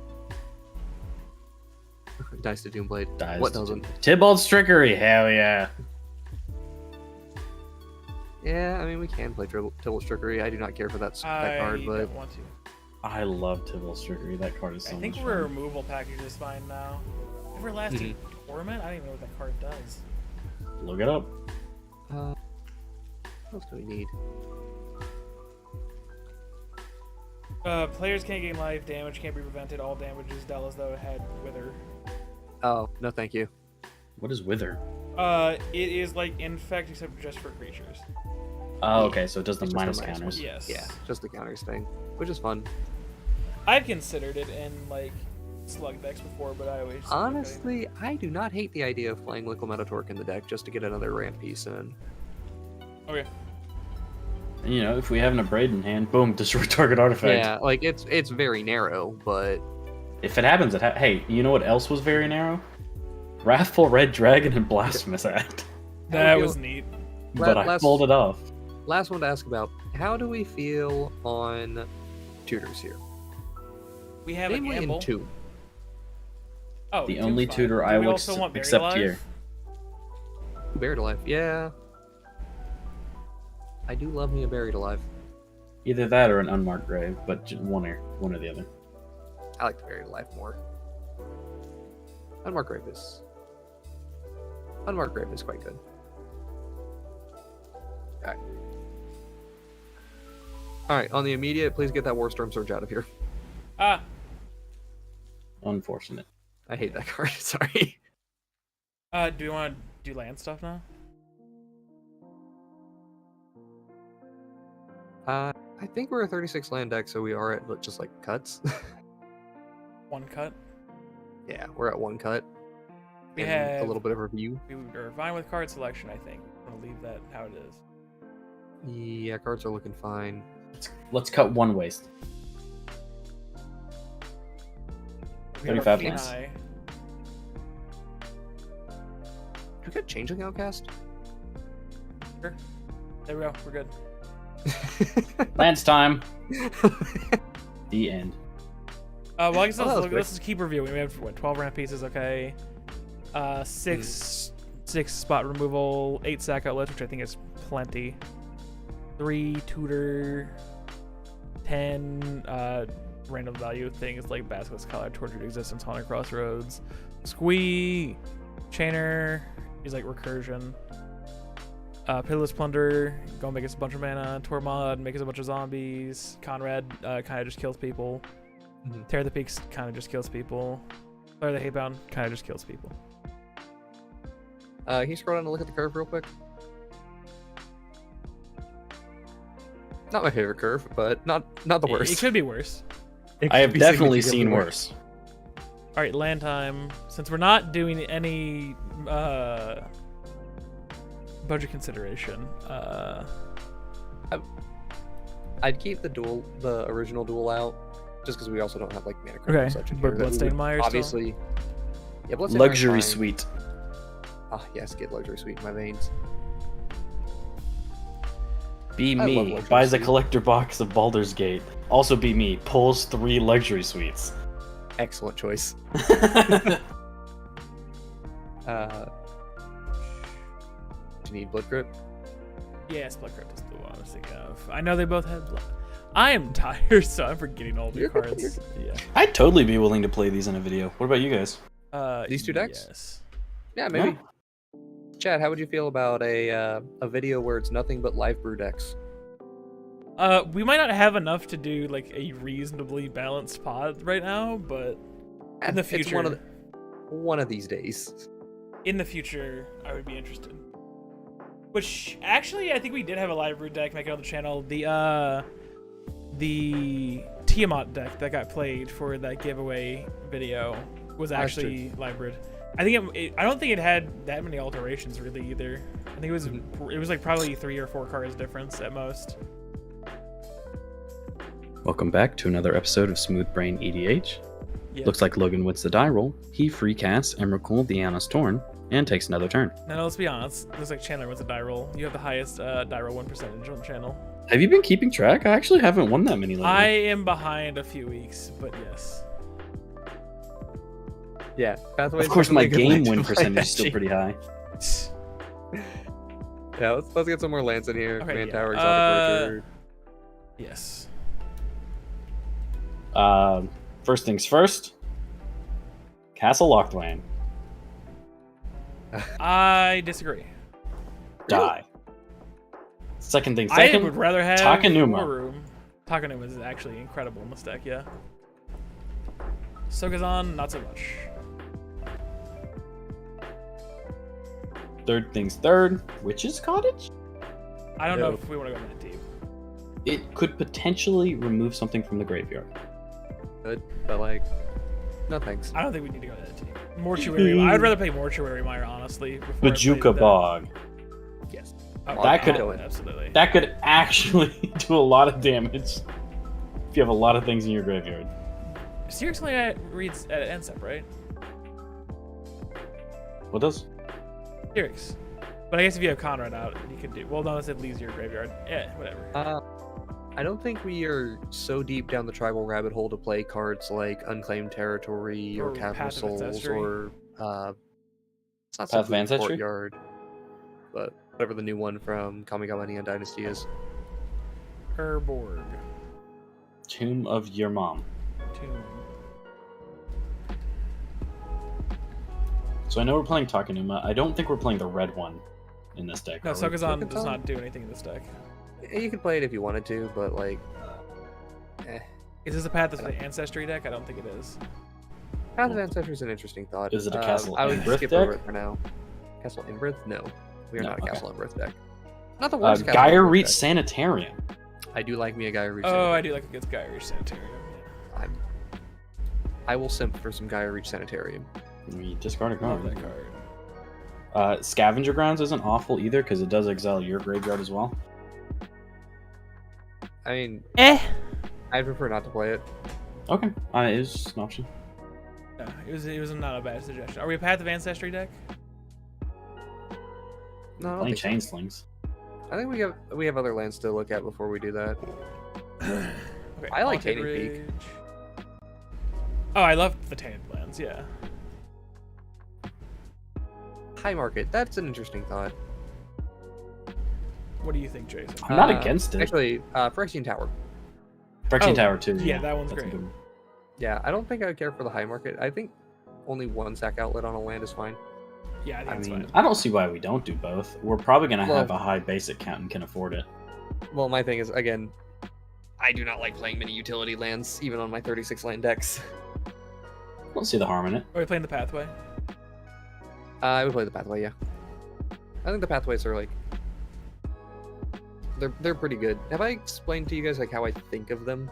Dice to Doomblade. Dies What to doesn't? Doom. Tybalt's Trickery, hell yeah. Yeah, I mean we can play Tybalt's Trickery. I do not care for that I card, but don't want to. I love Tybalt's Trickery. That card is so I think much we're fun. removal package is fine now. Everlasting Torment? I don't even know what that card does. Look it up. what else do we need? Players can't gain life, damage can't be prevented, all damage is dealt as though it had Wither. Oh, no thank you. What is Wither? It is like Infect except just for creatures. Oh, okay, so it does the It's just a minus minus counters. Yes. Yeah, just the counters thing, which is fun. I've considered it in like slug decks before, but I always Honestly, I do not hate the idea of playing Liquid Metatorque in the deck just to get another ramp piece in. Okay. And, you know, if we have an Abrade in hand, boom, destroy target artifact. Yeah, like it's very narrow, but If it happens, hey, you know what else was very narrow? Wrathful Red Dragon and Blasphemous Act. That was neat. But I pulled it off. last one to ask about: how do we feel on tutors here? We have Namely a gamble. in two. Oh, The two's only fine. tutor Do I we would also want Buried accept Alive? here. Buried Alive, yeah. I do love me a Buried Alive. Either that or an Unmarked Grave, but one or the other. I like the Buried Alive more. Unmarked Grave is quite good. Alright, on the immediate, please get that Warstorm Surge out of here. Ah, Unfortunate. I hate that card, sorry. do we want to do land stuff now? I think we're a 36 land deck, so we are at just like cuts. One cut. Yeah, we're at one cut. We And have a little bit of review. We are fine with card selection, I think. I'm gonna leave that how it is. Yeah, cards are looking fine. Let's cut one waste. We have 35 our lands. Kenai. Do we get Changeling Outcast? Sure. There we go. We're good. Lance time. The end. Well, I guess Oh, that was let's just keep reviewing. We have what 12 ramp pieces. Okay. Six spot removal, 8 sack outlets, which I think is plenty. 3 tutor, 10 random value things like Basilisk Collar, Tortured Existence, Haunted Crossroads, Squee, Chainer, is like recursion. Pitiless Plunder, go make us a bunch of mana. Tormod, make us a bunch of zombies. Conrad kind of just kills people. Tear the Peaks kind of just kills people. Or the Hatebound kind of just kills people. Can you scroll down and look at the curve real quick? Not my favorite curve, but not the worst. It could be worse. It I could have be definitely significantly seen worse. All right, land time. Since we're not doing any budget consideration, I'd keep the original duel out, just because we also don't have like mana crypt okay. and such in But here that we Bloodstained would Mire obviously. Yeah, Bloodstained Mire's Luxury fine. Suite. Ah, yes, get Luxury Suite in my veins. Be I love me. Luxury Buys a Suite. collector box of Baldur's Gate. Also be me. Pulls 3 Luxury Suites. Excellent choice. Do you need Blood Grip? Yeah, Split Crypt is the one I was thinking of. I know they both had. I am tired, so I'm forgetting all the You're good, cards. Yeah. I'd totally be willing to play these in a video. What about you guys? These two decks? Yes. Yeah, maybe. Chad, how would you feel about a video where it's nothing but live brew decks? We might not have enough to do like a reasonably balanced pod right now, but in the It's future, one of these days. in the future, I would be interested. Which actually, I think we did have a live brew deck make it on the channel. The Tiamat deck that got played for that giveaway video was actually live brewed. I think I don't think it had that many alterations really either. I think it was like probably 3 or 4 cards difference at most. Welcome back to another episode of SmoothBrainEDH. Yeah. Looks like Logan wins the die roll. He free casts Emrakul the Ana's Torn and takes another turn. No, let's be honest. Looks like Chandler wins a die roll. You have the highest die roll 1% on the channel. Have you been keeping track? I actually haven't won that many lately. I am behind a few weeks, but yes. Yeah, Pathway. Of course, my game win percentage is still pretty high. Yeah, let's get some more lands in here. Okay, Command yeah. Tower, Exotic Orchard. Yes. First things first. Castle Locthwain. I disagree. Die. Second thing I second. would rather have Takenuma. more room. Takenuma is actually incredible in this deck, yeah. Sogazan, not so much. Third things third. Witch's Cottage? I don't No. know if we want to go that deep. It could potentially remove something from the graveyard. Good, but like, no thanks. I don't think we need to go that deep. Mortuary. I'd rather play Mortuary Mire, honestly. before I played Bajuka that. Bog. Yes. That could- absolutely. That could actually do a lot of damage if you have a lot of things in your graveyard. Syrix only reads at Ensep, right? What does? Syrix. But I guess if you have Conrad out, you could do. Well, no, it leaves your graveyard. Yeah, whatever. I don't think we are so deep down the tribal rabbit hole to play cards like Unclaimed Territory or Or Capital Path of Souls Ancestry. or it's not Path of simply Ancestry? Courtyard, but whatever the new one from Kamigawa Neon Dynasty is. Urborg. Tomb of Your Mom. Tomb. So I know we're playing Takenuma. I don't think we're playing the red one in this deck. No, are we? Sogazan does not do anything in this deck. You could play it if you wanted to, but like, Is this a Path of the Ancestry deck? I don't think it is. Path of Ancestry is an interesting thought. Is it a Castle I would Inbrith skip deck? over it for now. Castle Inbrith? No, we are No, not a okay. Castle Inbrith deck. Not the worst. Castle Gyre Inbrith Reach deck. Sanitarium. I do like me a Gyre Reach. Oh, I do like a good Guy Reach Sanitarium. I will simp for some Gyre Reach Sanitarium. We discard a Yeah. Love card. that card. Scavenger Grounds isn't awful either because it does exile your graveyard as well. I mean, Eh. I'd prefer not to play it. Okay, it is just an option. No, it was not a bad suggestion. Are we a Path of Ancestry deck? No, I don't Playing think so. Chainslings. I think we have other lands to look at before we do that. Okay, I like Haunted Tainted Peak. Ridge. Oh, I love the Tainted lands, yeah. High Market. That's an interesting thought. What do you think, Jason? I'm not against it. Actually, Phyrexian Tower. Phyrexian Oh, Tower too. yeah, that one's that's a great. good one. Yeah, I don't think I would care for the High Market. I think only one sack outlet on a land is fine. Yeah, I think I that's mean, fine. I don't see why we don't do both. We're probably gonna Well- have a high basic count and can afford it. Well, my thing is, again, I do not like playing many utility lands, even on my 36 land decks. I don't see the harm in it. Are we playing the Pathway? I would play the Pathway, yeah. I think the Pathways are like... They're pretty good. Have I explained to you guys like how I think of them?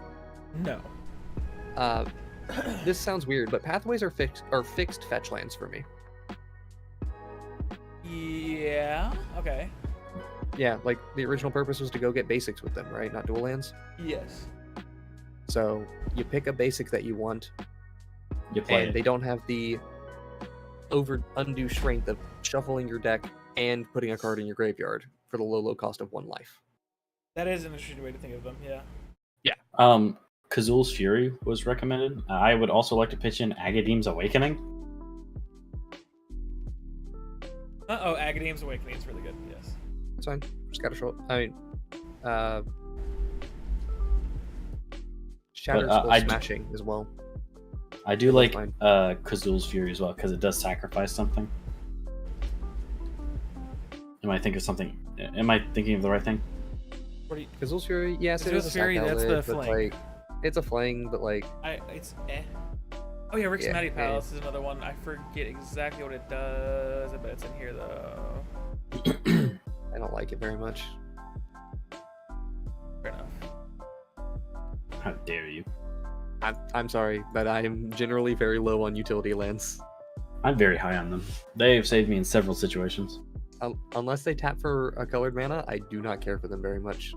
No. This sounds weird, but Pathways are fixed fetch lands for me. Yeah. Okay. Yeah, like the original purpose was to go get basics with them, right? Not dual lands. Yes. So you pick a basic that you want, You play and it. they don't have the undue strength of shuffling your deck and putting a card in your graveyard for the low cost of one life. That is an interesting way to think of them, yeah. Kazul's Fury was recommended. I would also like to pitch in Agadeem's Awakening. Agadeem's Awakening is really good, yes. That's fine. Just gotta show. I mean, Shatter's I d- smashing as well. I do That's like fine. Kazul's Fury as well because it does sacrifice something. Am I thinking of something? Am I thinking of the right thing? What do you... Kazul's Fury, yes, it Kazul's is a Fury, sack that's outlet, the but, fling. like, it's a fling, but like, It's eh. Oh yeah, Rick's Yeah, Mighty eh. Palace is another one. I forget exactly what it does, but it's in here though. I don't like it very much. Fair enough. How dare you? I'm sorry, but I am generally very low on utility lands. I'm very high on them. They've saved me in several situations. Unless they tap for a colored mana, I do not care for them very much.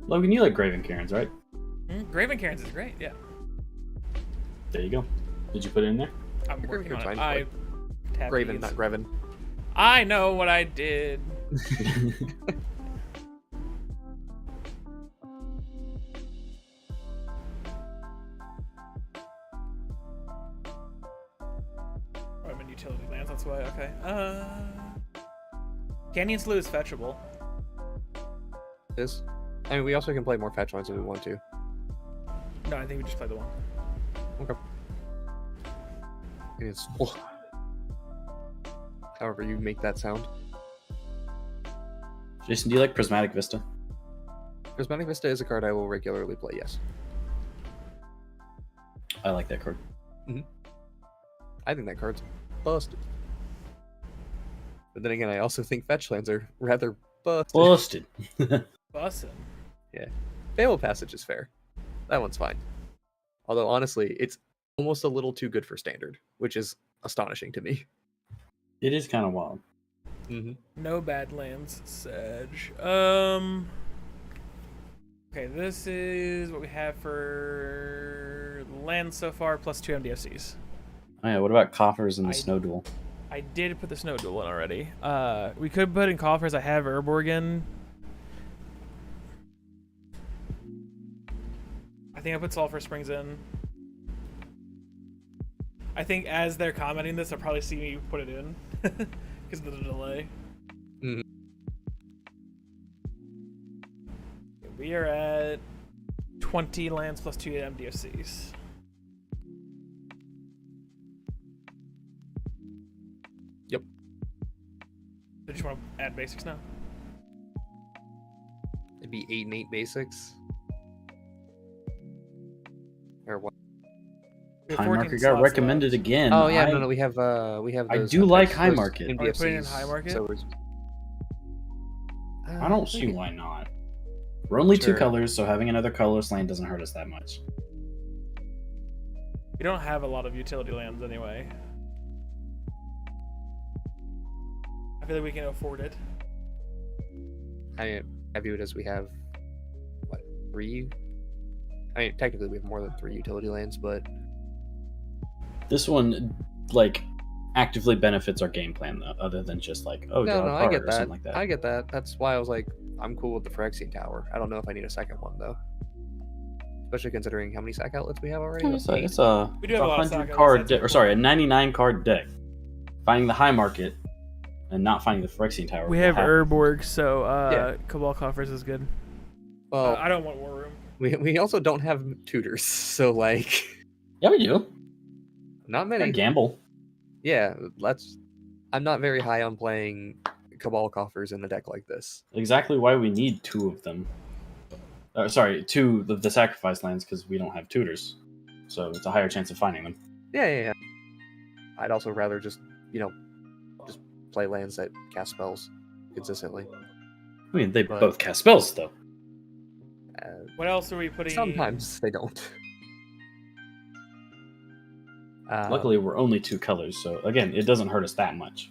Logan, you like Graven Cairns, right? Graven Cairns is great. Yeah. There you go. Did you put it in there? I'm Graven working on Cairns it. fine, tabbed Graven, these. not Greven. I know what I did. Oh, I'm in utility lands, that's why. Okay. Canyon Slough is fetchable. This. I mean, we also can play more fetch lines if we want to. No, I think we just play the one. Okay. And it's however you make that sound. Jason, do you like Prismatic Vista? Prismatic Vista is a card I will regularly play, yes. I like that card. I think that card's busted. But then again, I also think fetch lands are rather busted. Busted. Bussin'. Fable Passage is fair. That one's fine. Although, honestly, it's almost a little too good for standard, which is astonishing to me. It is kind of wild. No bad lands, Sedge. Okay, this is what we have for lands so far, plus 2 MDFCs. Oh yeah, what about Coffers and the I- Snow Duel? I did put the Snow Duel in already. We could put in Coffers. I have Urborg. I think I put Sulphur Springs in. I think as they're commenting this, they'll probably see me put it in because of the delay. Mhm. We are at 20 lands plus 2 MDFCs. Yep. So just want to add basics now? It'd be 8 and 8 basics. Or what? We have High 14 Market got slots recommended left. again. Oh yeah, I, no, we have I those, do like those High Market. Are we putting in NBFCs, High Market? So it's, I don't see why not. We're only Sure. 2 colors, so having another colorless land doesn't hurt us that much. We don't have a lot of utility lands anyway. I feel like we can afford it. I view it as we have what 3. I mean, technically we have more than 3 utility lands, but This one, like, actively benefits our game plan, though, other than just like, oh, draw a I card get or that. something like that. I get that. That's why I was like, I'm cool with the Phyrexian Tower. I don't know if I need a second one though, especially considering how many sack outlets we have already. It's a We do have a lot of 100 sack card outlets, deck, that's or sorry, a 99 card deck. Finding the High Market and not finding the Phyrexian Tower. We will have happen. Urborg, so Yeah. Cabal Coffers is good. Well, I don't want War Room. we also don't have tutors, so like, Yeah, we do. not A many. gamble. Yeah, I'm not very high on playing Cabal Coffers in a deck like this. Exactly why we need 2 of them. Sorry, 2 of the sacrifice lands, because we don't have tutors. So it's a higher chance of finding them. Yeah. I'd also rather just just play lands that cast spells consistently. I mean, they But- both cast spells, though. What else are we putting? Sometimes they don't. Luckily, we're only 2 colors, so again, it doesn't hurt us that much.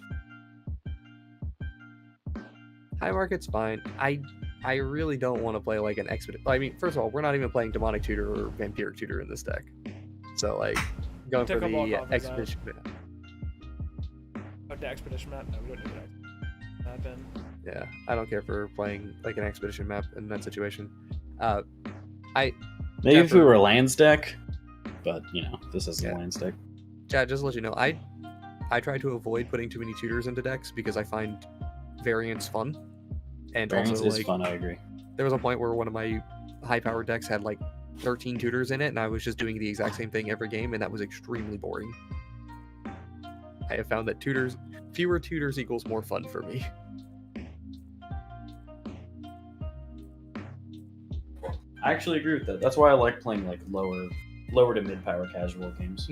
High Market's fine. I really don't want to play like an expedition. I mean, first of all, we're not even playing Demonic Tutor or Vampiric Tutor in this deck. So like, going for Took a walk the off his expedition. Oh, the expedition map? No, we don't need that map in. Yeah, I don't care for playing like an expedition map in that situation. Maybe if we were a lands deck, but this isn't Yeah. a lands deck. Chad, just to let you know, I try to avoid putting too many tutors into decks because I find variance fun. And Variance also, is like, fun, I agree. there was a point where one of my high-powered decks had like 13 tutors in it, and I was just doing the exact same thing every game, and that was extremely boring. I have found that fewer tutors equals more fun for me. I actually agree with that. That's why I like playing like lower to mid power casual games.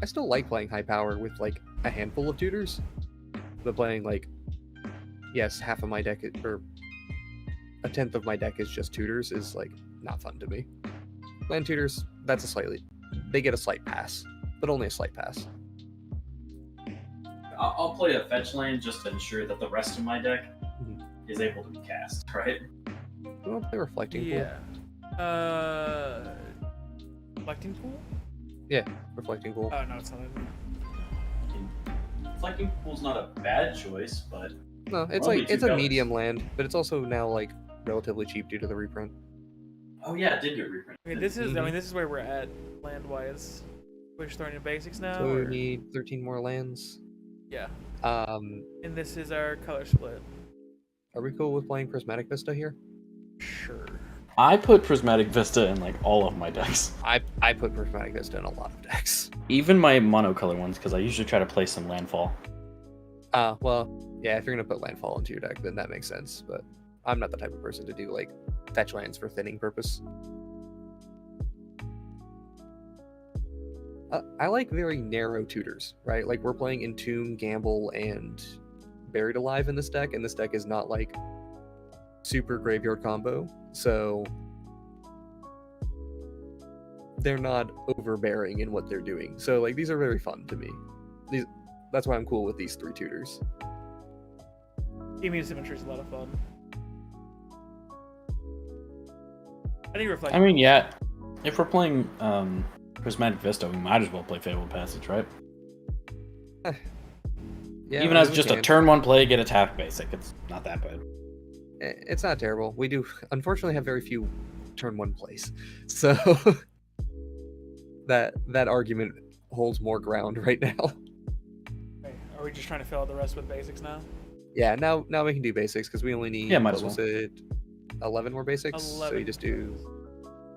I still like playing high power with like a handful of tutors, but playing like, yes, half of my deck or a tenth of my deck is just tutors is like not fun to me. Land tutors, they get a slight pass, but only a slight pass. I'll play a fetch lane just to ensure that the rest of my deck Mhm. is able to be cast, right? You want to play Reflecting Pool? Yeah. Reflecting pool? Yeah, Reflecting Pool. Oh no, it's not. Reflecting Pool's not a bad choice, but No, it's only like two it's a colors. medium land, but it's also now like relatively cheap due to the reprint. oh yeah, it did get reprinted. Okay, this is. I Mhm. mean, this is where we're at land-wise. We're starting in basics now. So we or- need 13 more lands. Yeah. Um, And this is our color split. are we cool with playing Prismatic Vista here? Sure. I put Prismatic Vista in like all of my decks, I put Prismatic Vista in a lot of decks. even my monocolor ones, because I usually try to play some landfall. Well, yeah, if you're gonna put landfall into your deck, then that makes sense. But I'm not the type of person to do like fetch lands for thinning purpose. I like very narrow tutors, right? Like we're playing Entomb, Gamble, and Buried Alive in this deck, and this deck is not like super graveyard combo, so they're not overbearing in what they're doing. So like these are very fun to me. That's why I'm cool with these 3 tutors. Gaming Symmetry is a lot of fun. I think Reflecting. I mean, yeah, if we're playing Prismatic Vista, we might as well play Fabled Passage, right? Yeah, Even I as mean, we just a can. turn 1 play, get a tap basic. It's not that bad. It's not terrible. We do unfortunately have very few turn 1 plays, so that argument holds more ground right now. Okay, are we just trying to fill out the rest with basics now? Yeah, now we can do basics because we only need Yeah, might what as was it, 11 more basics. So 11. you just do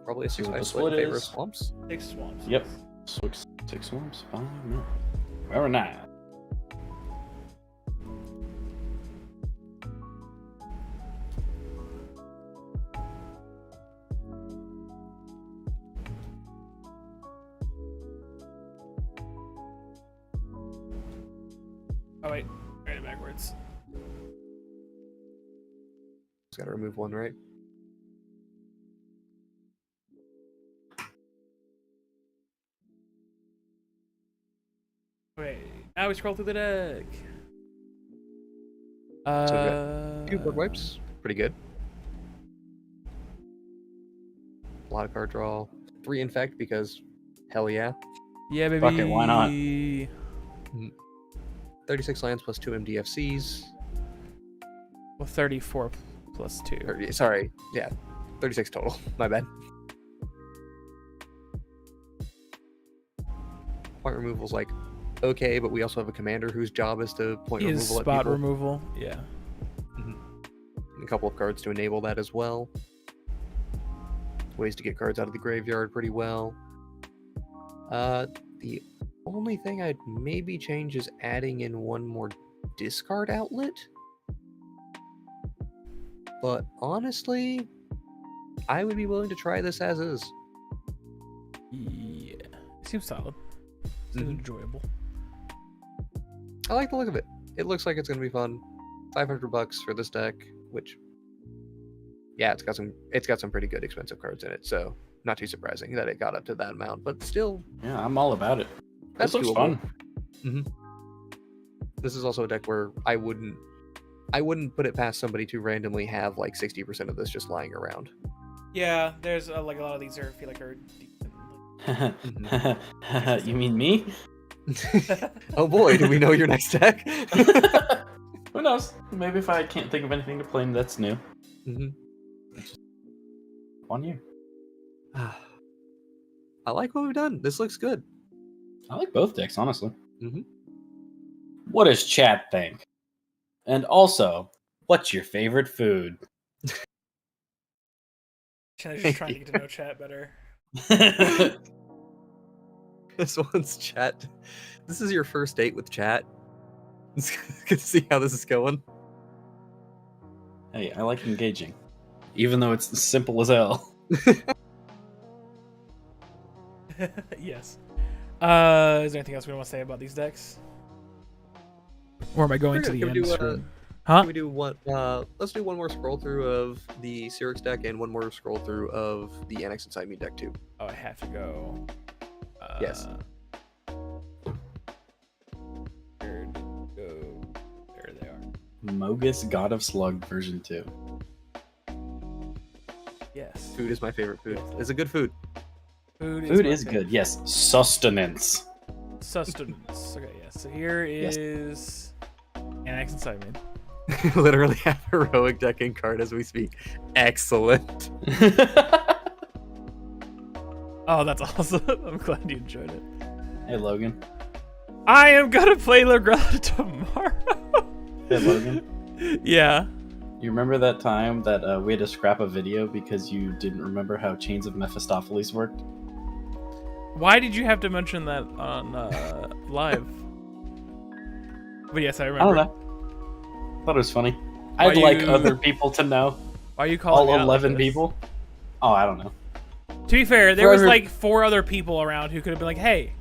probably a See what 6/5 the split in split favor of is. swamps. 6 swamps. Yep. 6 swamps, 5, no. Very nice. Oh wait, I read it backwards. Just gotta remove 1, right? Okay, now we scroll through the deck. So 2 board wipes, pretty good. A lot of card draw. 3 infect because hell yeah. Yeah, baby. Fuck it, why not? 36 lands plus 2 MDFCs. Well, 34 plus 2. 30, sorry, yeah, 36 total. My bad. Point removal's like okay, but we also have a commander whose job is to point Is removal at spot people. removal. Yeah. And a couple of cards to enable that as well. Ways to get cards out of the graveyard pretty well. The only thing I'd maybe change is adding in 1 more discard outlet. But honestly, I would be willing to try this as is. Yeah. Seems solid. Seems Mhm. enjoyable. I like the look of it. It looks like it's gonna be fun. $500 for this deck, which, yeah, it's got some pretty good expensive cards in it. So not too surprising that it got up to that amount. But still, Yeah, I'm all about it. that's This looks doable. fun. This is also a deck where I wouldn't put it past somebody to randomly have like 60% of this just lying around. Yeah, there's like a lot of these are feel like are decent. You mean me? Oh boy, do we know your next deck? Who knows? Maybe if I can't think of anything to play that's new. Mhm. On you. I like what we've done. This looks good. I like both decks, honestly. Mhm. What does chat think? And also, what's your favorite food? Chandler's just trying to get to know chat better. This one's chat. This is your first date with chat. It's good to see how this is going. Hey, I like engaging. Even though it's simple as hell. Yes. Is there anything else we want to say about these decks? Or am I going to We're the good. end Can we do, screen? Huh? Can we do one? Let's do one more scroll through of the Syrix deck and one more scroll through of the Anax and Cymede deck too. Oh, I have to go. Yes. Where did it go? There they are. Mogus God of Slug version 2. Food is my favorite food. It's a good food. Food Food my is favorite. good. Yes, sustenance. Sustenance. Okay, yeah. So here is Anax and Cymede. Literally have heroic decking card as we speak. Excellent. Oh, that's awesome. I'm glad you enjoyed it. Hey, Logan. I am gonna play Lagrella tomorrow. Hey, Logan. Yeah. You remember that time that we had to scrap a video because you didn't remember how Chains of Mephistopheles worked? Why did you have to mention that on live? But yes, I I remember. don't know. Thought it was funny. Why I'd like you- other people to know. Why are you calling me All out 11 like this? people? Oh, I don't know. To be fair, there For was every- like 4 other people around who could have been like, "Hey,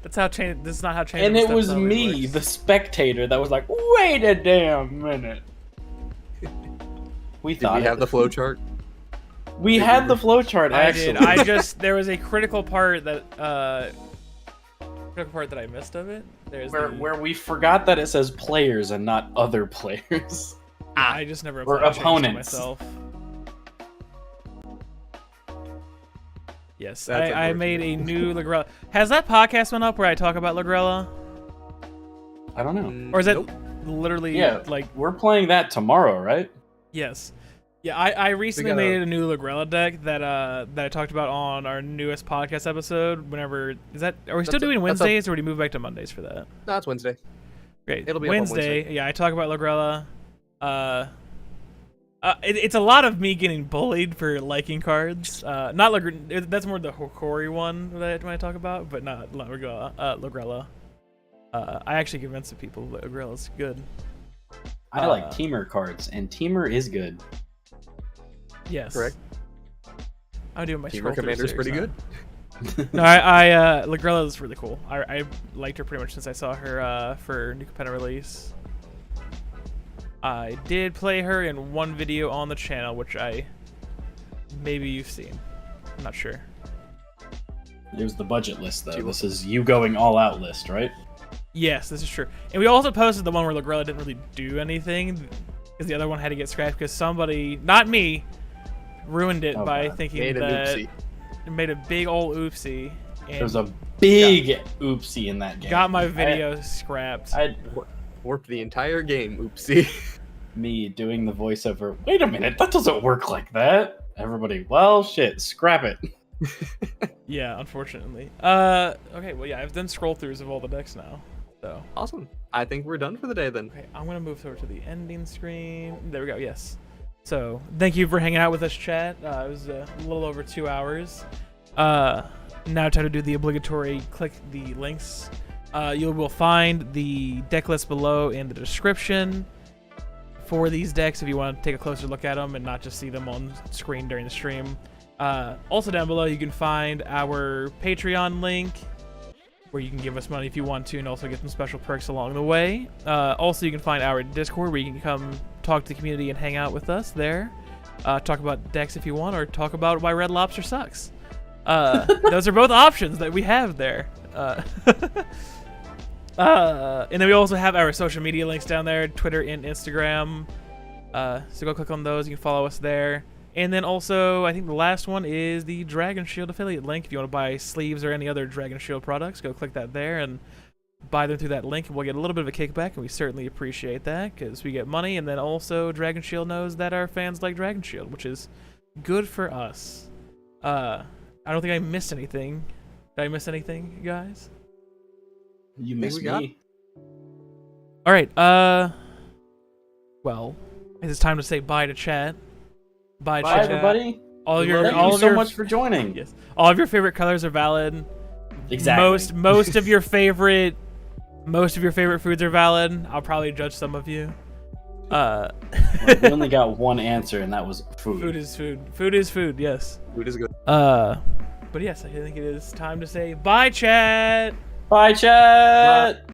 that's how Chain. This is not how Chain." And of it was Mephistopheles me, works." the spectator, that was like, wait a damn minute. We Did thought we have the flow chart? We had the flowchart, I actually. did. I just there was a critical part that I missed of it. There's where we forgot that it says players and not other players. I just never Or applied change to opponents. myself. Yes, That's I made a unfortunate. new Lagrella. Has that podcast went up where I talk about Lagrella? I don't know. Or is that Nope. literally Yeah, like we're playing that tomorrow, right? yes? Yeah, I recently gotta- made a new Lagrella deck that I talked about on our newest podcast episode. Whenever are we still That's a- doing that's a- Wednesdays or do we move back to Mondays for that? No, it's Wednesday. Great. It'll be up on Wednesday. Wednesday. Yeah, I talk about Lagrella. It's a lot of me getting bullied for liking cards. Not that's more the Hokori one that when I talk about, but not Lagrella. I actually convinced the people that Lagrella's good. I like Teamer cards, and Teamer is good. Yes. Correct. I'm doing my Teamer scroll through Commander's Syrix pretty now. good. No, Lagrella is really cool. I liked her pretty much since I saw her for New Capenna release. I did play her in one video on the channel, which maybe you've seen. I'm not sure. There's the budget list, though. She This is you going all out list, right? Yes, this is true. And we also posted the one where Lagrella didn't really do anything because the other one had to get scrapped because somebody, not me, ruined it Oh, by God. thinking Made an that oopsie. made a big old oopsie. And There's a big oopsie in that game. got my video scrapped. I Warped the entire game. Oopsie. me doing the voiceover. Wait a minute, that doesn't work like that. Everybody, well, shit, scrap it. Yeah, unfortunately. Okay, well, yeah, I've done scroll throughs of all the decks now. So, Awesome. I think we're done for the day then. okay, I'm gonna move over to the ending screen. There we go. Yes. So, thank you for hanging out with us, chat. It was a little over 2 hours. Now time to do the obligatory click the links. You will find the deck list below in the description for these decks if you want to take a closer look at them and not just see them on screen during the stream. Also down below you can find our Patreon link where you can give us money if you want to and also get some special perks along the way. Also you can find our Discord where you can come talk to the community and hang out with us there. Talk about decks if you want or talk about why Red Lobster sucks. Those are both options that we have there. And then we also have our social media links down there, Twitter and Instagram. So go click on those. You can follow us there. And then also, I think the last one is the Dragon Shield affiliate link. If you want to buy sleeves or any other Dragon Shield products, go click that there and buy them through that link. We'll get a little bit of a kickback, and we certainly appreciate that because we get money. And then also, Dragon Shield knows that our fans like Dragon Shield, which is good for us. I don't think I missed anything. Did I miss anything, you guys? You Think missed we got- me. All right. Well, it's time to say bye to chat. Bye, Bye, chat. everybody. All of your, Thank all you of so your, much for joining. yes, all of your favorite colors are valid. Exactly. Most of your favorite foods are valid. I'll probably judge some of you. We only got one answer, and that was food. Food is food. Food is food. Yes. Food is good. But yes, I think it is time to say bye, chat. Bye, chat.